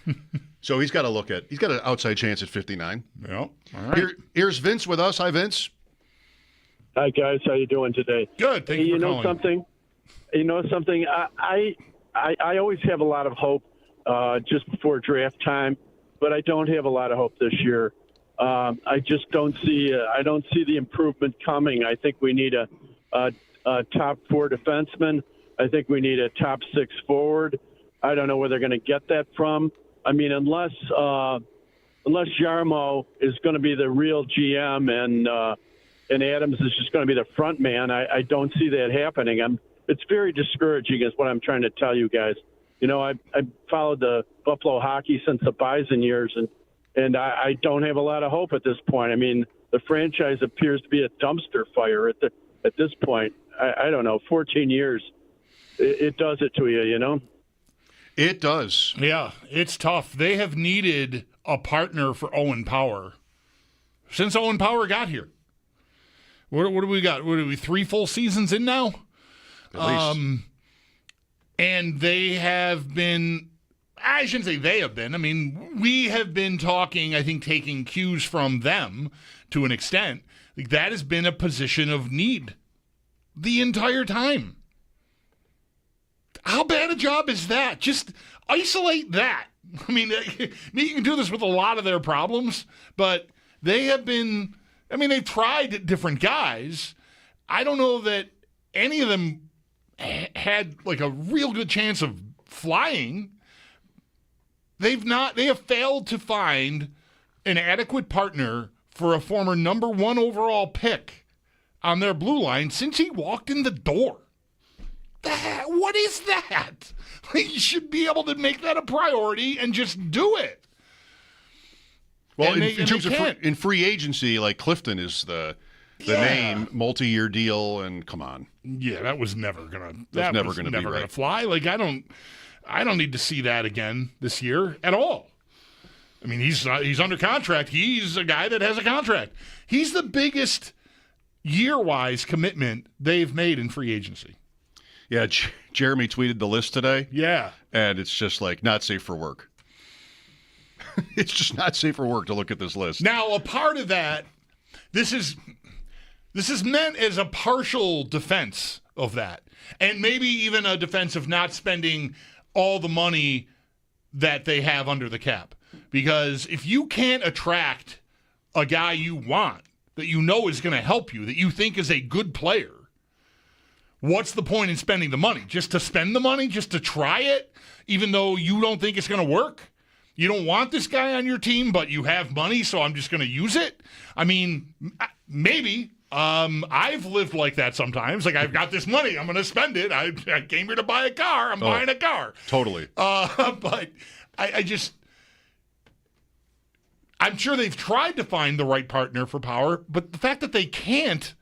Speaker 3: So he's got an outside chance at 59.
Speaker 2: Yeah. All right.
Speaker 3: Here's Vince with us. Hi, Vince.
Speaker 14: Hi, guys. How you doing today?
Speaker 2: Good. Thank you for calling.
Speaker 14: You know something? I always have a lot of hope just before draft time, but I don't have a lot of hope this year. I just don't see. I don't see the improvement coming. I think we need a top 4 defenseman. I think we need a top 6 forward. I don't know where they're going to get that from. I mean, unless Jarmo is going to be the real GM and Adams is just going to be the front man, I don't see that happening. It's very discouraging is what I'm trying to tell you guys. You know, I followed the Buffalo hockey since the Bison years, and I don't have a lot of hope at this point. I mean, the franchise appears to be a dumpster fire at this point. I don't know, 14 years. It does it to you, you know?
Speaker 3: It does.
Speaker 2: Yeah, it's tough. They have needed a partner for Owen Power since Owen Power got here. What do we got? What are we, 3 full seasons in now?
Speaker 3: At least.
Speaker 2: And they have been, I shouldn't say they have been. I mean, we have been talking, I think, taking cues from them to an extent. Like, that has been a position of need the entire time. How bad a job is that? Just isolate that. I mean, you can do this with a lot of their problems, but they have been, I mean, they've tried different guys. I don't know that any of them had like a real good chance of flying. They have failed to find an adequate partner for a former number 1 overall pick on their blue line since he walked in the door. What is that? You should be able to make that a priority and just do it.
Speaker 3: Well, in terms of free agency, like Clifton is the name, multi-year deal, and come on.
Speaker 2: Yeah, that was never gonna.
Speaker 3: That was never
Speaker 2: gonna fly. Like I don't need to see that again this year at all. I mean, he's under contract. He's a guy that has a contract. He's the biggest year-wise commitment they've made in free agency.
Speaker 3: Yeah, Jeremy tweeted the list today.
Speaker 2: Yeah. And
Speaker 3: it's just like not safe for work. It's just not safe for work to look at this list.
Speaker 2: Now, a part of that, this is meant as a partial defense of that. And maybe even a defense of not spending all the money that they have under the cap. Because if you can't attract a guy you want, that you know is going to help you, that you think is a good player, what's the point in spending the money? Just to spend the money? Just to try it? Even though you don't think it's going to work? You don't want this guy on your team, but you have money, so I'm just going to use it? I mean, maybe. I've lived like that sometimes. Like, I've got this money. I'm going to spend it. I came here to buy a car. I'm buying a car.
Speaker 3: Totally.
Speaker 2: But I'm sure they've tried to find the right partner for Power, but the fact that they can't,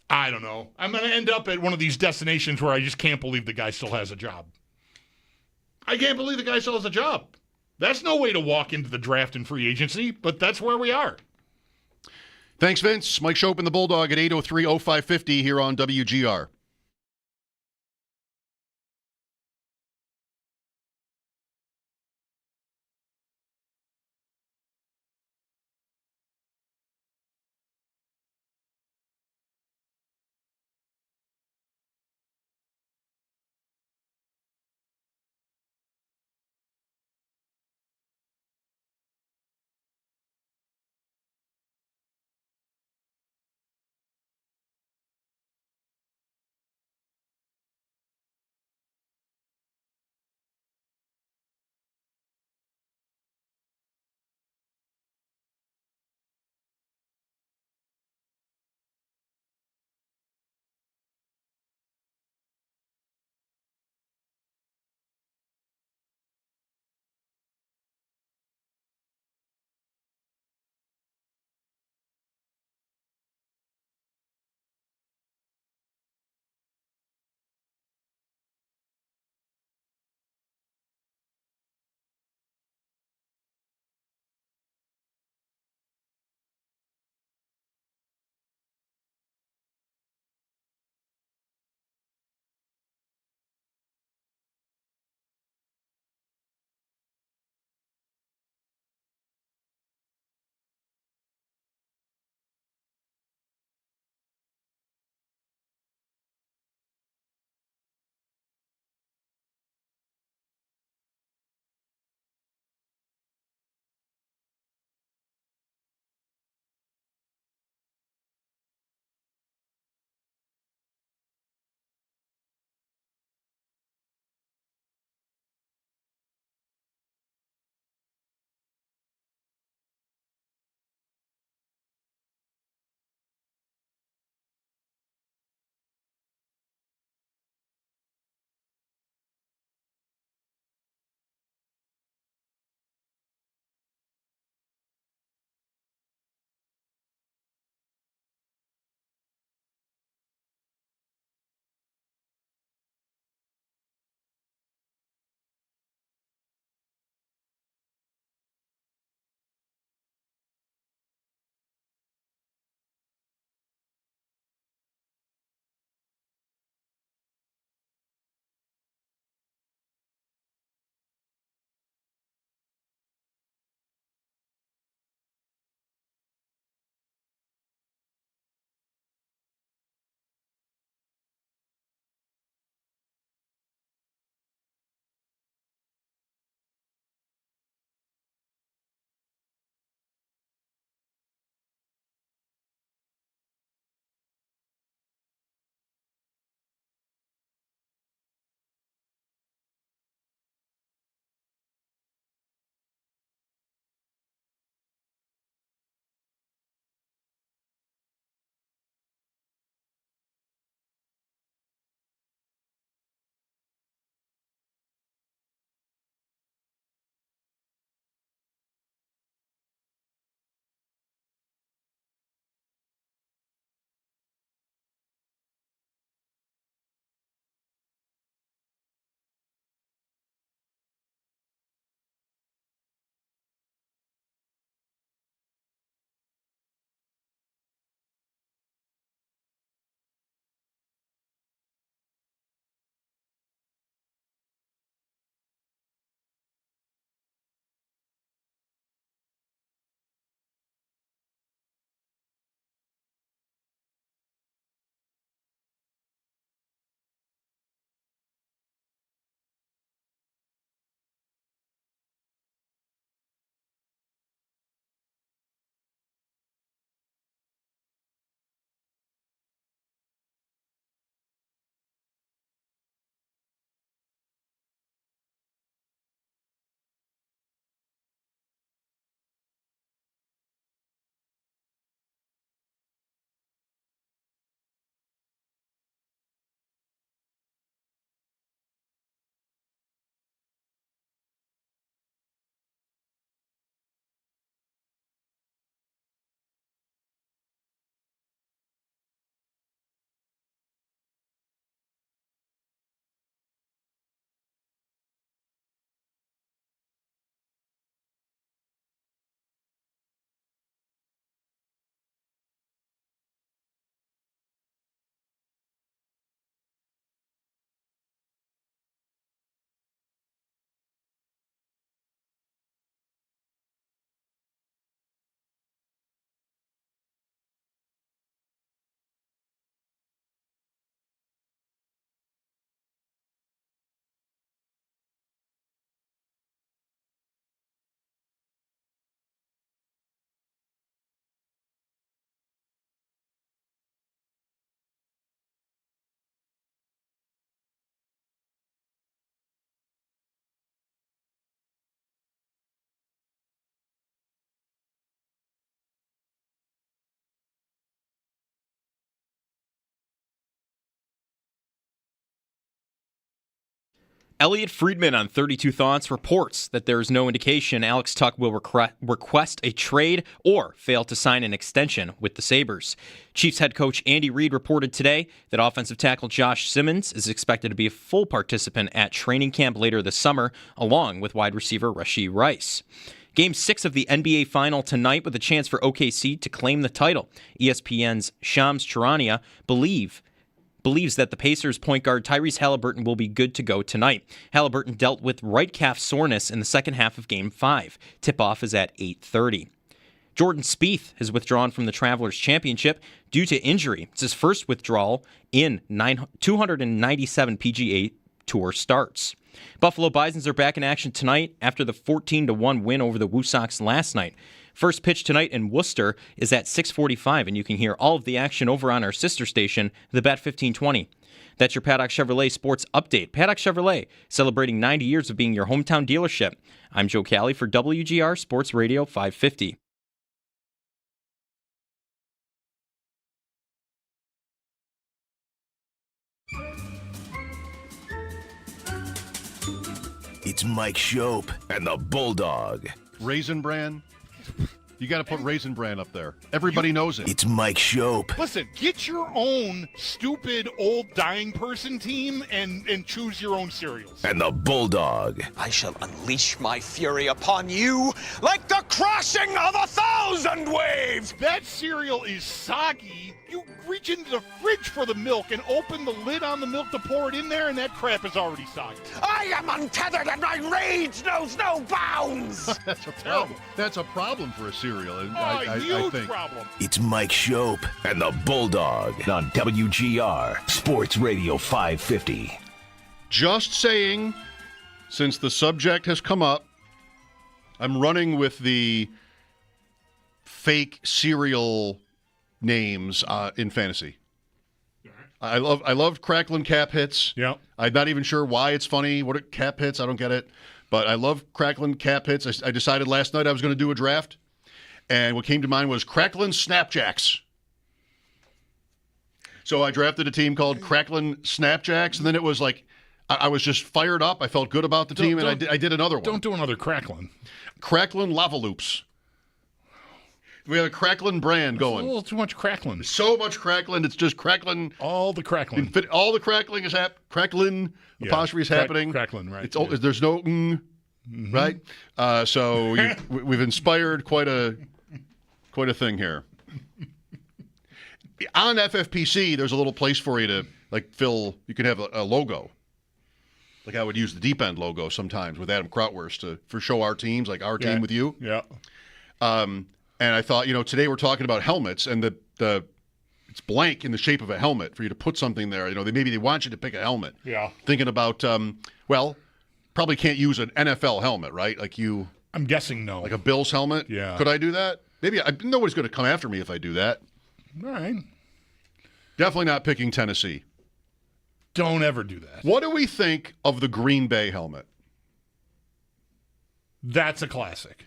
Speaker 2: I don't know. I'm going to end up at one of these destinations where I just can't believe the guy still has a job. I can't believe the guy still has a job. That's no way to walk into the draft and free agency, but that's where we are.
Speaker 3: Thanks, Vince. Mike Schopp and the Bulldog at 803-0550 here on WGR.
Speaker 11: Elliot Friedman on 32 Thoughts reports that there is no indication Alex Tuch will request a trade or fail to sign an extension with the Sabres. Chiefs head coach Andy Reid reported today that offensive tackle Josh Simmons is expected to be a full participant at training camp later this summer, along with wide receiver Rashee Rice. Game 6 of the NBA Final tonight with a chance for OKC to claim the title. ESPN's Shams Charania believes that the Pacers point guard Tyrese Halliburton will be good to go tonight. Halliburton dealt with right calf soreness in the second half of Game 5. Tip-off is at 8:30. Jordan Spieth has withdrawn from the Travelers Championship due to injury. It's his first withdrawal in 297 PGA Tour starts. Buffalo Bisons are back in action tonight after the 14-1 win over the Woo Sox last night. First pitch tonight in Worcester is at 6:45, and you can hear all of the action over on our sister station, the Bet 1520. That's your Paddock Chevrolet Sports Update. Paddock Chevrolet, celebrating 90 years of being your hometown dealership. I'm Joe Cali for WGR Sports Radio 550.
Speaker 8: It's Mike Schopp and the Bulldog.
Speaker 3: Raisin Bran. You got to put Raisin Bran up there. Everybody knows it.
Speaker 8: It's Mike Schopp.
Speaker 2: Listen, get your own stupid old dying person team and choose your own cereals.
Speaker 8: And the Bulldog.
Speaker 15: I shall unleash my fury upon you like the crashing of 1,000 waves.
Speaker 2: That cereal is soggy. You reach into the fridge for the milk and open the lid on the milk to pour it in there, and that crap is already soggy.
Speaker 15: I am untethered and my rage knows no bounds.
Speaker 3: That's a problem. That's a problem for a cereal.
Speaker 2: I
Speaker 3: I think.
Speaker 2: problem.
Speaker 8: It's Mike Schopp and the Bulldog on WGR Sports Radio 550.
Speaker 3: Just saying, since the subject has come up, I'm running with the fake cereal names in fantasy. I love Cracklin' Cap Hits.
Speaker 2: Yeah.
Speaker 3: I'm not even sure why it's funny. What are Cap Hits? I don't get it. But I love Cracklin' Cap Hits. I decided last night I was going to do a draft, and what came to mind was Cracklin' Snapjacks. So I drafted a team called Cracklin' Snapjacks, and then it was like I was just fired up. I felt good about the team, and I did another one.
Speaker 2: Don't do another Cracklin'.
Speaker 3: Cracklin' Lava Loops. We have a Cracklin' brand going.
Speaker 2: A little too much crackling.
Speaker 3: So much crackling. It's just crackling.
Speaker 2: All the crackling.
Speaker 3: All the crackling is happening. Crackling apostrophe is happening.
Speaker 2: Crackling, right.
Speaker 3: It's there's no right? So we've inspired quite a thing here. On FFPC, there's a little place for you to fill. You can have a logo. Like I would use the Deep End logo sometimes with Adam Krautwurst for show our teams, like our team with you.
Speaker 2: Yeah.
Speaker 3: And I thought, today we're talking about helmets, and it's blank in the shape of a helmet for you to put something there. Maybe they want you to pick a helmet.
Speaker 2: Yeah.
Speaker 3: Thinking about, probably can't use an NFL helmet, right?
Speaker 2: I'm guessing no.
Speaker 3: Like a Bills helmet?
Speaker 2: Yeah.
Speaker 3: Could I do that? Maybe. Nobody's going to come after me if I do that.
Speaker 2: All right.
Speaker 3: Definitely not picking Tennessee.
Speaker 2: Don't ever do that.
Speaker 3: What do we think of the Green Bay helmet?
Speaker 2: That's a classic.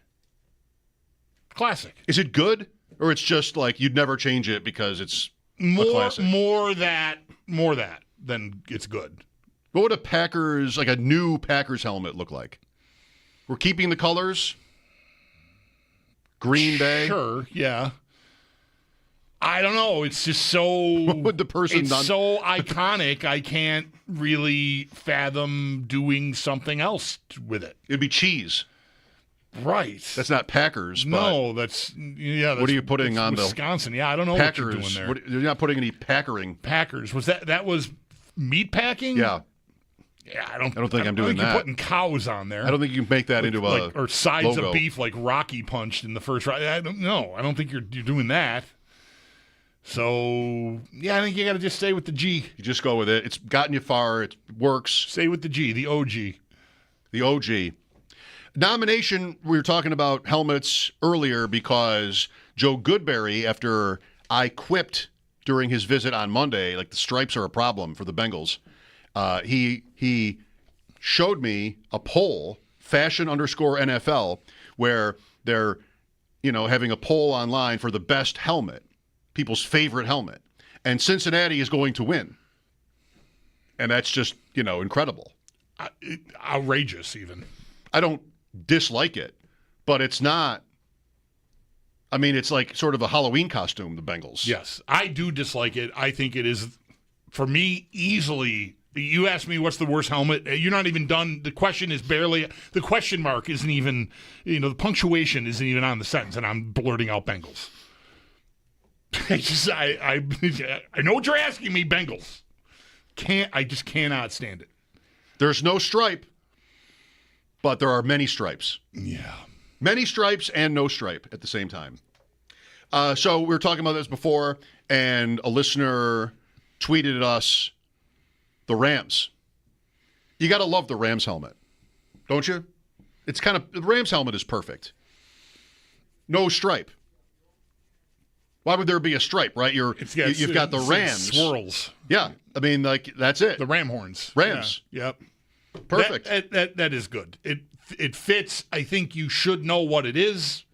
Speaker 2: Classic.
Speaker 3: Is it good, or it's just like you'd never change it because it's a classic?
Speaker 2: More that than it's good.
Speaker 3: What would a new Packers helmet look like? We're keeping the colors. Green Bay.
Speaker 2: Sure. Yeah. I don't know. It's just so.
Speaker 3: What would the person?
Speaker 2: It's so iconic. I can't really fathom doing something else with it.
Speaker 3: It'd be cheese.
Speaker 2: Right.
Speaker 3: That's not Packers.
Speaker 2: No,
Speaker 3: that's
Speaker 2: what
Speaker 3: are you putting on
Speaker 2: Wisconsin? Yeah, I don't know
Speaker 3: Packers,
Speaker 2: what you're doing there.
Speaker 3: You're not putting any packering.
Speaker 2: Packers. Was that was meat packing?
Speaker 3: Yeah.
Speaker 2: Yeah, I don't
Speaker 3: think I'm doing that.
Speaker 2: You're putting cows on there.
Speaker 3: I don't think you can make that into a
Speaker 2: or sides
Speaker 3: logo.
Speaker 2: of beef like Rocky punched in the first round. I don't think you're doing that. So yeah, I think you got to just stay with the G.
Speaker 3: You just go with it. It's gotten you far. It works.
Speaker 2: Stay with the G, the OG.
Speaker 3: The OG. Nomination, we were talking about helmets earlier because Joe Goodberry, after I quipped during his visit on Monday, like the stripes are a problem for the Bengals, he showed me a poll, fashion_NFL, where they're, having a poll online for the best helmet, people's favorite helmet. And Cincinnati is going to win. And that's just, incredible.
Speaker 2: outrageous even.
Speaker 3: I don't dislike it, but it's not. I mean, it's like sort of a Halloween costume, the Bengals.
Speaker 2: Yes, I do dislike it. I think it is, for me, easily. You asked me what's the worst helmet. You're not even done. The question is barely. The question mark isn't even. The punctuation isn't even on the sentence, and I'm blurting out Bengals. I know what you're asking me, Bengals. I just cannot stand it.
Speaker 3: There's no stripe, but there are many stripes.
Speaker 2: Yeah.
Speaker 3: Many stripes and no stripe at the same time. So we were talking about this before, and a listener tweeted at us the Rams. You got to love the Rams helmet, don't you? It's kind of, the Rams helmet is perfect. No stripe. Why would there be a stripe, right? You've got the Rams.
Speaker 2: Swirls.
Speaker 3: Yeah. I mean, like, that's it.
Speaker 2: The ram horns.
Speaker 3: Rams.
Speaker 2: Yeah. Yep.
Speaker 3: Perfect.
Speaker 2: That is good. It fits. I think you should know what it is,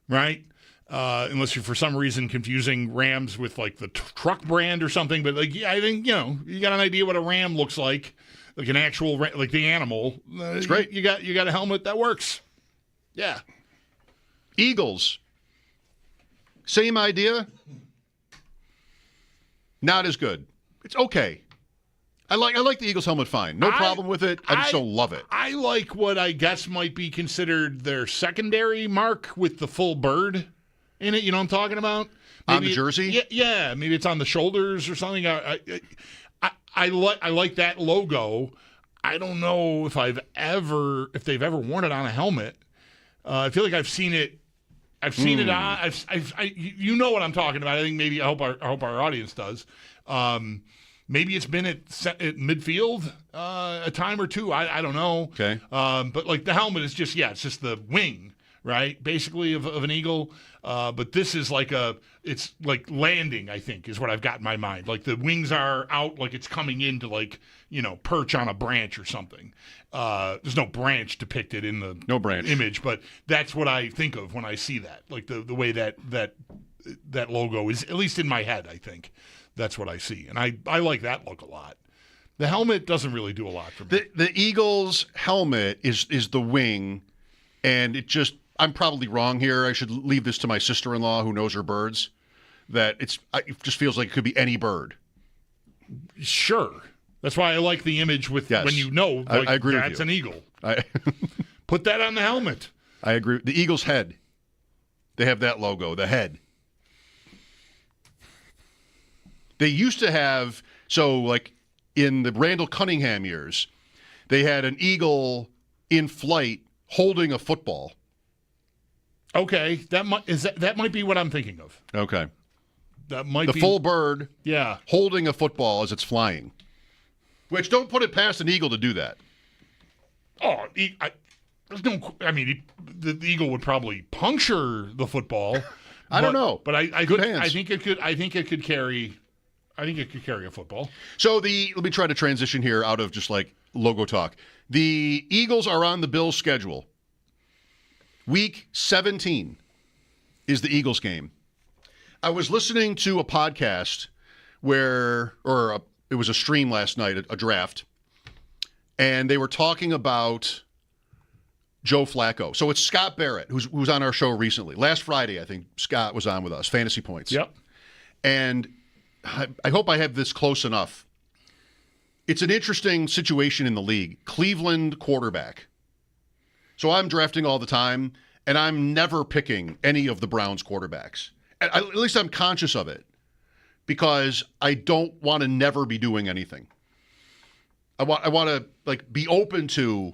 Speaker 2: right? Unless you're for some reason confusing Rams with like the truck brand or something. But like, I think you got an idea what a ram looks like an actual like the animal.
Speaker 3: It's great.
Speaker 2: You got a helmet that works. Yeah.
Speaker 3: Eagles. Same idea. Not as good. It's okay. I like the Eagles helmet fine. No problem with it. I just don't love it.
Speaker 2: I like what I guess might be considered their secondary mark with the full bird in it. You know what I'm talking about? Maybe
Speaker 3: on the jersey?
Speaker 2: Yeah. Maybe it's on the shoulders or something. I like that logo. I don't know if they've ever worn it on a helmet. I feel like I've seen it. I've seen it on. You know what I'm talking about. I think maybe I hope our audience does. Maybe it's been at midfield a time or two. I don't know.
Speaker 3: Okay.
Speaker 2: But like the helmet is just it's just the wing, right? Basically of an eagle. But this is it's like landing, I think, is what I've got in my mind. Like the wings are out, like it's coming in to perch on a branch or something. There's no branch depicted in the image, but that's what I think of when I see that. Like the way that logo is, at least in my head, I think. That's what I see. And I like that look a lot. The helmet doesn't really do a lot for me.
Speaker 3: The Eagles helmet is the wing, and it just, I'm probably wrong here. I should leave this to my sister-in-law who knows her birds, that it just feels like it could be any bird.
Speaker 2: Sure. That's why I like the image with when you know
Speaker 3: I agree
Speaker 2: that's
Speaker 3: with you.
Speaker 2: an eagle. Put that on the helmet.
Speaker 3: I agree. The Eagles head. They have that logo, the head. They used to have, like in the Randall Cunningham years, they had an eagle in flight holding a football.
Speaker 2: Okay, that might be what I'm thinking of.
Speaker 3: Okay.
Speaker 2: That might
Speaker 3: be full bird holding a football as it's flying. Which, don't put it past an eagle to do that.
Speaker 2: Oh, there's no. I mean, the eagle would probably puncture the football.
Speaker 3: I don't know,
Speaker 2: but
Speaker 3: good hands.
Speaker 2: I think it could. I think it could carry a football.
Speaker 3: So let me try to transition here out of just like logo talk. The Eagles are on the Bills' schedule. Week 17 is the Eagles game. I was listening to a podcast it was a stream last night, a draft, and they were talking about Joe Flacco. So it's Scott Barrett, who's on our show recently. Last Friday, I think Scott was on with us, Fantasy Points.
Speaker 2: Yep.
Speaker 3: And I hope I have this close enough. It's an interesting situation in the league. Cleveland quarterback. So I'm drafting all the time, and I'm never picking any of the Browns quarterbacks. At least I'm conscious of it, because I don't want to never be doing anything. I want to be open to,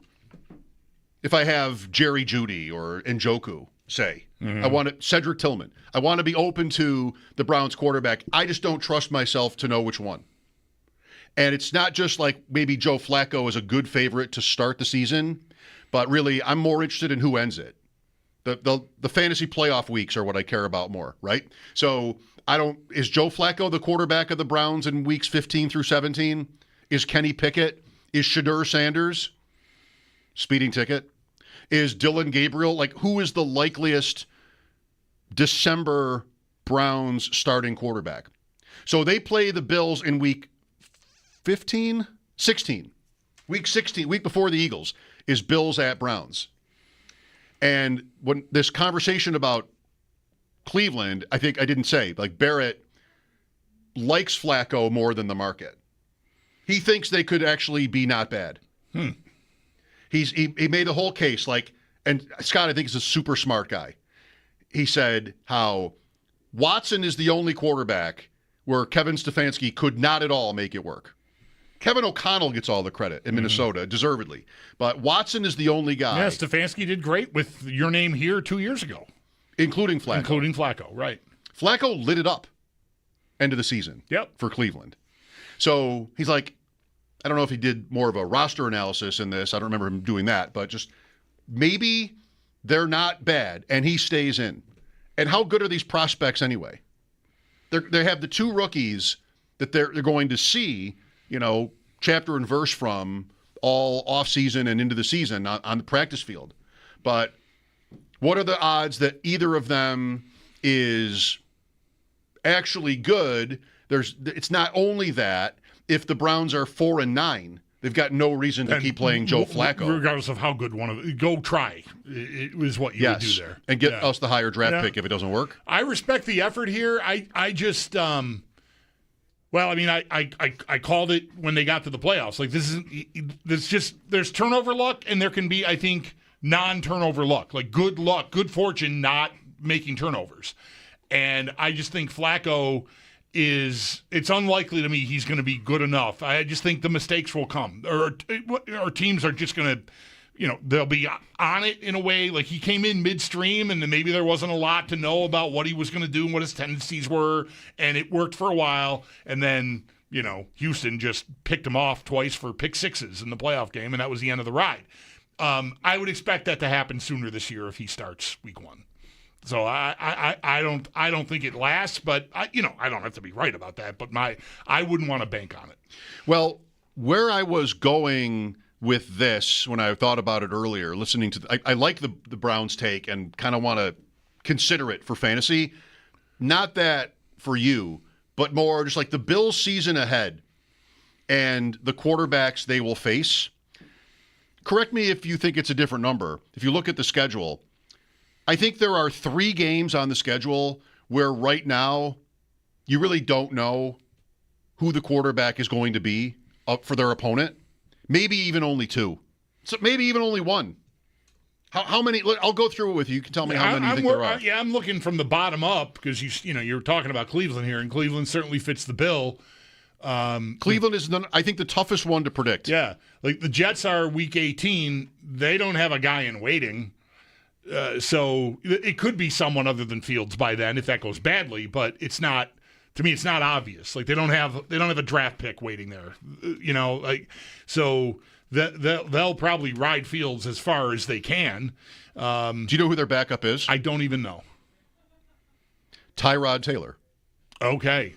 Speaker 3: if I have Jerry Jeudy or Njoku, say. Mm-hmm. I want Cedric Tillman. I want to be open to the Browns quarterback. I just don't trust myself to know which one. And it's not just like maybe Joe Flacco is a good favorite to start the season, but really I'm more interested in who ends it. The fantasy playoff weeks are what I care about more, right? So is Joe Flacco the quarterback of the Browns in weeks 15 through 17? Is Kenny Pickett? Is Shedeur Sanders? Speeding ticket. Is Dylan Gabriel? Who is the likeliest December Browns starting quarterback? So they play the Bills in week 16. Week 16, week before the Eagles, is Bills at Browns. And when this conversation about Cleveland, I think I didn't say, like Barrett likes Flacco more than the market. He thinks they could actually be not bad. He made the whole case, like, and Scott, I think, is a super smart guy. He said how Watson is the only quarterback where Kevin Stefanski could not at all make it work. Kevin O'Connell gets all the credit in Minnesota, deservedly. But Watson is the only guy.
Speaker 2: Yeah, Stefanski did great with your name here 2 years ago.
Speaker 3: Including Flacco.
Speaker 2: Right.
Speaker 3: Flacco lit it up end of the season for Cleveland. So he's like, I don't know if he did more of a roster analysis in this. I don't remember him doing that. But just maybe they're not bad, and he stays in. And how good are these prospects anyway? They have the two rookies that they're going to see, chapter and verse from all offseason and into the season on the practice field. But what are the odds that either of them is actually good? It's not only that. If the Browns are 4-9, they've got no reason to keep playing Joe Flacco.
Speaker 2: Regardless of how good one of them. Go try. It is what you would do there.
Speaker 3: And get us the higher draft pick if it doesn't work.
Speaker 2: I respect the effort here. I just I called it when they got to the playoffs. Like there's turnover luck, and there can be, I think, non-turnover luck. Like good luck, good fortune not making turnovers. And I just think Flacco it's unlikely to me he's going to be good enough. I just think the mistakes will come. Or teams are just going to, they'll be on it in a way. Like he came in midstream and then maybe there wasn't a lot to know about what he was going to do and what his tendencies were. And it worked for a while. And then, Houston just picked him off twice for pick sixes in the playoff game. And that was the end of the ride. I would expect that to happen sooner this year if he starts week 1. So I don't think it lasts, but I don't have to be right about that. But I wouldn't want to bank on it.
Speaker 3: Well, where I was going with this when I thought about it earlier, listening to I like the Browns take and kind of want to consider it for fantasy. Not that for you, but more just like the Bills season ahead and the quarterbacks they will face. Correct me if you think it's a different number. If you look at the schedule, I think there are 3 games on the schedule where right now you really don't know who the quarterback is going to be up for their opponent. Maybe even only 2. So maybe even only 1. How many? I'll go through it with you. You can tell me how many you think there are.
Speaker 2: I'm looking from the bottom up because you're talking about Cleveland here, and Cleveland certainly fits the bill.
Speaker 3: Cleveland is, I think, the toughest one to predict.
Speaker 2: Yeah. Like the Jets are week 18. They don't have a guy in waiting. So it could be someone other than Fields by then if that goes badly, but it's not. To me, it's not obvious. Like they don't have a draft pick waiting there, so they'll probably ride Fields as far as they can.
Speaker 3: Do you know who their backup is?
Speaker 2: I don't even know.
Speaker 3: Tyrod Taylor.
Speaker 2: Okay,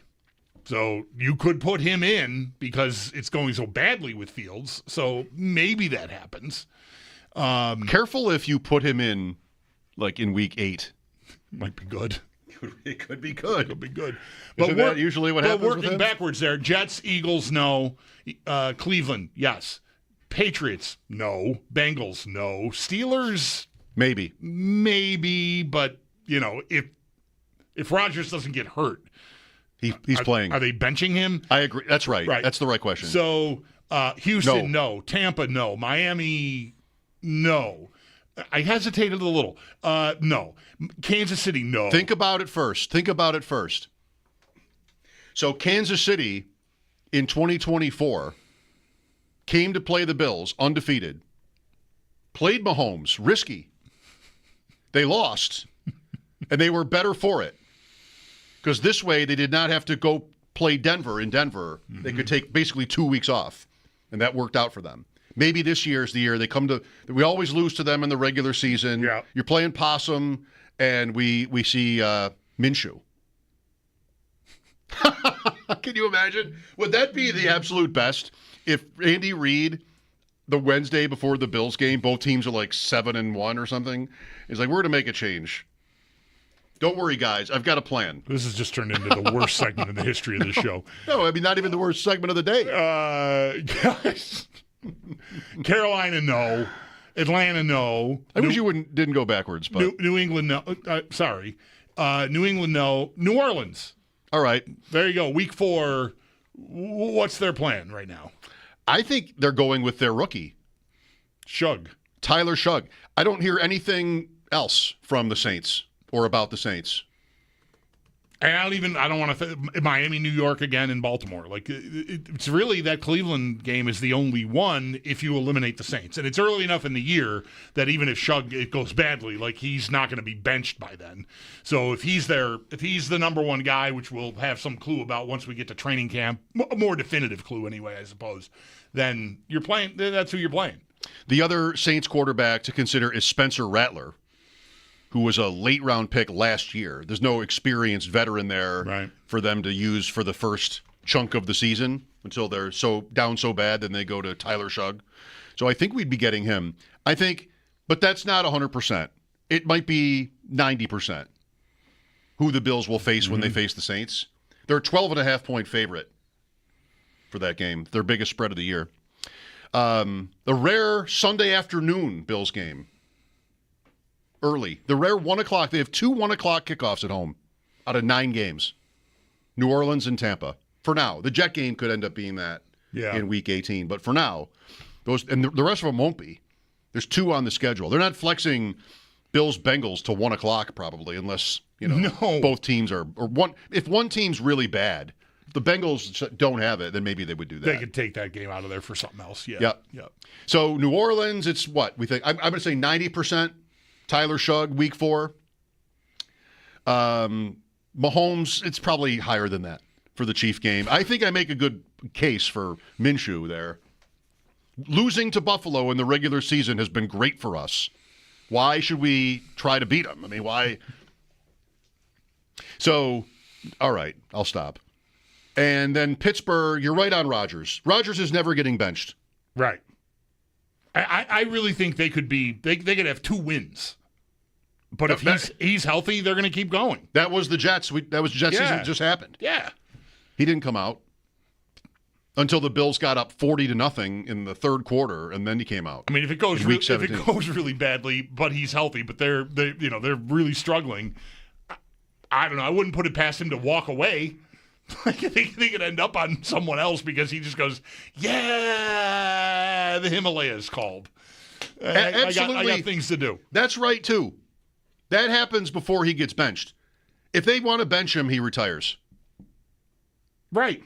Speaker 2: so you could put him in because it's going so badly with Fields. So maybe that happens.
Speaker 3: Careful if you put him in, like in week 8.
Speaker 2: Might be good.
Speaker 3: It could be good.
Speaker 2: Could be good.
Speaker 3: But that usually what happens with him?
Speaker 2: Working backwards there. Jets, Eagles, no. Cleveland, yes. Patriots, no. Bengals, no. Steelers,
Speaker 3: maybe.
Speaker 2: But if Rodgers doesn't get hurt,
Speaker 3: he's playing.
Speaker 2: Are they benching him?
Speaker 3: I agree. That's right. That's the right question.
Speaker 2: So Houston, no. Tampa, no. Miami, no. I hesitated a little. No. Kansas City, no.
Speaker 3: Think about it first. So Kansas City in 2024 came to play the Bills undefeated. Played Mahomes, risky. They lost, and they were better for it. Because this way they did not have to go play Denver in Denver. Mm-hmm. They could take basically 2 weeks off, and that worked out for them. Maybe this year is the year they come to. We always lose to them in the regular season.
Speaker 2: Yeah.
Speaker 3: You're playing possum, and we see Minshew. Can you imagine? Would that be the absolute best if Andy Reid, the Wednesday before the Bills game, both teams are like 7-1 or something? Is like, we're going to make a change. Don't worry, guys. I've got a plan.
Speaker 2: This has just turned into the worst segment in the history of the show.
Speaker 3: No, I mean, not even the worst segment of the day.
Speaker 2: Guys. Carolina, no. Atlanta, no.
Speaker 3: I wish you didn't go backwards, but
Speaker 2: New England, no. Sorry. New England, no. New Orleans.
Speaker 3: All right.
Speaker 2: There you go. Week 4. What's their plan right now?
Speaker 3: I think they're going with their rookie. Tyler Shug. I don't hear anything else from the Saints or about the Saints.
Speaker 2: And I don't want to Miami, New York again, and Baltimore. Like, it's really that Cleveland game is the only one if you eliminate the Saints. And it's early enough in the year that even if Shug, it goes badly, like, he's not going to be benched by then. So if he's the number one guy, which we'll have some clue about once we get to training camp, a more definitive clue anyway, I suppose, then you're playing, that's who you're playing.
Speaker 3: The other Saints quarterback to consider is Spencer Rattler, who was a late-round pick last year. There's no experienced veteran there for them to use for the first chunk of the season until they're so bad, then they go to Tyler Shug. So I think we'd be getting him. But that's not 100%. It might be 90% who the Bills will face when they face the Saints. They're a 12.5-point favorite for that game, their biggest spread of the year. The rare Sunday afternoon Bills game. Early. The rare 1 o'clock. They have 2 1 o'clock kickoffs at home out of 9 games. New Orleans and Tampa. For now. The Jet game could end up being that in Week 18. But for now, those and the rest of them won't be. There's 2 on the schedule. They're not flexing Bills-Bengals to 1 o'clock probably unless, both teams are – or one. If one team's really bad, if the Bengals don't have it, then maybe they would do that.
Speaker 2: They could take that game out of there for something else.
Speaker 3: Yep. So New Orleans, it's what? We think I'm going to say 90%. Tyler Shug, Week 4. Mahomes, it's probably higher than that for the Chief game. I think I make a good case for Minshew there. Losing to Buffalo in the regular season has been great for us. Why should we try to beat them? I mean, why? So, all right, I'll stop. And then Pittsburgh, you're right on Rodgers. Rodgers is never getting benched.
Speaker 2: Right. I really think they could have 2 wins. But if he's healthy, they're going to keep going.
Speaker 3: That was the Jets. That was Jets season that just happened.
Speaker 2: Yeah.
Speaker 3: He didn't come out until the Bills got up 40-0 in the third quarter, and then he came out.
Speaker 2: I mean, if it goes really badly, but he's healthy, but they're really struggling. I don't know. I wouldn't put it past him to walk away. I think they could end up on someone else because he just goes, yeah, the Himalayas called.
Speaker 3: Absolutely.
Speaker 2: I got things to do.
Speaker 3: That's right, too. That happens before he gets benched. If they want to bench him, he retires.
Speaker 2: Right.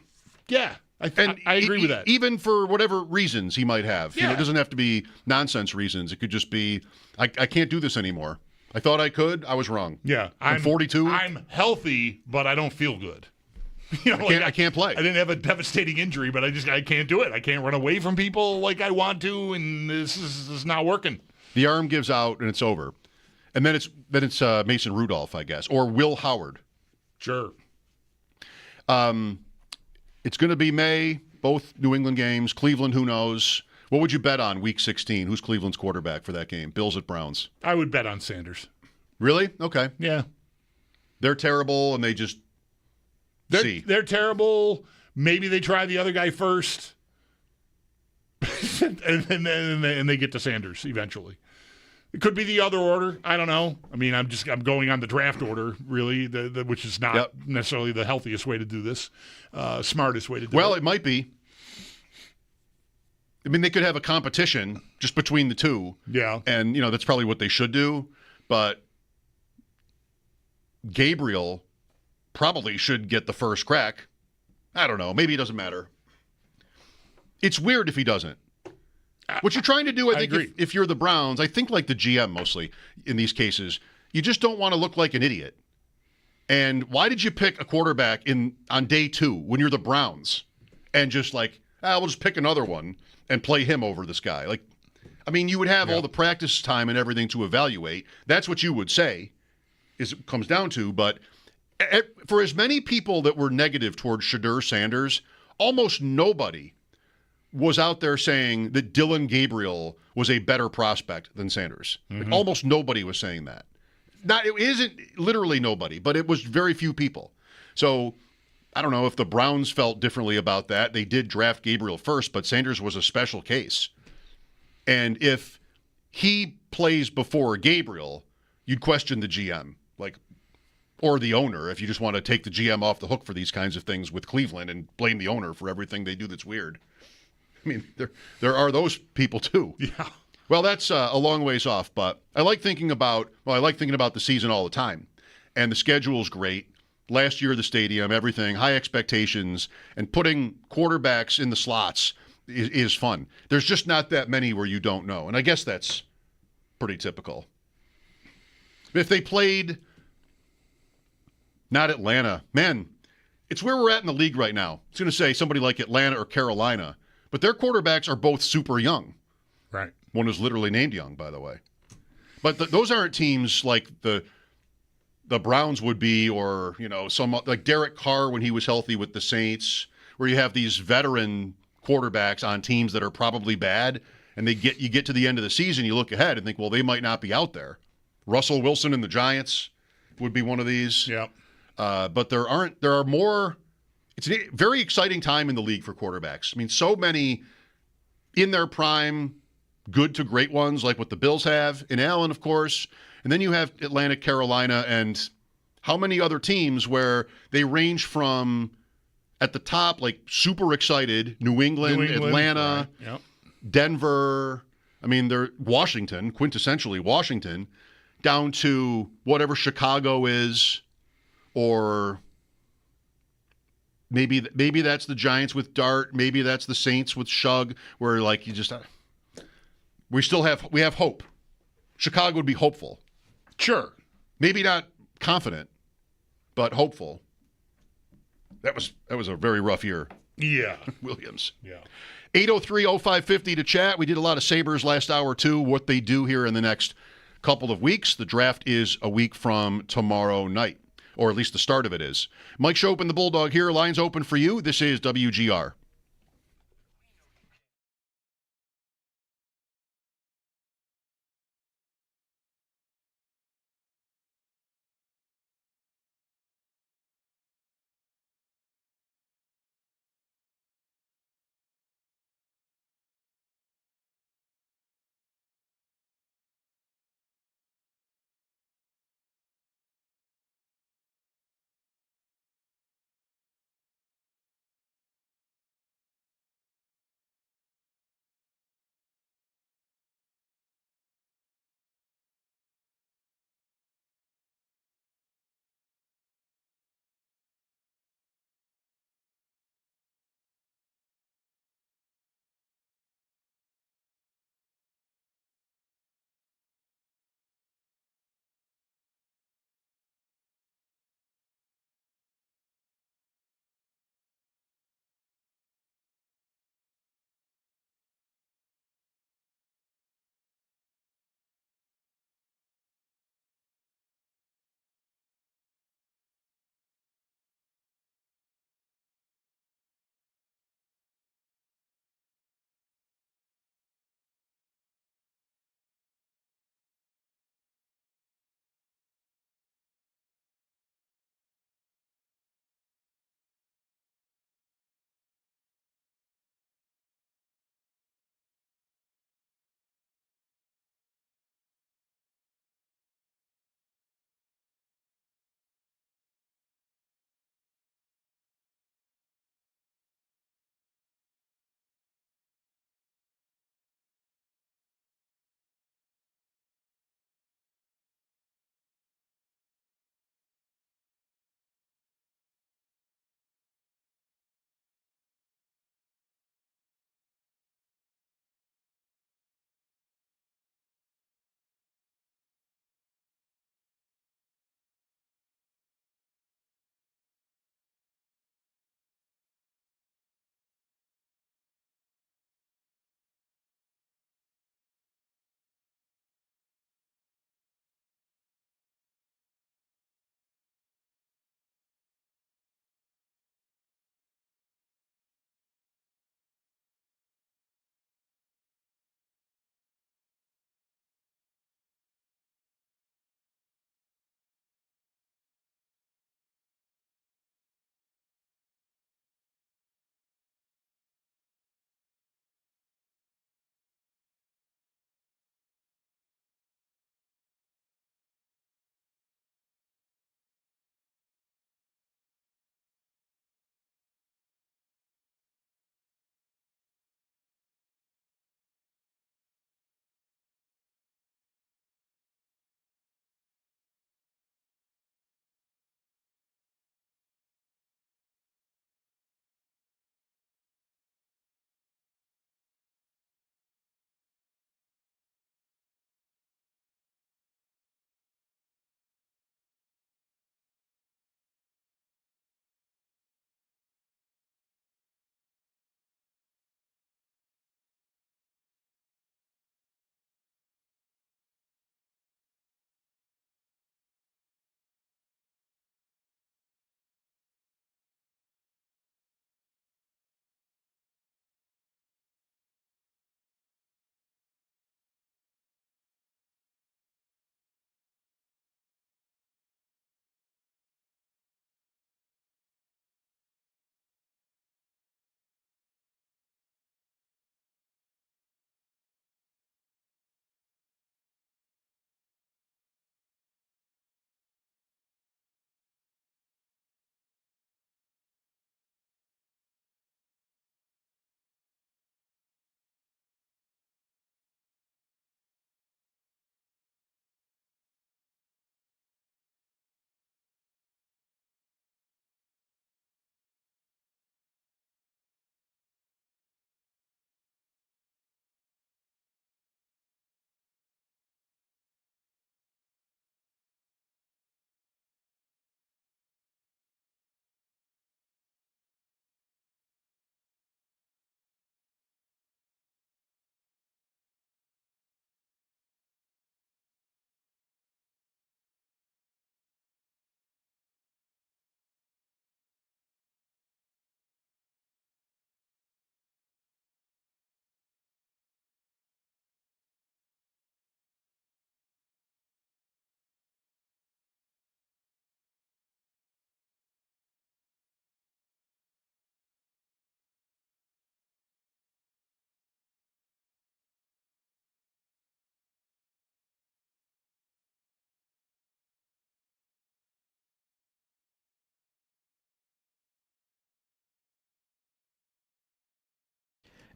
Speaker 2: Yeah. I agree with that.
Speaker 3: Even for whatever reasons he might have.
Speaker 2: Yeah.
Speaker 3: It doesn't have to be nonsense reasons. It could just be, I can't do this anymore. I thought I could. I was wrong.
Speaker 2: Yeah.
Speaker 3: I'm 42.
Speaker 2: I'm healthy, but I don't feel good.
Speaker 3: I can't play.
Speaker 2: I didn't have a devastating injury, but I can't do it. I can't run away from people like I want to, and this is not working.
Speaker 3: The arm gives out, and it's over. And then it's Mason Rudolph, I guess, or Will Howard.
Speaker 2: Sure.
Speaker 3: It's going to be May, both New England games. Cleveland, who knows? What would you bet on Week 16? Who's Cleveland's quarterback for that game? Bills at Browns.
Speaker 2: I would bet on Sanders.
Speaker 3: Really? Okay.
Speaker 2: Yeah.
Speaker 3: They're terrible, and they just
Speaker 2: They're terrible. Maybe they try the other guy first, and they get to Sanders eventually. It could be the other order. I don't know. I mean, I'm going on the draft order, really, which is not necessarily the healthiest way to do this, smartest way to do it.
Speaker 3: Well, it might be. I mean, they could have a competition just between the two.
Speaker 2: Yeah.
Speaker 3: And, that's probably what they should do. But Gabriel probably should get the first crack. I don't know. Maybe it doesn't matter. It's weird if he doesn't. What you're trying to do, I think, if you're the Browns, I think like the GM mostly in these cases, you just don't want to look like an idiot. And why did you pick a quarterback on day 2 when you're the Browns and just like, we'll just pick another one and play him over this guy? Like, I mean, you would have all the practice time and everything to evaluate. That's what you would say it comes down to. But for as many people that were negative towards Shadur Sanders, almost nobody was out there saying that Dylan Gabriel was a better prospect than Sanders. Like, almost nobody was saying that. It isn't literally nobody, but it was very few people. So I don't know if the Browns felt differently about that. They did draft Gabriel first, but Sanders was a special case. And if he plays before Gabriel, you'd question the GM, or the owner, if you just want to take the GM off the hook for these kinds of things with Cleveland and blame the owner for everything they do that's weird. I mean, there are those people too.
Speaker 2: Yeah.
Speaker 3: Well, that's a long ways off, but I like thinking about the season all the time. And the schedule's great. Last year, the stadium, everything, high expectations, and putting quarterbacks in the slots is fun. There's just not that many where you don't know. And I guess that's pretty typical. If they played not Atlanta, man, it's where we're at in the league right now. I was going to say somebody like Atlanta or Carolina, but their quarterbacks are both super young.
Speaker 2: Right.
Speaker 3: One is literally named Young, by the way. But those aren't teams like the Browns would be, or some like Derek Carr when he was healthy with the Saints, where you have these veteran quarterbacks on teams that are probably bad, and you get to the end of the season, you look ahead and think, well, they might not be out there. Russell Wilson and the Giants would be one of these.
Speaker 2: Yeah.
Speaker 3: But there are more. It's a very exciting time in the league for quarterbacks. I mean, so many in their prime, good to great ones, like what the Bills have in Allen, of course. And then you have Atlanta, Carolina, and how many other teams where they range from at the top, like super excited, New England, Atlanta,
Speaker 2: right. Yep.
Speaker 3: Denver. I mean, they're Washington, quintessentially Washington, down to whatever Chicago is, or maybe that's the Giants with Dart, maybe that's the Saints with Shug, where like we have hope. Chicago would be hopeful.
Speaker 2: Sure.
Speaker 3: Maybe not confident, but hopeful. That was a very rough year.
Speaker 2: Yeah.
Speaker 3: Williams.
Speaker 2: Yeah.
Speaker 3: 803-0550 to chat. We did a lot of Sabres last hour, too, what they do here in the next couple of weeks. The draft is a week from tomorrow night, or at least the start of it is. Mike Schopp and the Bulldog here. Lines open for you. This is WGR.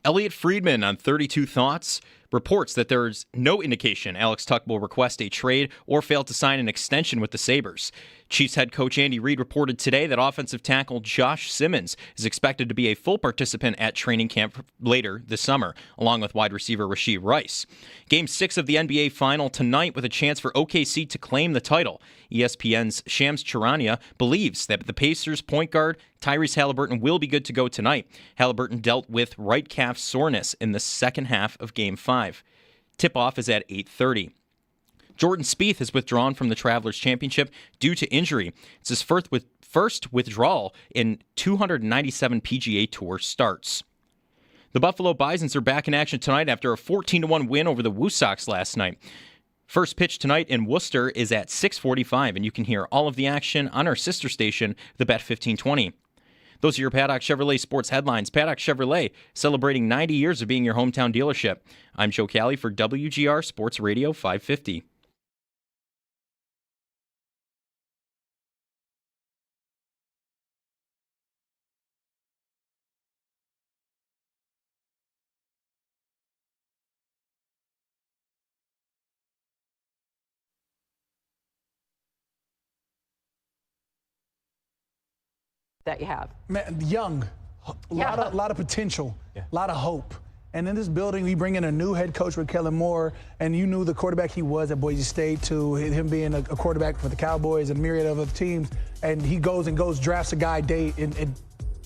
Speaker 11: Elliot Friedman on 32 Thoughts reports that there is no indication Alex Tuch will request a trade or fail to sign an extension with the Sabres. Chiefs head coach Andy Reid reported today that offensive tackle Josh Simmons is expected to be a full participant at training camp later this summer, along with wide receiver Rashee Rice. Game 6 of the NBA Final tonight with a chance for OKC to claim the title. ESPN's Shams Charania believes that the Pacers' point guard Tyrese Halliburton will be good to go tonight. Halliburton dealt with right calf soreness in the second half of Game 5. Tip-off is at 8:30. Jordan Spieth has withdrawn from the Travelers Championship due to injury. It's his first withdrawal in 297 PGA Tour starts. The Buffalo Bisons are back in action tonight after a 14-1 win over the Woo Sox last night. First pitch tonight in Worcester is at 6:45, and you can hear all of the action on our sister station, the Bet 1520. Those are your Paddock Chevrolet sports headlines. Paddock Chevrolet, celebrating 90 years of being your hometown dealership. I'm Joe Cali for WGR Sports Radio 550.
Speaker 16: That you have?
Speaker 17: Man, young, a lot of potential, a lot of hope. And in this building, we bring in a new head coach with Kellen Moore, and you knew the quarterback he was at Boise State, to him being a quarterback for the Cowboys and myriad of other teams. And he goes, drafts a guy in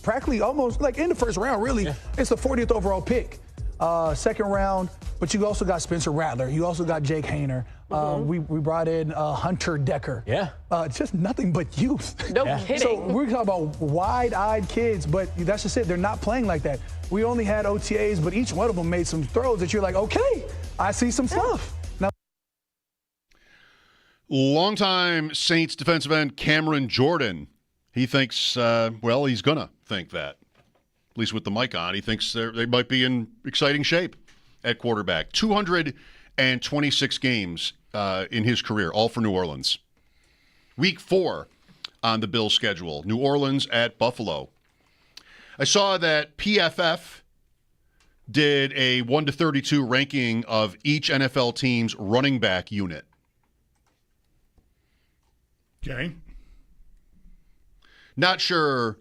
Speaker 17: practically almost like in the first round, really. Yeah. It's the 40th overall pick. Second round, but you also got Spencer Rattler. You also got Jake Hayner. We brought in Hunter Decker. Yeah. Just nothing but youth.
Speaker 16: No kidding.
Speaker 17: So we're talking about wide-eyed kids, but that's just it. They're not playing like that. We only had OTAs, but each one of them made some throws that you're like, okay, I see some stuff. Now,
Speaker 3: longtime Saints defensive end Cameron Jordan, he thinks, he's going to think that. At least with the mic on, he thinks they might be in exciting shape at quarterback. 226 games in his career, all for New Orleans. Week 4 on the Bills' schedule. New Orleans at Buffalo. I saw that PFF did a 1-32 ranking of each NFL team's running back unit.
Speaker 2: Okay.
Speaker 3: Not sure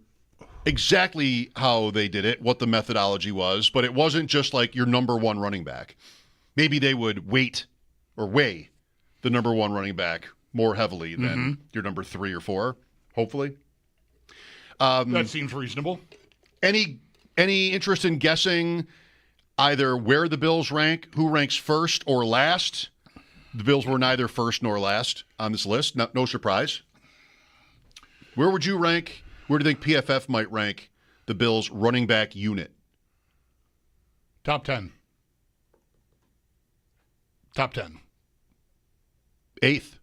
Speaker 3: exactly how they did it, what the methodology was, but it wasn't just like your number one running back. Maybe they would weigh the number one running back more heavily than your number 3 or 4, hopefully.
Speaker 2: That seems reasonable.
Speaker 3: Any interest in guessing either where the Bills rank, who ranks first or last? The Bills were neither first nor last on this list. No surprise. Where would you rank? Where do you think PFF might rank the Bills' running back unit?
Speaker 2: Top 10. Top 10.
Speaker 3: 8th.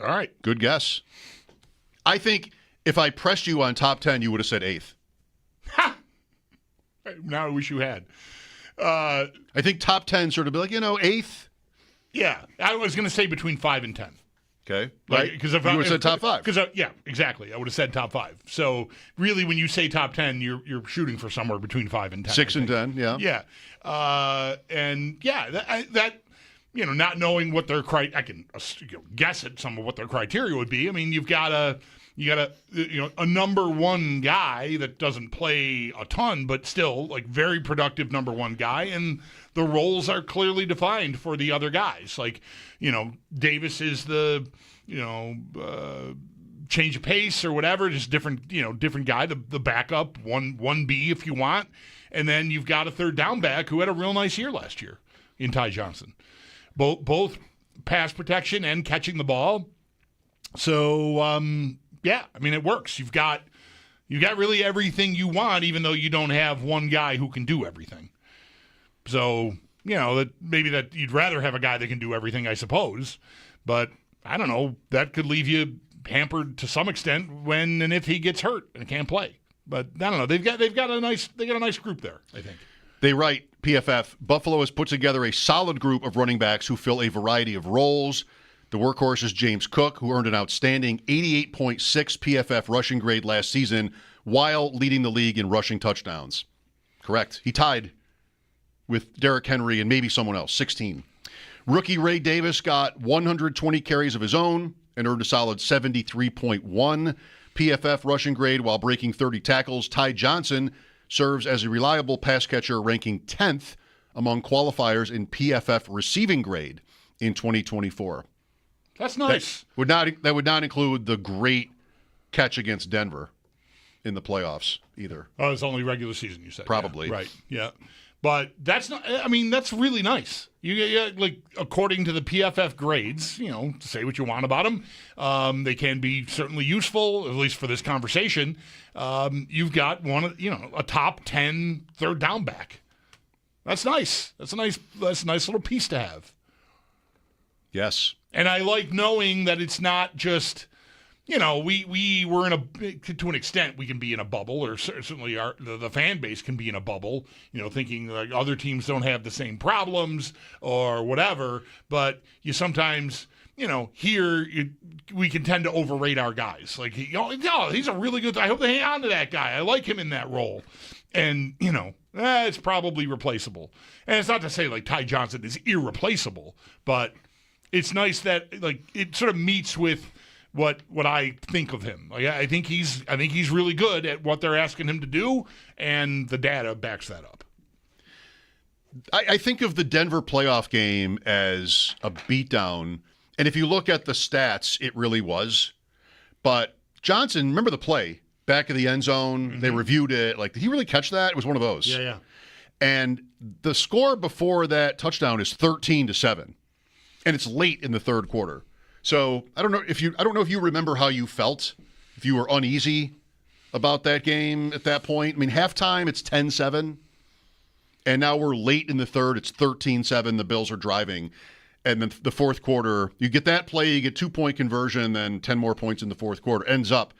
Speaker 2: All right.
Speaker 3: Good guess. I think if I pressed you on top 10, you would have said 8th.
Speaker 2: Ha! Now I wish you had.
Speaker 3: I think top 10 sort of be like, 8th.
Speaker 2: Yeah. I was going to say between 5 and 10.
Speaker 3: Okay.
Speaker 2: Right? Because
Speaker 3: you would have said top 5.
Speaker 2: Yeah, exactly. I would have said top 5. So really, when you say top 10, you're shooting for somewhere between 5 and 10.
Speaker 3: 6 and 10, yeah.
Speaker 2: Yeah. That not knowing what their I can guess at some of what their criteria would be. I mean, you've got a number one guy that doesn't play a ton, but still like very productive number one guy, and the roles are clearly defined for the other guys. Like, Davis is the change of pace or whatever, just different guy, the backup, 1B if you want, and then you've got a third down back who had a real nice year last year in Ty Johnson. Both pass protection and catching the ball. So, it works. You've got really everything you want, even though you don't have one guy who can do everything. So, that maybe that you'd rather have a guy that can do everything, I suppose. But I don't know. That could leave you hampered to some extent when and if he gets hurt and can't play. But I don't know. They've got a nice group there, I think.
Speaker 3: They write, PFF, Buffalo has put together a solid group of running backs who fill a variety of roles. The workhorse is James Cook, who earned an outstanding 88.6 PFF rushing grade last season while leading the league in rushing touchdowns. Correct. He tied with Derrick Henry and maybe someone else, 16. Rookie Ray Davis got 120 carries of his own and earned a solid 73.1 PFF rushing grade while breaking 30 tackles. Ty Johnson serves as a reliable pass catcher, ranking 10th among qualifiers in PFF receiving grade in 2024.
Speaker 2: That's nice.
Speaker 3: That would not include the great catch against Denver in the playoffs either.
Speaker 2: Oh, it's only regular season, you said.
Speaker 3: Probably.
Speaker 2: Yeah, right, yeah. But that's not, I mean, that's really nice. Like, according to the PFF grades, say what you want about them. They can be certainly useful, at least for this conversation. You've got a top 10 third down back. That's nice. That's a nice little piece to have.
Speaker 3: Yes.
Speaker 2: And I like knowing that it's not just, we were to an extent, we can be in a bubble, or certainly the fan base can be in a bubble, thinking like other teams don't have the same problems or whatever. But you sometimes, here we can tend to overrate our guys. Like, he's a really good, I hope they hang on to that guy. I like him in that role. And, it's probably replaceable. And it's not to say like Ty Johnson is irreplaceable, but it's nice that like it sort of meets with what I think of him. Like, I think he's really good at what they're asking him to do, and the data backs that up.
Speaker 3: I think of the Denver playoff game as a beatdown, and if you look at the stats, it really was. But Johnson, remember the play back of the end zone? Mm-hmm. They reviewed it. Like, did he really catch that? It was one of those.
Speaker 2: Yeah.
Speaker 3: And the score before that touchdown is 13-7. And it's late in the third quarter. So I don't know if you remember how you felt, if you were uneasy about that game at that point. I mean, halftime, it's 10-7. And now we're late in the third. It's 13-7. The Bills are driving. And then the fourth quarter, you get that play, you get 2-point conversion, then 10 more points in the fourth quarter. Ends up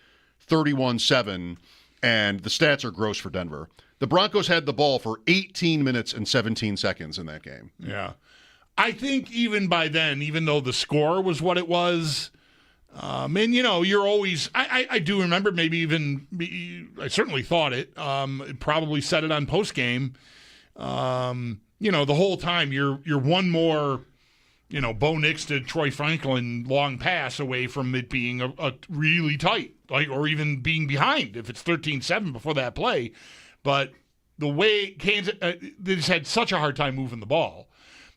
Speaker 3: 31-7. And the stats are gross for Denver. The Broncos had the ball for 18 minutes and 17 seconds in that game.
Speaker 2: Yeah. I think even by then, even though the score was what it was, and you're always, I do remember maybe even, I certainly thought it, probably said it on postgame, the whole time you're one more, Bo Nix to Troy Franklin long pass away from it being a really tight, like, or even being behind if it's 13-7 before that play. But the way Kansas, they just had such a hard time moving the ball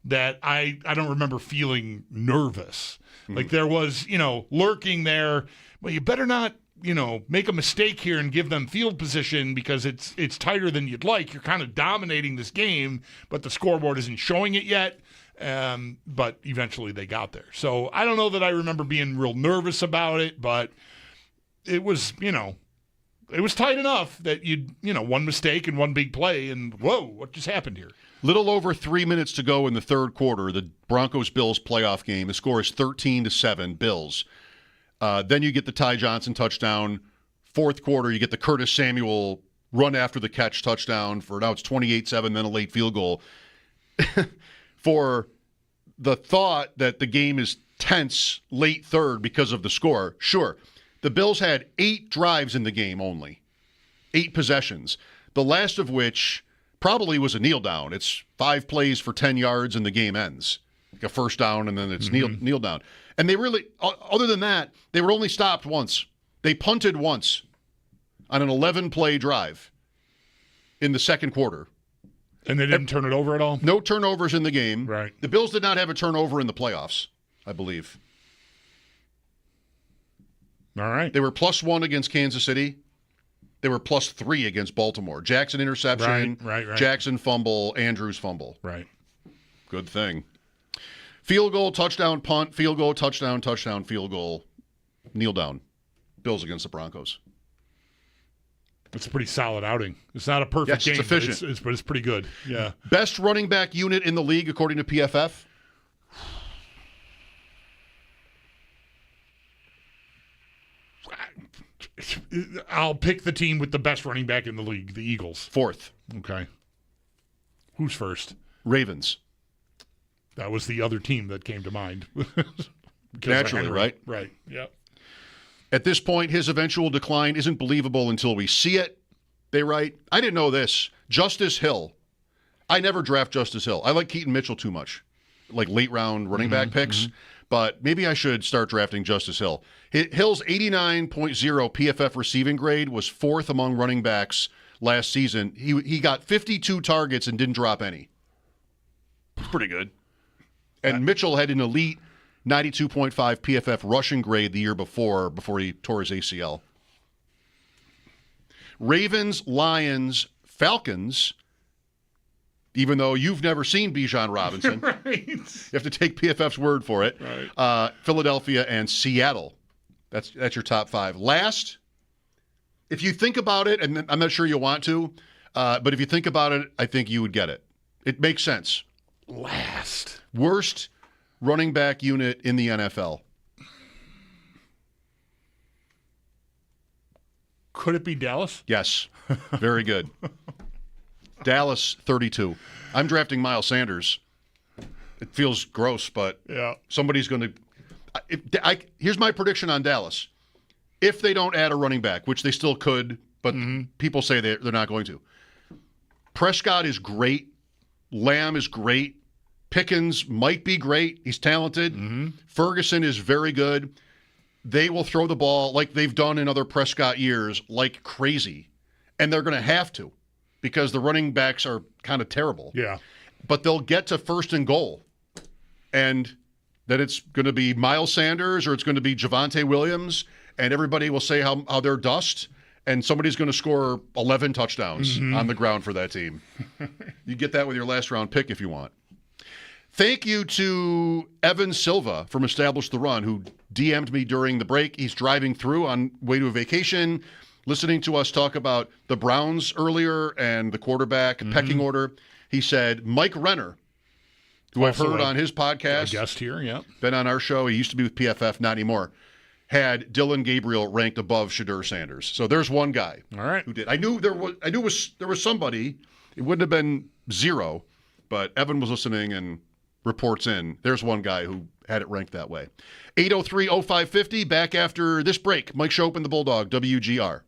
Speaker 2: that I don't remember feeling nervous. Like there was, lurking there, well, you better not, make a mistake here and give them field position because it's tighter than you'd like. You're kind of dominating this game, but the scoreboard isn't showing it yet. But eventually they got there. So I don't know that I remember being real nervous about it, but it was, it was tight enough that one mistake and one big play and whoa, what just happened here?
Speaker 3: Little over 3 minutes to go in the third quarter, the Broncos-Bills playoff game. The score is 13-7, Bills. Then you get the Ty Johnson touchdown. Fourth quarter, you get the Curtis Samuel run after the catch touchdown for now it's 28-7, then a late field goal. For the thought that the game is tense late third because of the score, sure. The Bills had 8 drives in the game only, 8 possessions, the last of which probably was a kneel down. It's 5 plays for 10 yards and the game ends. Like a first down and then it's kneel down. And they really, other than that, they were only stopped once. They punted once on an 11-play drive in the second quarter.
Speaker 2: And they didn't turn it over at all?
Speaker 3: No turnovers in the game.
Speaker 2: Right.
Speaker 3: The Bills did not have a turnover in the playoffs, I believe.
Speaker 2: All right.
Speaker 3: They were +1 against Kansas City. They were +3 against Baltimore. Jackson interception,
Speaker 2: right.
Speaker 3: Jackson fumble, Andrews fumble.
Speaker 2: Right.
Speaker 3: Good thing. Field goal, touchdown, punt, field goal, touchdown, field goal, kneel down. Bills against the Broncos.
Speaker 2: It's a pretty solid outing. It's not a perfect game,
Speaker 3: it's efficient.
Speaker 2: but it's pretty good. Yeah.
Speaker 3: Best running back unit in the league according to PFF?
Speaker 2: I'll pick the team with the best running back in the league, the Eagles.
Speaker 3: 4th.
Speaker 2: Okay. Who's first?
Speaker 3: Ravens.
Speaker 2: That was the other team that came to mind.
Speaker 3: Naturally, right?
Speaker 2: Right, yeah.
Speaker 3: At this point, his eventual decline isn't believable until we see it, they write. I didn't know this. Justice Hill, I never draft Justice Hill. I like Keaton Mitchell too much, like late round running back picks. But maybe I should start drafting Justice Hill. Hill's 89.0 PFF receiving grade was 4th among running backs last season. He got 52 targets and didn't drop any. Pretty good. And Mitchell had an elite 92.5 PFF rushing grade the year before he tore his ACL. Ravens, Lions, Falcons, even though you've never seen Bijan Robinson.
Speaker 2: Right.
Speaker 3: You have to take PFF's word for it.
Speaker 2: Right.
Speaker 3: Philadelphia and Seattle. That's your top 5. Last, if you think about it, and I'm not sure you'll want to, but if you think about it, I think you would get it. It makes sense.
Speaker 2: Last.
Speaker 3: Worst running back unit in the NFL.
Speaker 2: Could it be Dallas?
Speaker 3: Yes. Very good. Dallas, 32. I'm drafting Miles Sanders. It feels gross, but somebody's going to... Here's my prediction on Dallas. If they don't add a running back, which they still could, but people say they're not going to. Prescott is great. Lamb is great. Pickens might be great. He's talented. Ferguson is very good. They will throw the ball like they've done in other Prescott years like crazy. And they're going to have to because the running backs are kind of terrible.
Speaker 2: Yeah.
Speaker 3: But they'll get to 1st and goal. And then it's going to be Miles Sanders or it's going to be Javonte Williams, and everybody will say how they're dust, and somebody's going to score 11 touchdowns on the ground for that team. You get that with your last-round pick if you want. Thank you to Evan Silva from Establish the Run, who DM'd me during the break. He's driving through on way to a vacation, listening to us talk about the Browns earlier and the quarterback pecking order. He said Mike Renner, who I've heard on his podcast.
Speaker 2: A guest here, yeah.
Speaker 3: Been on our show. He used to be with PFF, not anymore. Had Dylan Gabriel ranked above Shadur Sanders. So there's one guy.
Speaker 2: All right.
Speaker 3: Who did. I knew there was somebody. It wouldn't have been 0, but Evan was listening and reports in. There's one guy who had it ranked that way. 803-0550, back after this break. Mike Schopp and the Bulldog, WGR.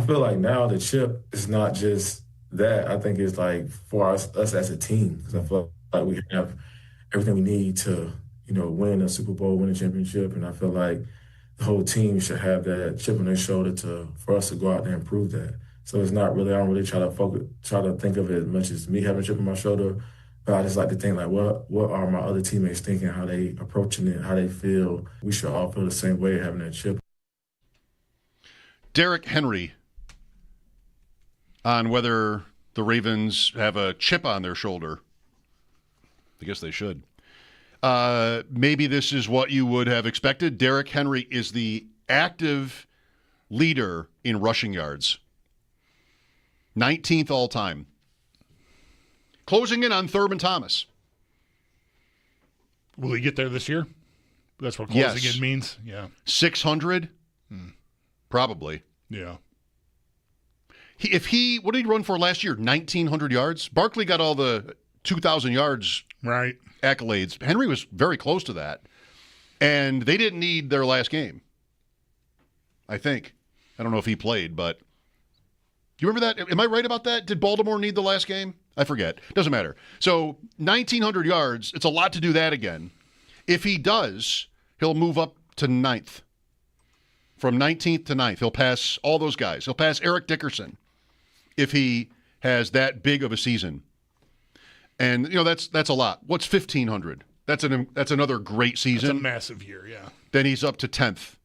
Speaker 18: I feel like now the chip is not just that. I think it's like for us as a team, because I feel like we have everything we need to, win a Super Bowl, win a championship, and I feel like the whole team should have that chip on their shoulder for us to go out there and prove that. So it's not really, I don't really try to think of it as much as me having a chip on my shoulder, but I just like to think like, what are my other teammates thinking, how they approaching it, how they feel. We should all feel the same way having that chip.
Speaker 3: Derrick Henry on whether the Ravens have a chip on their shoulder. I guess they should. Maybe this is what you would have expected. Derrick Henry is the active leader in rushing yards. 19th all time. Closing in on Thurman Thomas.
Speaker 2: Will he get there this year? That's what closing in means? Yeah.
Speaker 3: 600? Probably.
Speaker 2: Yeah.
Speaker 3: What did he run for last year? 1,900 yards? Barkley got all the 2,000 yards accolades. Henry was very close to that. And they didn't need their last game, I think. I don't know if he played, but do you remember that? Am I right about that? Did Baltimore need the last game? I forget. Doesn't matter. So 1,900 yards, it's a lot to do that again. If he does, he'll move up to 9th. From 19th to 9th. He'll pass all those guys. He'll pass Eric Dickerson if he has that big of a season. And, that's a lot. What's 1,500? That's another great season.
Speaker 2: That's a massive year, yeah.
Speaker 3: Then he's up to 10th,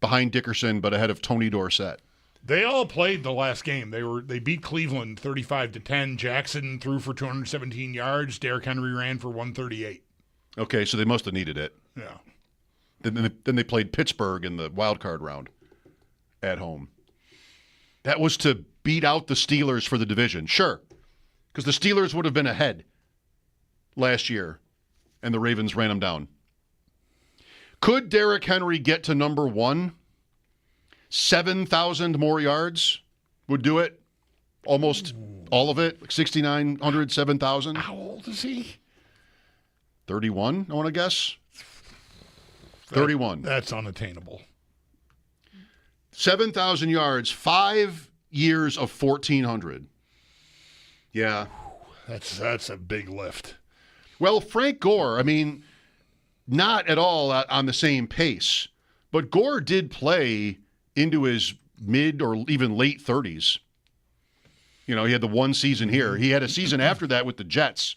Speaker 3: behind Dickerson, but ahead of Tony Dorsett.
Speaker 2: They all played the last game. They beat Cleveland 35-10. Jackson threw for 217 yards. Derrick Henry ran for 138.
Speaker 3: Okay, so they must have needed it.
Speaker 2: Yeah.
Speaker 3: Then they played Pittsburgh in the wild card round at home. That was to beat out the Steelers for the division. Sure, because the Steelers would have been ahead last year, and the Ravens ran them down. Could Derrick Henry get to number 1? 7,000 more yards would do it. Almost all of it, like 6,900, 7,000.
Speaker 2: How old is he?
Speaker 3: 31, I want to guess. 31.
Speaker 2: That's unattainable.
Speaker 3: 7,000 yards, 5 years of 1,400. Yeah.
Speaker 2: That's a big lift.
Speaker 3: Well, Frank Gore, not at all on the same pace, but Gore did play into his mid or even late 30s. He had the one season here. He had a season after that with the Jets.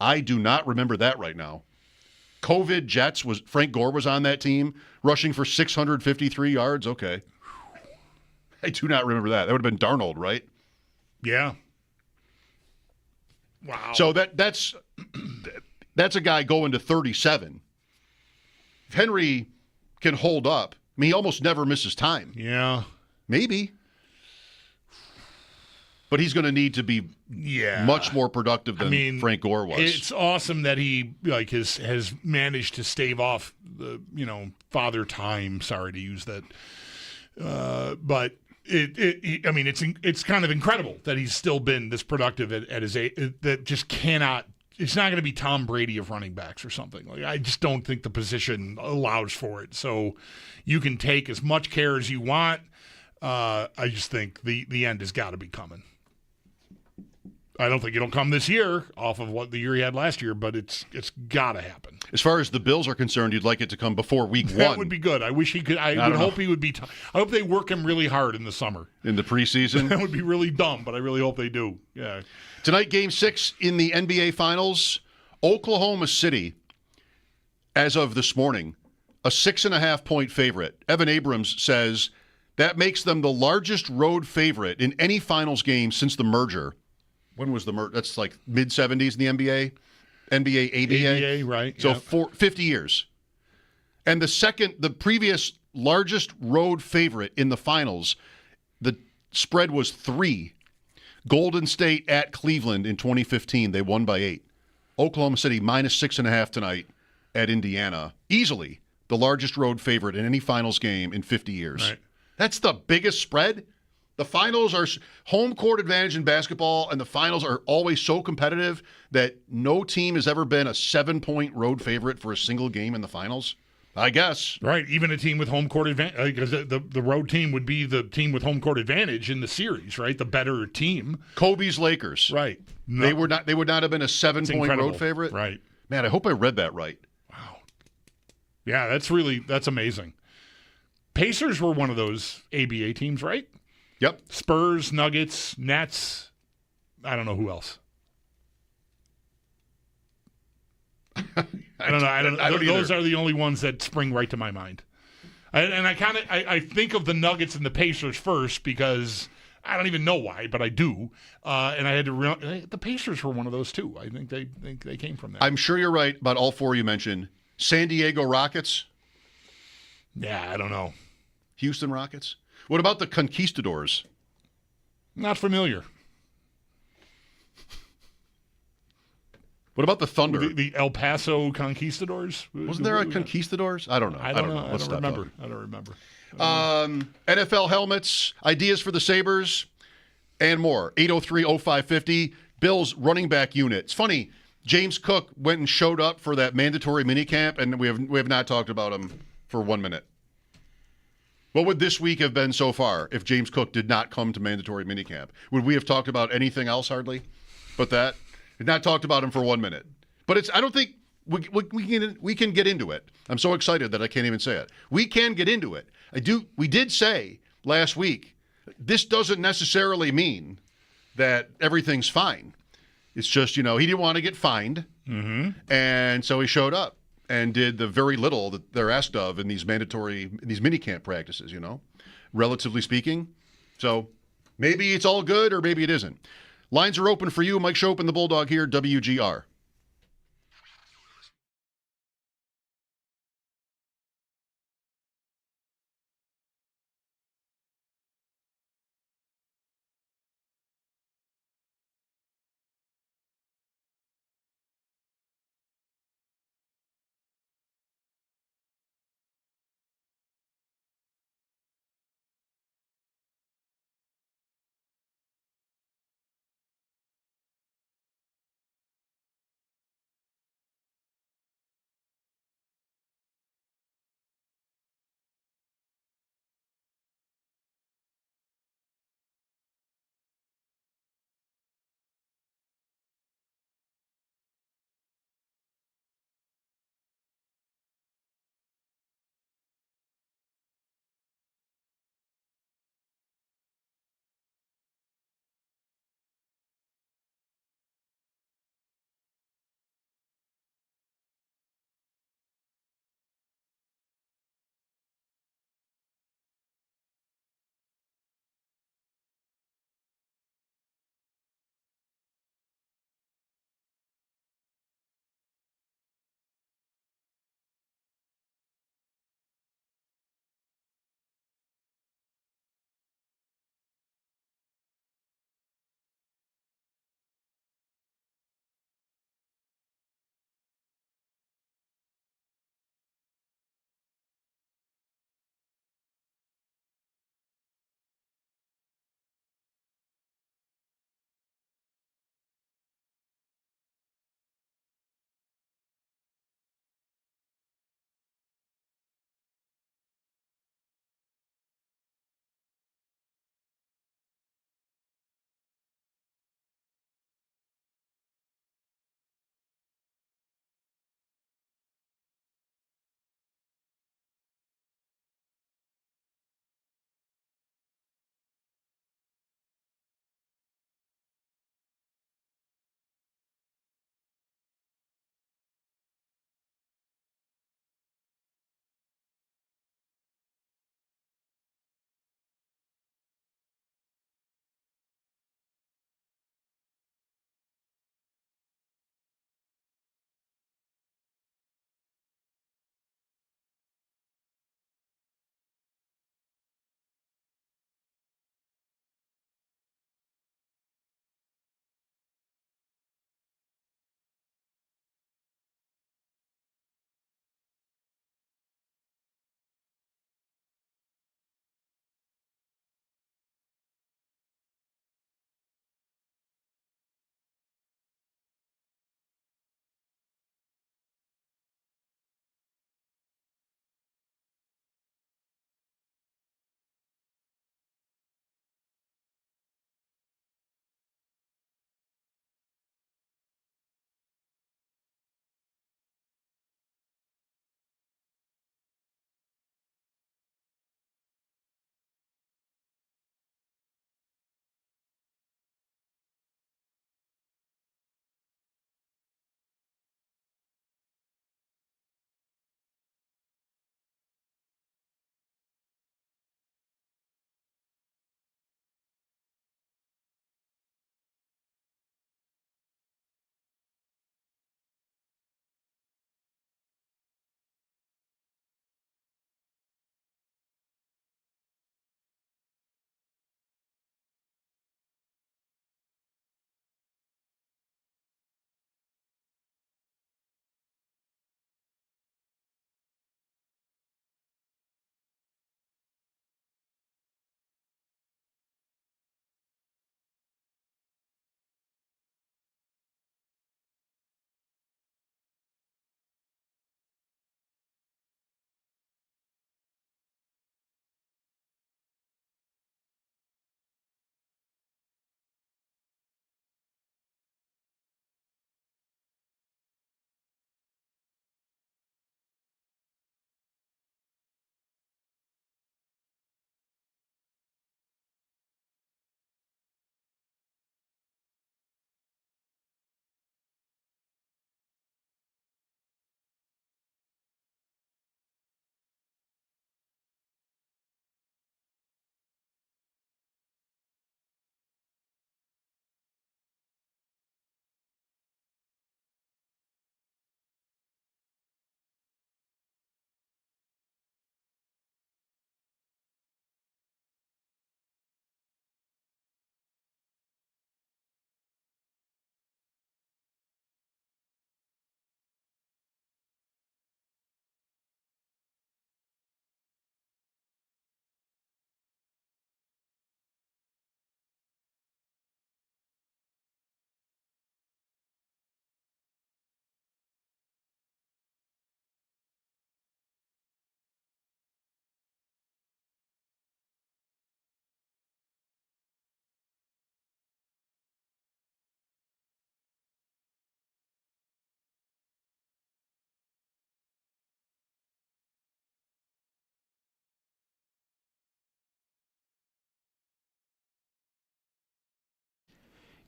Speaker 3: I do not remember that right now. COVID Jets, Frank Gore was on that team, rushing for 653 yards. Okay. I do not remember that. That would have been Darnold, right?
Speaker 2: Yeah. Wow.
Speaker 3: So that's a guy going to 37. If Henry can hold up, he almost never misses time.
Speaker 2: Yeah.
Speaker 3: Maybe. But he's going to need to be much more productive than Frank Gore was.
Speaker 2: It's awesome that he has managed to stave off the father time. Sorry to use that, but it's kind of incredible that he's still been this productive at his age. That just cannot. It's not going to be Tom Brady of running backs or something. I just don't think the position allows for it. So you can take as much care as you want. I just think the end has got to be coming. I don't think it'll come this year off of what the year he had last year, but it's got to happen.
Speaker 3: As far as the Bills are concerned, you'd like it to come before week 1.
Speaker 2: That would be good. I wish he could. I would hope he would be. I hope they work him really hard in the summer.
Speaker 3: In the preseason?
Speaker 2: That would be really dumb, but I really hope they do. Yeah.
Speaker 3: Tonight, Game 6 in the NBA Finals. Oklahoma City, as of this morning, a 6.5-point favorite. Evan Abrams says that makes them the largest road favorite in any finals game since the merger. When was the merger? That's like mid-'70s in the NBA. NBA, ABA.
Speaker 2: ABA, right.
Speaker 3: So 50 years. And the previous largest road favorite in the finals, the spread was 3. Golden State at Cleveland in 2015. They won by 8. Oklahoma City minus 6.5 tonight at Indiana. Easily the largest road favorite in any finals game in 50 years.
Speaker 2: Right.
Speaker 3: That's the biggest spread. The finals are home court advantage in basketball, and the finals are always so competitive that no team has ever been a 7-point road favorite for a single game in the finals. I guess.
Speaker 2: Right, even a team with home court advantage, because the road team would be the team with home court advantage in the series, right? The better team.
Speaker 3: Kobe's Lakers.
Speaker 2: Right. No.
Speaker 3: They would not have been a 7-point road favorite.
Speaker 2: Right.
Speaker 3: Man, I hope I read that right.
Speaker 2: Wow. Yeah, that's amazing. Pacers were one of those ABA teams, right?
Speaker 3: Yep.
Speaker 2: Spurs, Nuggets, Nets. I don't know who else. I don't know. Those are the only ones that spring right to my mind. I think of the Nuggets and the Pacers first because I don't even know why, but I do. And I had to the Pacers were one of those too. I think they came from there.
Speaker 3: I'm sure you're right about all four you mentioned. San Diego Rockets.
Speaker 2: Yeah, I don't know.
Speaker 3: Houston Rockets. What about the Conquistadors?
Speaker 2: Not familiar.
Speaker 3: What about the Thunder?
Speaker 2: The El Paso Conquistadors?
Speaker 3: Wasn't there a Conquistadors? I don't know.
Speaker 2: I don't know. I don't remember.
Speaker 3: NFL helmets, ideas for the Sabres, and more. 803-0550. Bills running back unit. It's funny. James Cook went and showed up for that mandatory minicamp, and we have not talked about him for 1 minute. What would this week have been so far if James Cook did not come to mandatory minicamp? Would we have talked about anything else hardly but that? We've not talked about him for 1 minute. But I don't think we can get into it. I'm so excited that I can't even say it. We can get into it. We did say last week, this doesn't necessarily mean that everything's fine. It's just, he didn't want to get fined.
Speaker 2: Mm-hmm.
Speaker 3: And so he showed up and did the very little that they're asked of in these minicamp practices, relatively speaking. So maybe it's all good or maybe it isn't. Lines are open for you. Mike Schopp and the Bulldog here, WGR.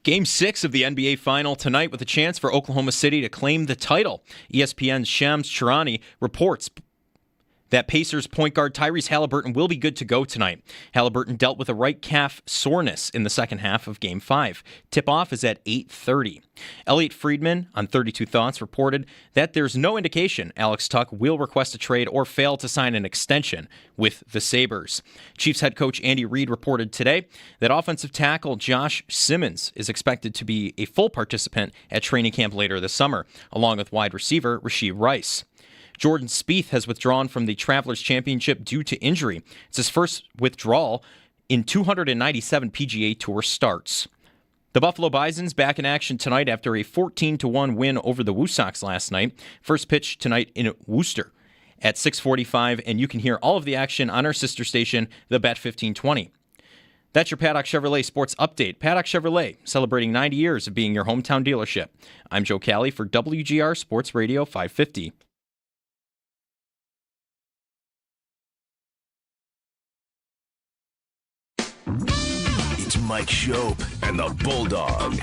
Speaker 11: Game 6 of the NBA Final tonight with a chance for Oklahoma City to claim the title. ESPN's Shams Charania reports that Pacers point guard Tyrese Halliburton will be good to go tonight. Halliburton dealt with a right calf soreness in the second half of Game 5. Tip-off is at 8:30. Elliot Friedman on 32 Thoughts reported that there's no indication Alex Tuch will request a trade or fail to sign an extension with the Sabres. Chiefs head coach Andy Reid reported today that offensive tackle Josh Simmons is expected to be a full participant at training camp later this summer, along with wide receiver Rashee Rice. Jordan Spieth has withdrawn from the Travelers Championship due to injury. It's his first withdrawal in 297 PGA Tour starts. The Buffalo Bison's back in action tonight after a 14-1 win over the Woo Sox last night. First pitch tonight in Worcester at 6:45, and you can hear all of the action on our sister station, the Bet 1520. That's your Paddock Chevrolet Sports Update. Paddock Chevrolet, celebrating 90 years of being your hometown dealership. I'm Joe Cali for WGR Sports Radio 550.
Speaker 8: It's Mike Schopp and the Bulldog.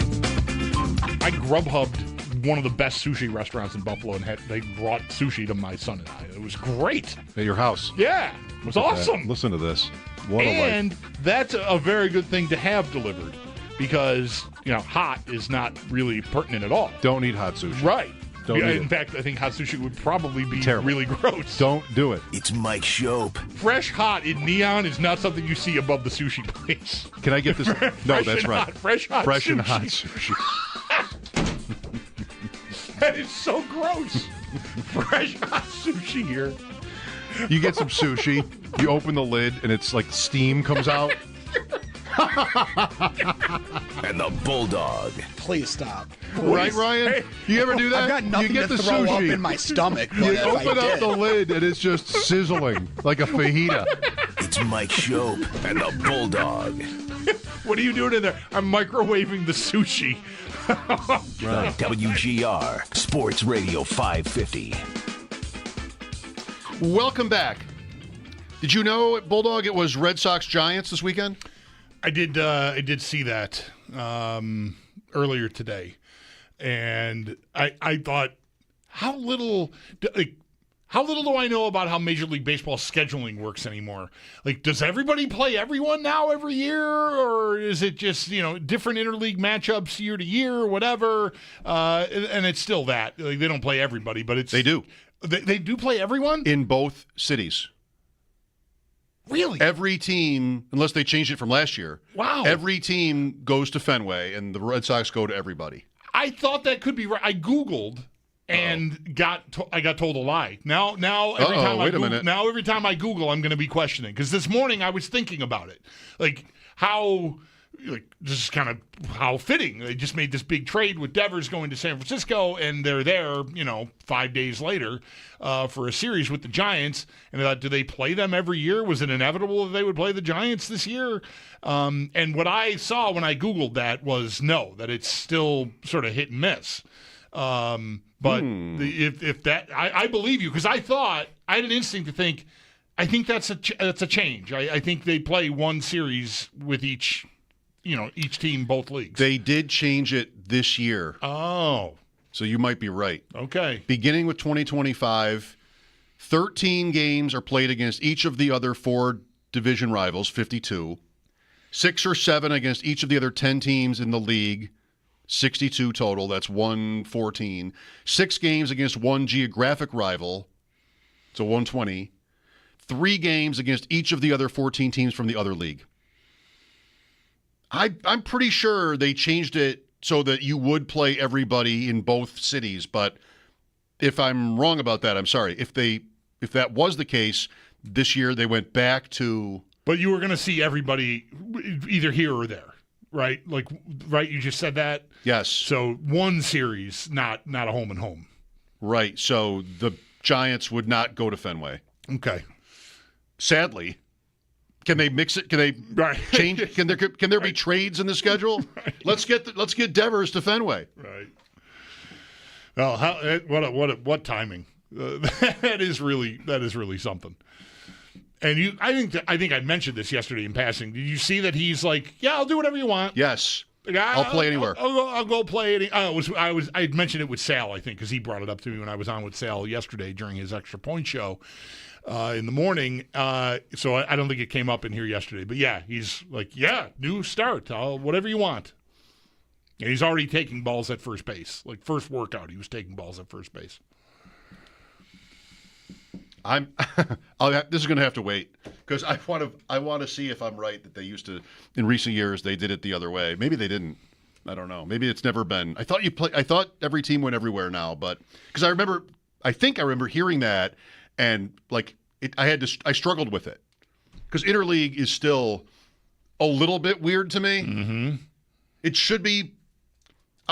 Speaker 2: I Grubhubbed one of the best sushi restaurants in Buffalo, and they brought sushi to my son and I. It was great.
Speaker 3: At your house.
Speaker 2: Yeah, it was awesome.
Speaker 3: Listen to this. What a life.
Speaker 2: And that's a very good thing to have delivered because, hot is not really pertinent at all.
Speaker 3: Don't eat hot sushi.
Speaker 2: Right.
Speaker 3: Don't eat
Speaker 2: in
Speaker 3: it.
Speaker 2: fact, I think hot sushi would probably be
Speaker 3: terrible.
Speaker 2: Really gross.
Speaker 3: Don't do it.
Speaker 8: It's Mike Schopp.
Speaker 2: Fresh hot in neon is not something you see above the sushi place.
Speaker 3: Can I get this? No, that's right.
Speaker 2: Hot, fresh hot
Speaker 3: Fresh
Speaker 2: sushi.
Speaker 3: and hot sushi.
Speaker 2: That is so gross. Fresh hot sushi here.
Speaker 3: You get some sushi, you open the lid, and it's like steam comes out.
Speaker 8: And the Bulldog.
Speaker 19: Please stop.
Speaker 3: Right, Ryan? You ever do that?
Speaker 19: I've got nothing
Speaker 3: you get
Speaker 19: to
Speaker 3: the
Speaker 19: throw
Speaker 3: sushi.
Speaker 19: up in my stomach.
Speaker 3: You open up the lid, and it's just sizzling like a fajita.
Speaker 8: It's Mike Schopp and the Bulldog.
Speaker 2: What are you doing in there? I'm microwaving the sushi.
Speaker 8: Right. WGR Sports Radio 550.
Speaker 3: Welcome back. Did you know, Bulldog, it was Red Sox Giants this weekend?
Speaker 2: I did see that earlier today, and I thought, how little do I know about how Major League Baseball scheduling works anymore? Like, does everybody play everyone now every year, or is it just different interleague matchups year to year, or whatever? And it's still that they don't play everybody, but they
Speaker 3: do.
Speaker 2: They do play everyone
Speaker 3: in both cities.
Speaker 2: Really?
Speaker 3: Every team, unless they changed it from last year.
Speaker 2: Wow.
Speaker 3: Every team goes to Fenway, and the Red Sox go to everybody.
Speaker 2: I thought that could be right. I Googled and I got told a lie. Now every time I Google, I'm going to be questioning, because this morning I was thinking about it, this is kind of how fitting. They just made this big trade with Devers going to San Francisco, and they're there, 5 days later for a series with the Giants. And I thought, do they play them every year? Was it inevitable that they would play the Giants this year? And what I saw when I Googled that was that it's still sort of hit and miss. But if that, I believe you, because I had an instinct to think, I think that's a change. I think they play one series with each team, both leagues.
Speaker 3: They did change it this year.
Speaker 2: Oh.
Speaker 3: So you might be right.
Speaker 2: Okay.
Speaker 3: Beginning with 2025, 13 games are played against each of the other 4 division rivals, 52. 6 or 7 against each of the other 10 teams in the league, 62 total. That's 114. 6 games against one geographic rival, so 120. 3 games against each of the other 14 teams from the other league. I'm pretty sure they changed it so that you would play everybody in both cities, but if I'm wrong about that, I'm sorry. If that was the case, this year they went back to...
Speaker 2: But you were going to see everybody either here or there, right? Right? You just said that?
Speaker 3: Yes.
Speaker 2: So one series, not a home and home.
Speaker 3: Right. So the Giants would not go to Fenway.
Speaker 2: Okay.
Speaker 3: Sadly. Can they mix it? Can they change? Can there be trades in the schedule? Right. Let's get Devers to Fenway.
Speaker 2: Right. Well, what timing? That is really something. And I think I mentioned this yesterday in passing. Did you see that he's like, yeah, I'll do whatever you want?
Speaker 3: Yes. I'll play anywhere.
Speaker 2: I'll go play any. I mentioned it with Sal, I think, because he brought it up to me when I was on with Sal yesterday during his Extra Point show in the morning. So I don't think it came up in here yesterday. But yeah, he's like, new start, whatever you want. And he's already taking balls at first base. Like first workout, he was taking balls at first base.
Speaker 3: This is going to have to wait because I want to see if I'm right that they used to in recent years they did it the other way. Maybe they didn't. I don't know. Maybe it's never been. I thought every team went everywhere now, but because I think I remember hearing that and like I struggled with it because interleague is still a little bit weird to me.
Speaker 2: Mm-hmm.
Speaker 3: It should be.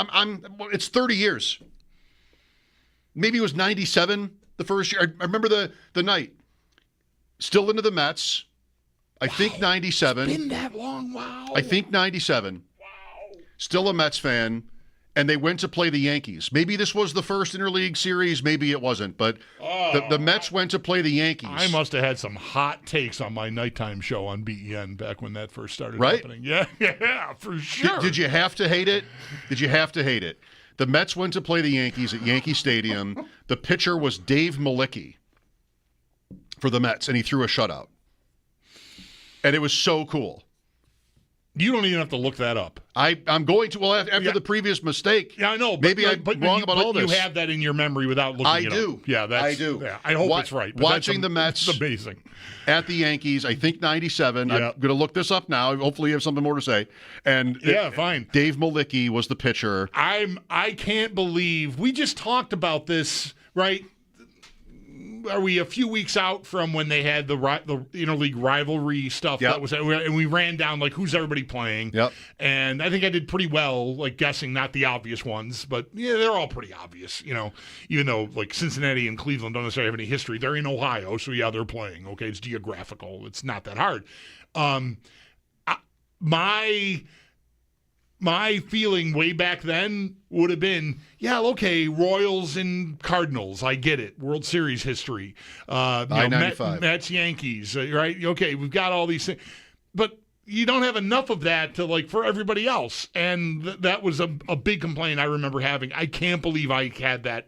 Speaker 3: It's 30 years. Maybe it was 97 the first year. I remember the night. Still into the Mets. I think 97.
Speaker 2: It's been that long. Wow.
Speaker 3: I think 97. Wow. Still a Mets fan. And they went to play the Yankees. Maybe this was the first interleague series. Maybe it wasn't. But the Mets went to play the Yankees.
Speaker 2: I must have had some hot takes on my nighttime show on BEN back when that first started happening. Yeah, for sure.
Speaker 3: Did you have to hate it? Did you have to hate it? The Mets went to play the Yankees at Yankee Stadium. The pitcher was Dave Malicki for the Mets, and he threw a shutout. And it was so cool.
Speaker 2: You don't even have to look that up.
Speaker 3: I'm going to. Well, after the previous mistake.
Speaker 2: Yeah, I know.
Speaker 3: Maybe I'm wrong about all this.
Speaker 2: You have that in your memory without looking it up.
Speaker 3: I do.
Speaker 2: Yeah,
Speaker 3: I do.
Speaker 2: Yeah, I hope it's right.
Speaker 3: Watching the Mets
Speaker 2: amazing.
Speaker 3: At the Yankees, I think 97.
Speaker 2: Yeah.
Speaker 3: I'm going to look this up now. Hopefully you have something more to say. And
Speaker 2: fine.
Speaker 3: Dave Malicki was the pitcher.
Speaker 2: I can't believe we just talked about this, right? Are we a few weeks out from when they had the interleague rivalry stuff?
Speaker 3: Yep.
Speaker 2: That was, and we ran down like who's everybody playing.
Speaker 3: Yep.
Speaker 2: And I think I did pretty well, like guessing not the obvious ones, but yeah, they're all pretty obvious. Even though like Cincinnati and Cleveland don't necessarily have any history, they're in Ohio, so yeah, they're playing. Okay, it's geographical. It's not that hard. My feeling way back then would have been, Royals and Cardinals. I get it. World Series history. Mets, Yankees, right? Okay, we've got all these things. But you don't have enough of that to for everybody else. And that was a big complaint I remember having. I can't believe I had that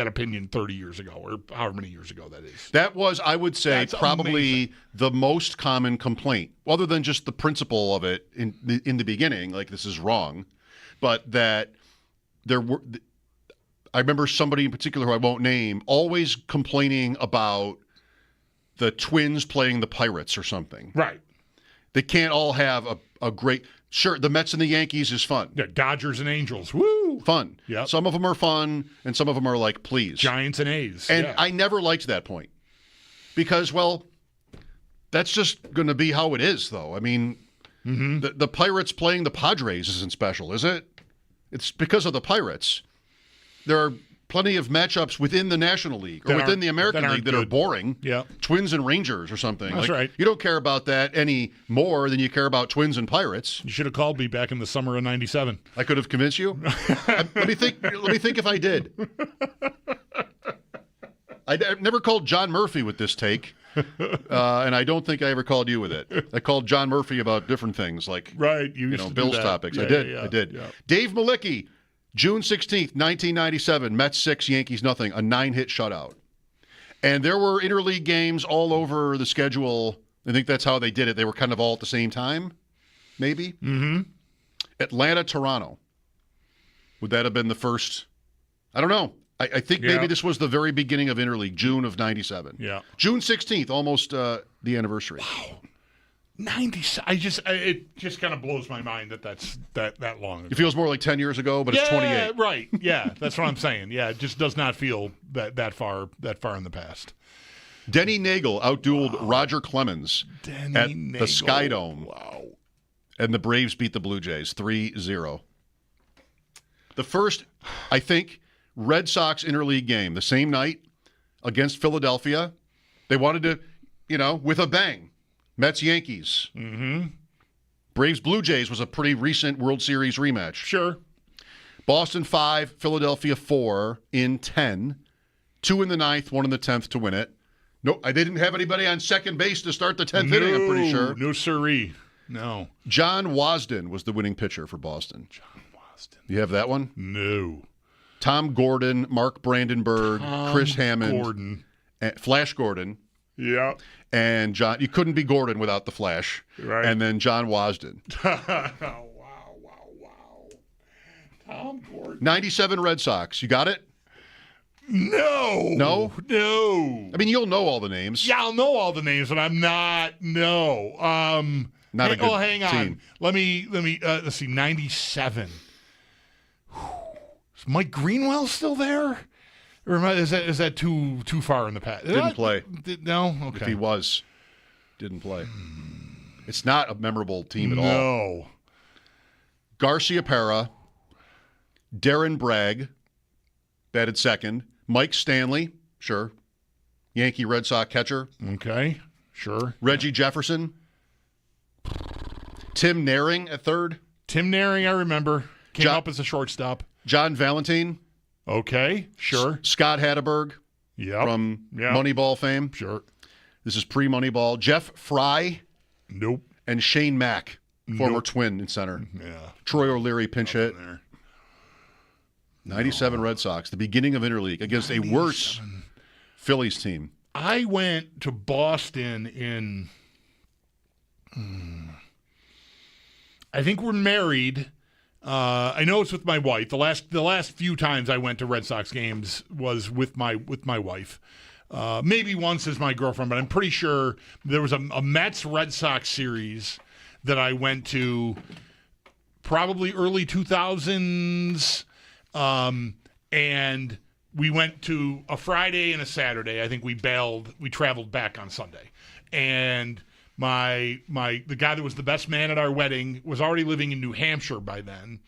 Speaker 2: opinion 30 years ago or however many years ago that is.
Speaker 3: That was, I would say,
Speaker 2: That's
Speaker 3: probably
Speaker 2: amazing.
Speaker 3: The most common complaint, other than just the principle of it in the beginning, like this is wrong, but that there were. I remember somebody in particular who I won't name always complaining about the Twins playing the Pirates or something.
Speaker 2: Right.
Speaker 3: They can't all have a great. Sure, the Mets and the Yankees is fun.
Speaker 2: Yeah, Dodgers and Angels. Woo!
Speaker 3: Fun.
Speaker 2: Yeah.
Speaker 3: Some of them are fun, and some of them are like, please.
Speaker 2: Giants and A's.
Speaker 3: And I never liked that point. Because, that's just going to be how it is, though. I mean, the Pirates playing the Padres isn't special, is it? It's because of the Pirates. There are plenty of matchups within the National League or within the American League that are boring.
Speaker 2: Yeah.
Speaker 3: Twins and Rangers or something.
Speaker 2: That's right.
Speaker 3: You don't care about that any more than you care about Twins and Pirates.
Speaker 2: You should have called me back in the summer of '97.
Speaker 3: I could have convinced you. Let me think if I did. I've never called John Murphy with this take, and I don't think I ever called you with it. I called John Murphy about different things like Bill's topics.
Speaker 2: Yeah,
Speaker 3: I did.
Speaker 2: Yeah.
Speaker 3: Dave Malicki. June 16th, 1997, Mets 6, Yankees nothing, a 9-hit shutout. And there were interleague games all over the schedule. I think that's how they did it. They were kind of all at the same time, maybe.
Speaker 2: Mm-hmm.
Speaker 3: Atlanta, Toronto. Would that have been the first? I don't know. I think maybe this was the very beginning of interleague, June of 97.
Speaker 2: Yeah.
Speaker 3: June 16th, almost the anniversary.
Speaker 2: Wow. 90. It just kind of blows my mind that's that long ago.
Speaker 3: It feels more like 10 years ago, but it's 28.
Speaker 2: Right. Yeah, that's what I'm saying. Yeah, it just does not feel that far in the past.
Speaker 3: Denny Nagel outdueled Roger Clemens at the Sky Dome.
Speaker 2: Wow.
Speaker 3: And the Braves beat the Blue Jays 3-0. The first, I think, Red Sox interleague game, the same night against Philadelphia. They wanted to, with a bang. Mets, Yankees.
Speaker 2: Mm-hmm.
Speaker 3: Braves, Blue Jays was a pretty recent World Series rematch.
Speaker 2: Sure.
Speaker 3: Boston 5, Philadelphia 4 in 10. 2 in the 9th, 1 in the 10th to win it. No, I didn't have anybody on second base to start the 10th inning, I'm pretty sure.
Speaker 2: No siree. No.
Speaker 3: John Wasden was the winning pitcher for Boston.
Speaker 2: John Wasden.
Speaker 3: You have that one?
Speaker 2: No.
Speaker 3: Tom Gordon, Mark Brandenburg, Chris Hammond.
Speaker 2: Gordon.
Speaker 3: Flash Gordon.
Speaker 2: Yeah.
Speaker 3: And John, you couldn't be Gordon without the Flash.
Speaker 2: Right.
Speaker 3: And then John Wasden.
Speaker 2: Wow. Tom Gordon.
Speaker 3: 97 Red Sox. You got it?
Speaker 2: No.
Speaker 3: No?
Speaker 2: No.
Speaker 3: I mean, you'll know all the names.
Speaker 2: Yeah, I'll know all the names, but I'm not. No.
Speaker 3: Not a good
Speaker 2: hang on.
Speaker 3: team.
Speaker 2: Let me. Let's see. 97. Is Mike Greenwell still there? Or is that too far in the past?
Speaker 3: Didn't play.
Speaker 2: No. Okay.
Speaker 3: If he was, didn't play. It's not a memorable team at all.
Speaker 2: No.
Speaker 3: Garcia Parra, Darren Bragg, batted second. Mike Stanley, sure. Yankee Red Sox catcher.
Speaker 2: Okay, sure.
Speaker 3: Reggie Jefferson. Tim Naring at third.
Speaker 2: Tim Naring, I remember. Came up as a shortstop.
Speaker 3: John Valentine.
Speaker 2: Okay, sure.
Speaker 3: Scott Hatteberg.
Speaker 2: Yep.
Speaker 3: From Moneyball fame.
Speaker 2: Sure.
Speaker 3: This is pre-Moneyball. Jeff Fry.
Speaker 2: Nope.
Speaker 3: And Shane Mack, former Twin in center.
Speaker 2: Yeah.
Speaker 3: Troy O'Leary pinch hit. 97 Red Sox, the beginning of interleague against a worse Phillies team.
Speaker 2: I went to Boston in, I think we're married. I know it's with my wife. The last few times I went to Red Sox games was with my wife. Maybe once as my girlfriend, but I'm pretty sure there was a Mets Red Sox series that I went to probably early 2000s. And we went to a Friday and a Saturday. I think we traveled back on Sunday. And the guy that was the best man at our wedding was already living in New Hampshire by then.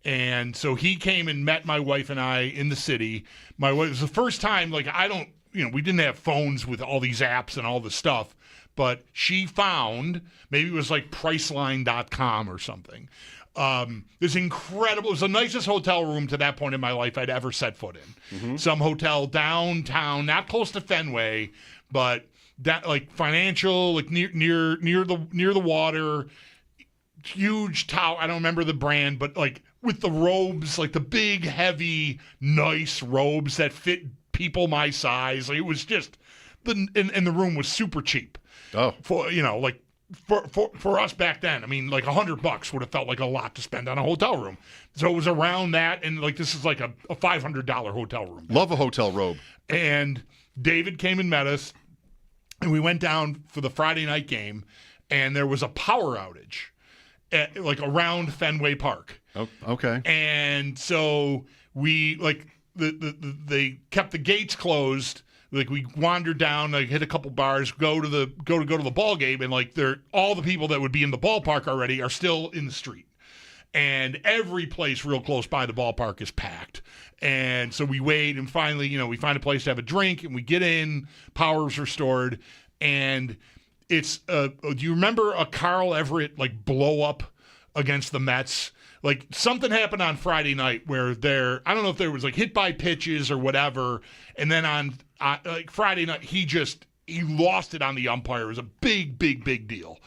Speaker 2: And so he came and met my wife and I in the city. My wife, it was the first time, we didn't have phones with all these apps and all this stuff, but she found, maybe it was like Priceline.com or something. This incredible, it was the nicest hotel room to that point in my life I'd ever set foot in. Mm-hmm. Some hotel downtown, not close to Fenway, but that financial, near the water, huge tower. I don't remember the brand, but with the robes, the big, heavy, nice robes that fit people my size. It was just and the room was super cheap.
Speaker 3: Oh,
Speaker 2: For us back then, I mean, $100 would have felt like a lot to spend on a hotel room. So it was around that, and this is a $500 hotel room.
Speaker 3: Love a hotel robe.
Speaker 2: And David came and met us, and we went down for the Friday night game, and there was a power outage around Fenway Park.
Speaker 3: Oh, okay.
Speaker 2: And so we they kept the gates closed. We wandered down, hit a couple bars, go to the ball game, and all the people that would be in the ballpark already are still in the street, and every place real close by the ballpark is packed. And so we wait, and finally, we find a place to have a drink, and we get in. Power's restored, and it's do you remember a Carl Everett blow up against the Mets? Something happened on Friday night where I don't know if there was hit by pitches or whatever, and then on Friday night he lost it on the umpire. It was a big deal,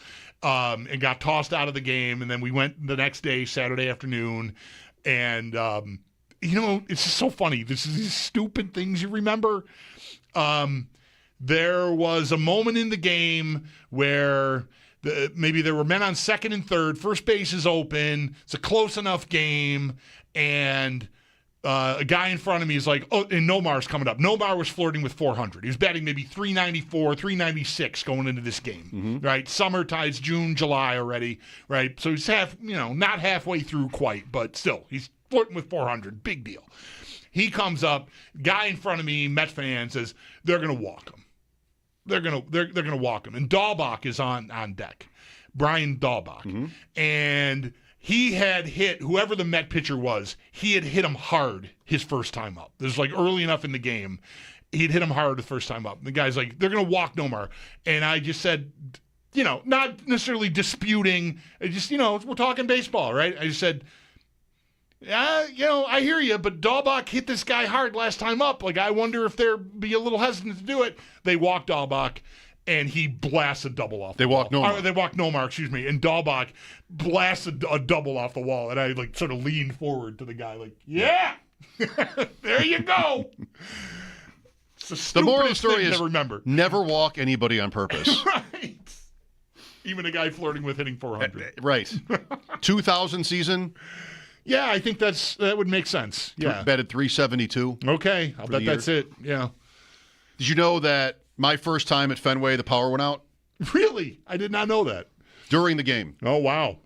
Speaker 2: and got tossed out of the game. And then we went the next day, Saturday afternoon, and it's just so funny. This is these stupid things you remember. There was a moment in the game where maybe there were men on second and third. First base is open. It's a close enough game. And a guy in front of me is and Nomar's coming up. Nomar was flirting with 400. He was batting maybe 394, 396 going into this game, right? Summer tides, June, July already, right? So he's not halfway through quite, but still, he's flirting with 400. Big deal. He comes up. Guy in front of me, Met fan, says, they're going to walk him. They're gonna walk him, and Dahlbach is on deck, Brian Dahlbach, and he had hit whoever the Met pitcher was. He had hit him hard his first time up. This was early enough in the game. He'd hit him hard the first time up. And the guy's they're gonna walk Nomar, and I just said, not necessarily disputing, we're talking baseball, right? I just said, I hear you, but Dahlbach hit this guy hard last time up. I wonder if they'd be a little hesitant to do it. They walked Dahlbach, and he blasts a double off.
Speaker 3: They walk Nomar.
Speaker 2: They walk Nomar, excuse me, and Dahlbach blasts a double off the wall, and I like sort of leaned forward to the guy like, yeah, there you go. It's the
Speaker 3: moral of the story is
Speaker 2: to remember.
Speaker 3: Never walk anybody on purpose.
Speaker 2: Right. Even a guy flirting with hitting 400.
Speaker 3: Right. 2000 season.
Speaker 2: Yeah, I think that would make sense. Yeah.
Speaker 3: Batted .372.
Speaker 2: Okay, I'll bet that's it. Yeah.
Speaker 3: Did you know that my first time at Fenway, the power went out?
Speaker 2: Really? I did not know that.
Speaker 3: During the game.
Speaker 2: Oh, wow.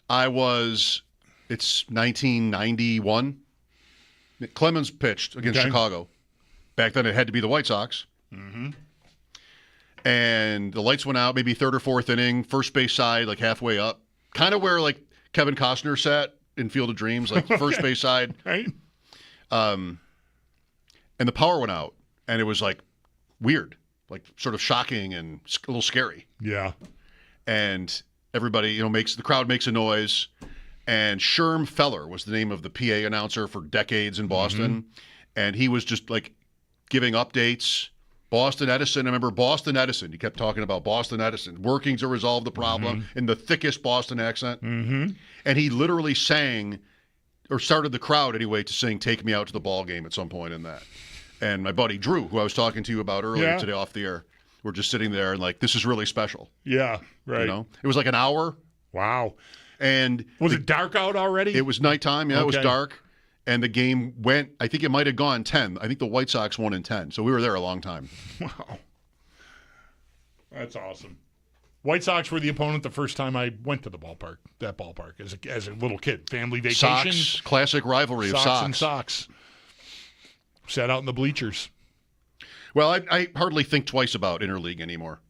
Speaker 3: It's 1991. Clemens pitched against Chicago. Back then it had to be the White Sox.
Speaker 2: Mm-hmm.
Speaker 3: And the lights went out, maybe third or fourth inning, first base side, like halfway up. Kind of where like Kevin Costner sat in Field of Dreams, like first base side.
Speaker 2: Right.
Speaker 3: And the power went out, and it was like weird, like sort of shocking and a little scary.
Speaker 2: Yeah.
Speaker 3: And everybody, the crowd makes a noise. And Sherm Feller was the name of the PA announcer for decades in Boston.
Speaker 2: Mm-hmm.
Speaker 3: And he was just like giving updates. Boston Edison, I remember Boston Edison. He kept talking about Boston Edison, working to resolve the problem in the thickest Boston accent.
Speaker 2: Mm-hmm.
Speaker 3: And he literally sang, or started the crowd anyway, to sing "Take Me Out to the Ball Game" at some point in that. And my buddy Drew, who I was talking to you about earlier today off the air, we're just sitting there and like, this is really special.
Speaker 2: Yeah, right.
Speaker 3: It was like an hour.
Speaker 2: Wow.
Speaker 3: And
Speaker 2: was it dark out already?
Speaker 3: It was nighttime. Yeah,
Speaker 2: Okay.
Speaker 3: It was dark. And the game went, I think it might have gone 10. I think the White Sox won in 10. So we were there a long time.
Speaker 2: Wow. That's awesome. White Sox were the opponent the first time I went to that ballpark, as a little kid. Family vacation.
Speaker 3: Sox, classic rivalry of Sox.
Speaker 2: And Sox. Sat out in the bleachers.
Speaker 3: Well, I hardly think twice about interleague anymore.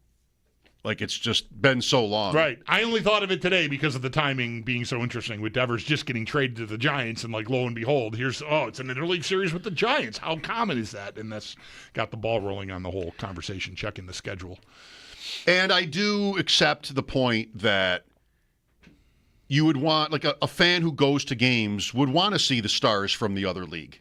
Speaker 3: Like, it's just been so long.
Speaker 2: Right. I only thought of it today because of the timing being so interesting with Devers just getting traded to the Giants, and like lo and behold, it's an interleague series with the Giants. How common is that? And that's got the ball rolling on the whole conversation, checking the schedule.
Speaker 3: And I do accept the point that you would want, like a fan who goes to games would want to see the stars from the other league.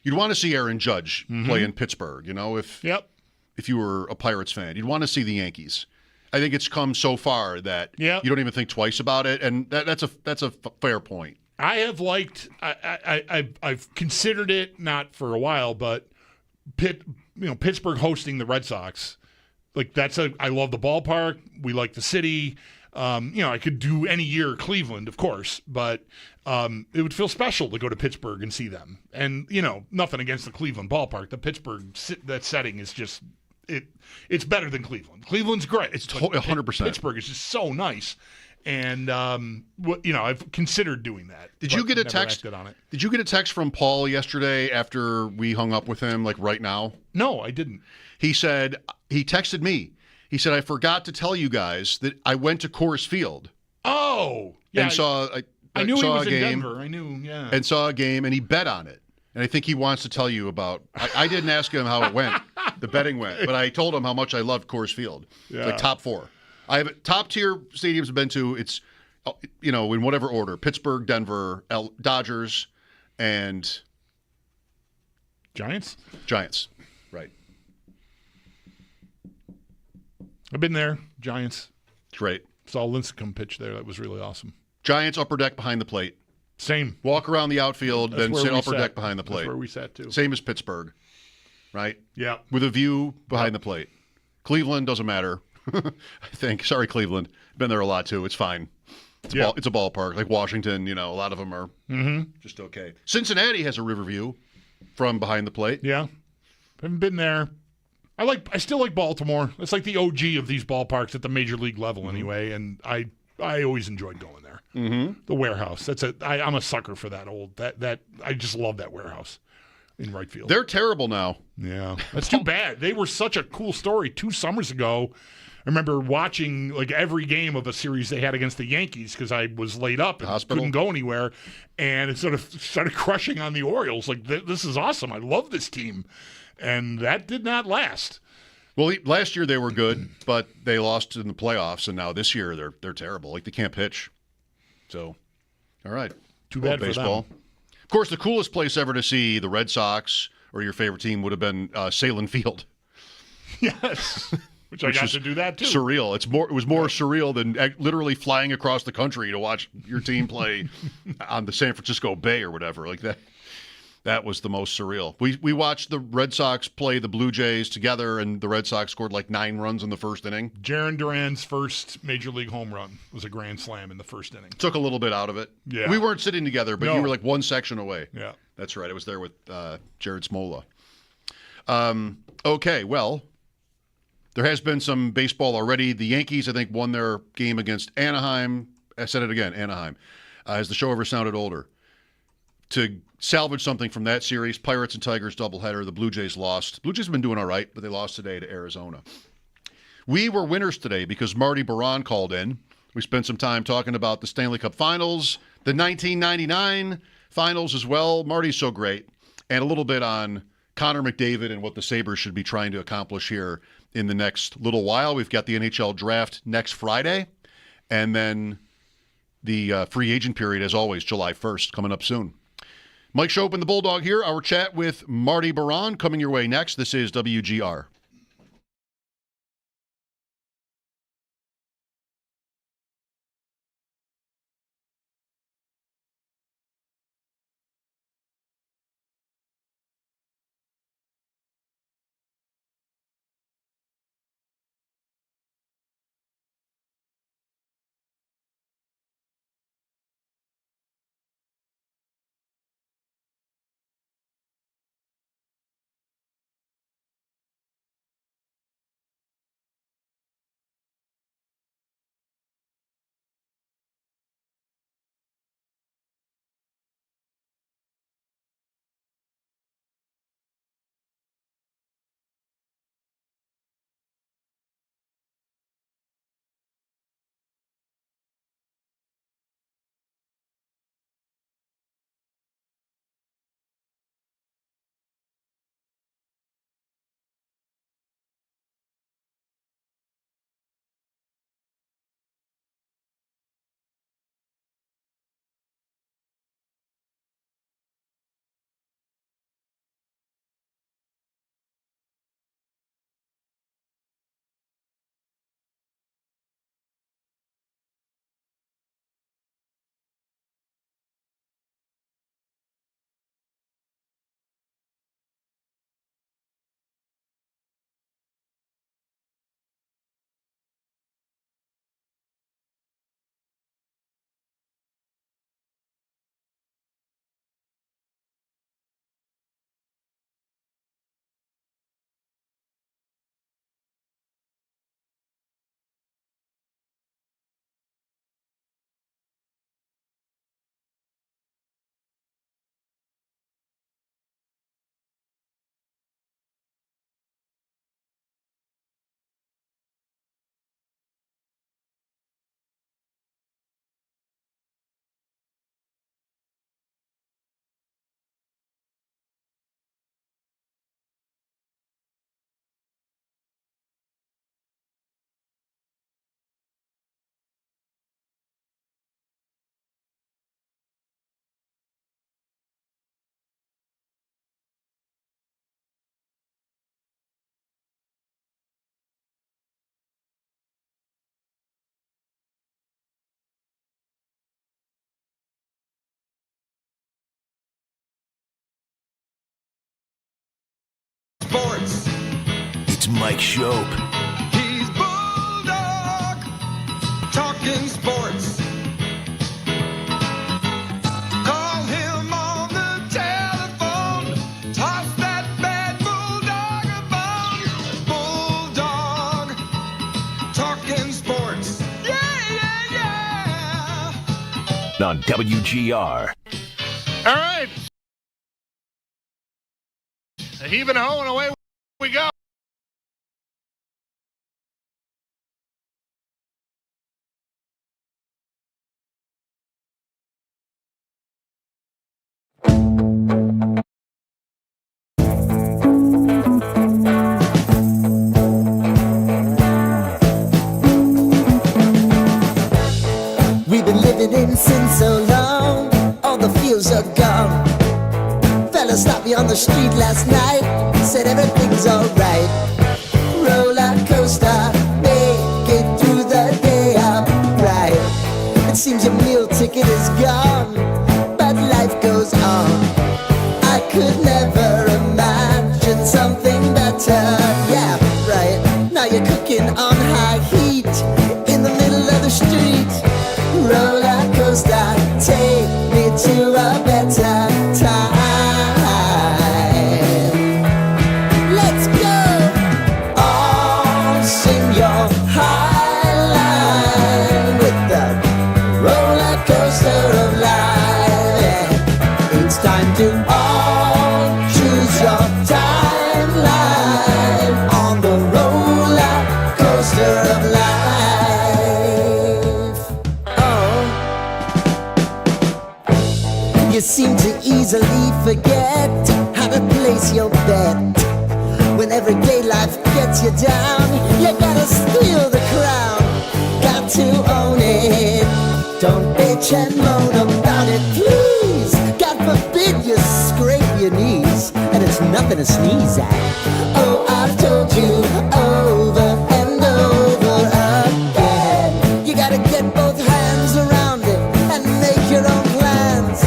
Speaker 3: You'd want to see Aaron Judge play in Pittsburgh, if you were a Pirates fan. You'd want to see the Yankees. I think it's come so far that you don't even think twice about it, and that's a fair point.
Speaker 2: I have liked. I've considered it, not for a while, but Pittsburgh hosting the Red Sox. Like I love the ballpark. We like the city. I could do any year Cleveland, of course, but it would feel special to go to Pittsburgh and see them. And nothing against the Cleveland ballpark. The Pittsburgh that setting is just. It's better than Cleveland. Cleveland's great.
Speaker 3: It's 100%.
Speaker 2: Pittsburgh is just so nice, and I've considered doing that.
Speaker 3: Did you get a text
Speaker 2: on it?
Speaker 3: Did you get a text from Paul yesterday after we hung up with him, like right now?
Speaker 2: No, I didn't.
Speaker 3: He texted me. He said, I forgot to tell you guys that I went to Coors Field.
Speaker 2: Oh, yeah.
Speaker 3: And
Speaker 2: I knew he was in
Speaker 3: game,
Speaker 2: Denver. I knew, yeah.
Speaker 3: And saw a game, and he bet on it. And I think he wants to tell you about. I didn't ask him how it went, the betting went, but I told him how much I loved Coors Field.
Speaker 2: Yeah.
Speaker 3: Like top 4. I have top tier stadiums I've been to. It's in whatever order: Pittsburgh, Denver, Dodgers, and
Speaker 2: Giants.
Speaker 3: Right.
Speaker 2: I've been there. Giants.
Speaker 3: Great.
Speaker 2: Saw Lincecum pitch there. That was really awesome.
Speaker 3: Giants upper deck behind the plate.
Speaker 2: Same.
Speaker 3: Walk around the outfield,
Speaker 2: That's
Speaker 3: then
Speaker 2: where
Speaker 3: sit
Speaker 2: we
Speaker 3: upper
Speaker 2: sat.
Speaker 3: deck behind the plate.
Speaker 2: That's where we sat, too.
Speaker 3: Same as Pittsburgh, right?
Speaker 2: Yeah.
Speaker 3: With a view behind the plate. Cleveland doesn't matter, I think. Sorry, Cleveland. Been there a lot, too. It's fine. It's a ballpark. Like Washington, a lot of them are just okay. Cincinnati has a river view from behind the plate.
Speaker 2: Yeah. Haven't been there. I still like Baltimore. It's like the OG of these ballparks at the major league level anyway, and I always enjoyed going there.
Speaker 3: Mm-hmm.
Speaker 2: The warehouse. I'm a sucker for that that I just love that warehouse in right field.
Speaker 3: They're terrible now.
Speaker 2: Yeah. That's too bad. They were such a cool story 2 summers ago. I remember watching like every game of a series they had against the Yankees because I was laid up and couldn't go anywhere, and it sort of started crushing on the Orioles. Like, this is awesome. I love this team. And that did not last.
Speaker 3: Well, last year they were good, but they lost in the playoffs, and now this year they're terrible. Like, they can't pitch. So, all right.
Speaker 2: Too bad for
Speaker 3: baseball.
Speaker 2: them.
Speaker 3: Of course, the coolest place ever to see the Red Sox or your favorite team would have been Salem Field.
Speaker 2: Yes. Which I got to do that too.
Speaker 3: Surreal. It was more surreal than literally flying across the country to watch your team play on the San Francisco Bay or whatever like that. That was the most surreal. We watched the Red Sox play the Blue Jays together, and the Red Sox scored like 9 runs in the first inning.
Speaker 2: Jarren Duran's first Major League home run was a grand slam in the first inning.
Speaker 3: Took a little bit out of it.
Speaker 2: Yeah.
Speaker 3: We weren't sitting together, but
Speaker 2: No.
Speaker 3: you were like one section away.
Speaker 2: Yeah.
Speaker 3: That's right. I was there with Jared Smola. Okay, well, there has been some baseball already. The Yankees, I think, won their game against Anaheim. I said it again, Anaheim. Has the show ever sounded older? To salvage something from that series, Pirates and Tigers doubleheader, the Blue Jays lost. Blue Jays have been doing all right, but they lost today to Arizona. We were winners today because Marty Biron called in. We spent some time talking about the Stanley Cup Finals, the 1999 Finals as well. Marty's so great. And a little bit on Connor McDavid and what the Sabres should be trying to accomplish here in the next little while. We've got the NHL draft next Friday. And then the free agent period, as always, July 1st, coming up soon. Mike Schopp and the Bulldog here. Our chat with Marty Biron coming your way next. This is WGR.
Speaker 9: Sports.
Speaker 8: It's Mike Schopp.
Speaker 9: He's Bulldog. Talking sports. Call him on the telephone. Toss that bad Bulldog a bone. Bulldog. Talking sports. Yeah, yeah, yeah.
Speaker 8: On WGR.
Speaker 2: All right. Heave and ho, and away we go.
Speaker 1: We've been living in sin so long, all the fields are gone. Fella stopped me on the street last night, said everything's alright. Roller coaster. coaster, make it through the day upright. It seems your meal ticket is gone, but life goes on. I could never imagine something better. Yeah, right. Now you're cooking on high heat in the middle of the street. Roller coaster, take me to a better time. Let's go. All sing your high line with the roller coaster of life. It's time to all choose your timeline on the roller coaster of life. You seem to easily forget how to place your bet. When everyday life gets you down, you gotta steal the crown. Got to own it. Don't bitch and moan about it, please. God forbid you scrape your knees, and it's nothing to sneeze at. Oh, I've told you over and over again. You gotta get both hands around it and make your own plans.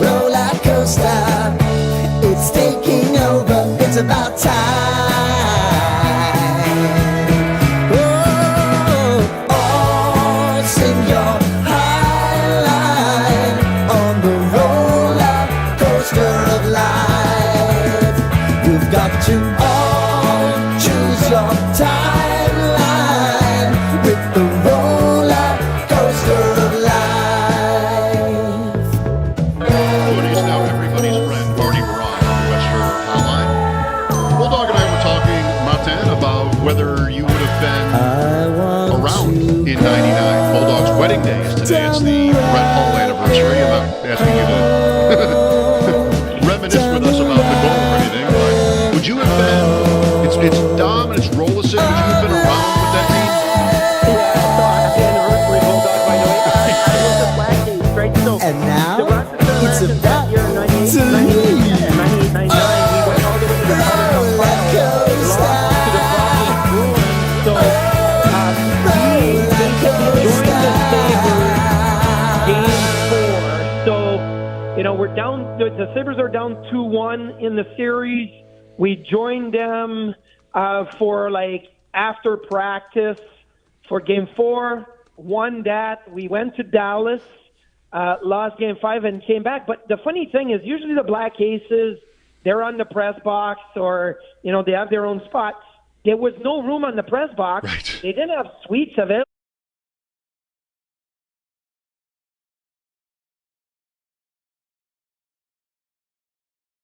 Speaker 1: Roller coaster, it's taking over. It's about time. Oh, all sing your high line on the roller coaster of life. You've got to all choose your timeline with the roller coaster of life.
Speaker 3: Joining us now, everybody's friend, Marty Biron, Western Hotline. Bulldog and I were talking, Martin, about whether you would have been around in '99. Bulldog's wedding day is today. It's the Brett Hull anniversary. I'm not asking you to reminisce with us about the goal or anything, but would you have been, it's Dom and it's Rolison, would you have been around with that team?
Speaker 1: And now it's about to
Speaker 12: we're down. The Sabres are down 2-1 in the series. We joined them for after practice for Game 4. Won that. We went to Dallas, lost Game 5, and came back. But the funny thing is, usually the Black Aces, they're on the press box, or they have their own spots. There was no room on the press box.
Speaker 3: Right.
Speaker 12: They didn't have suites available.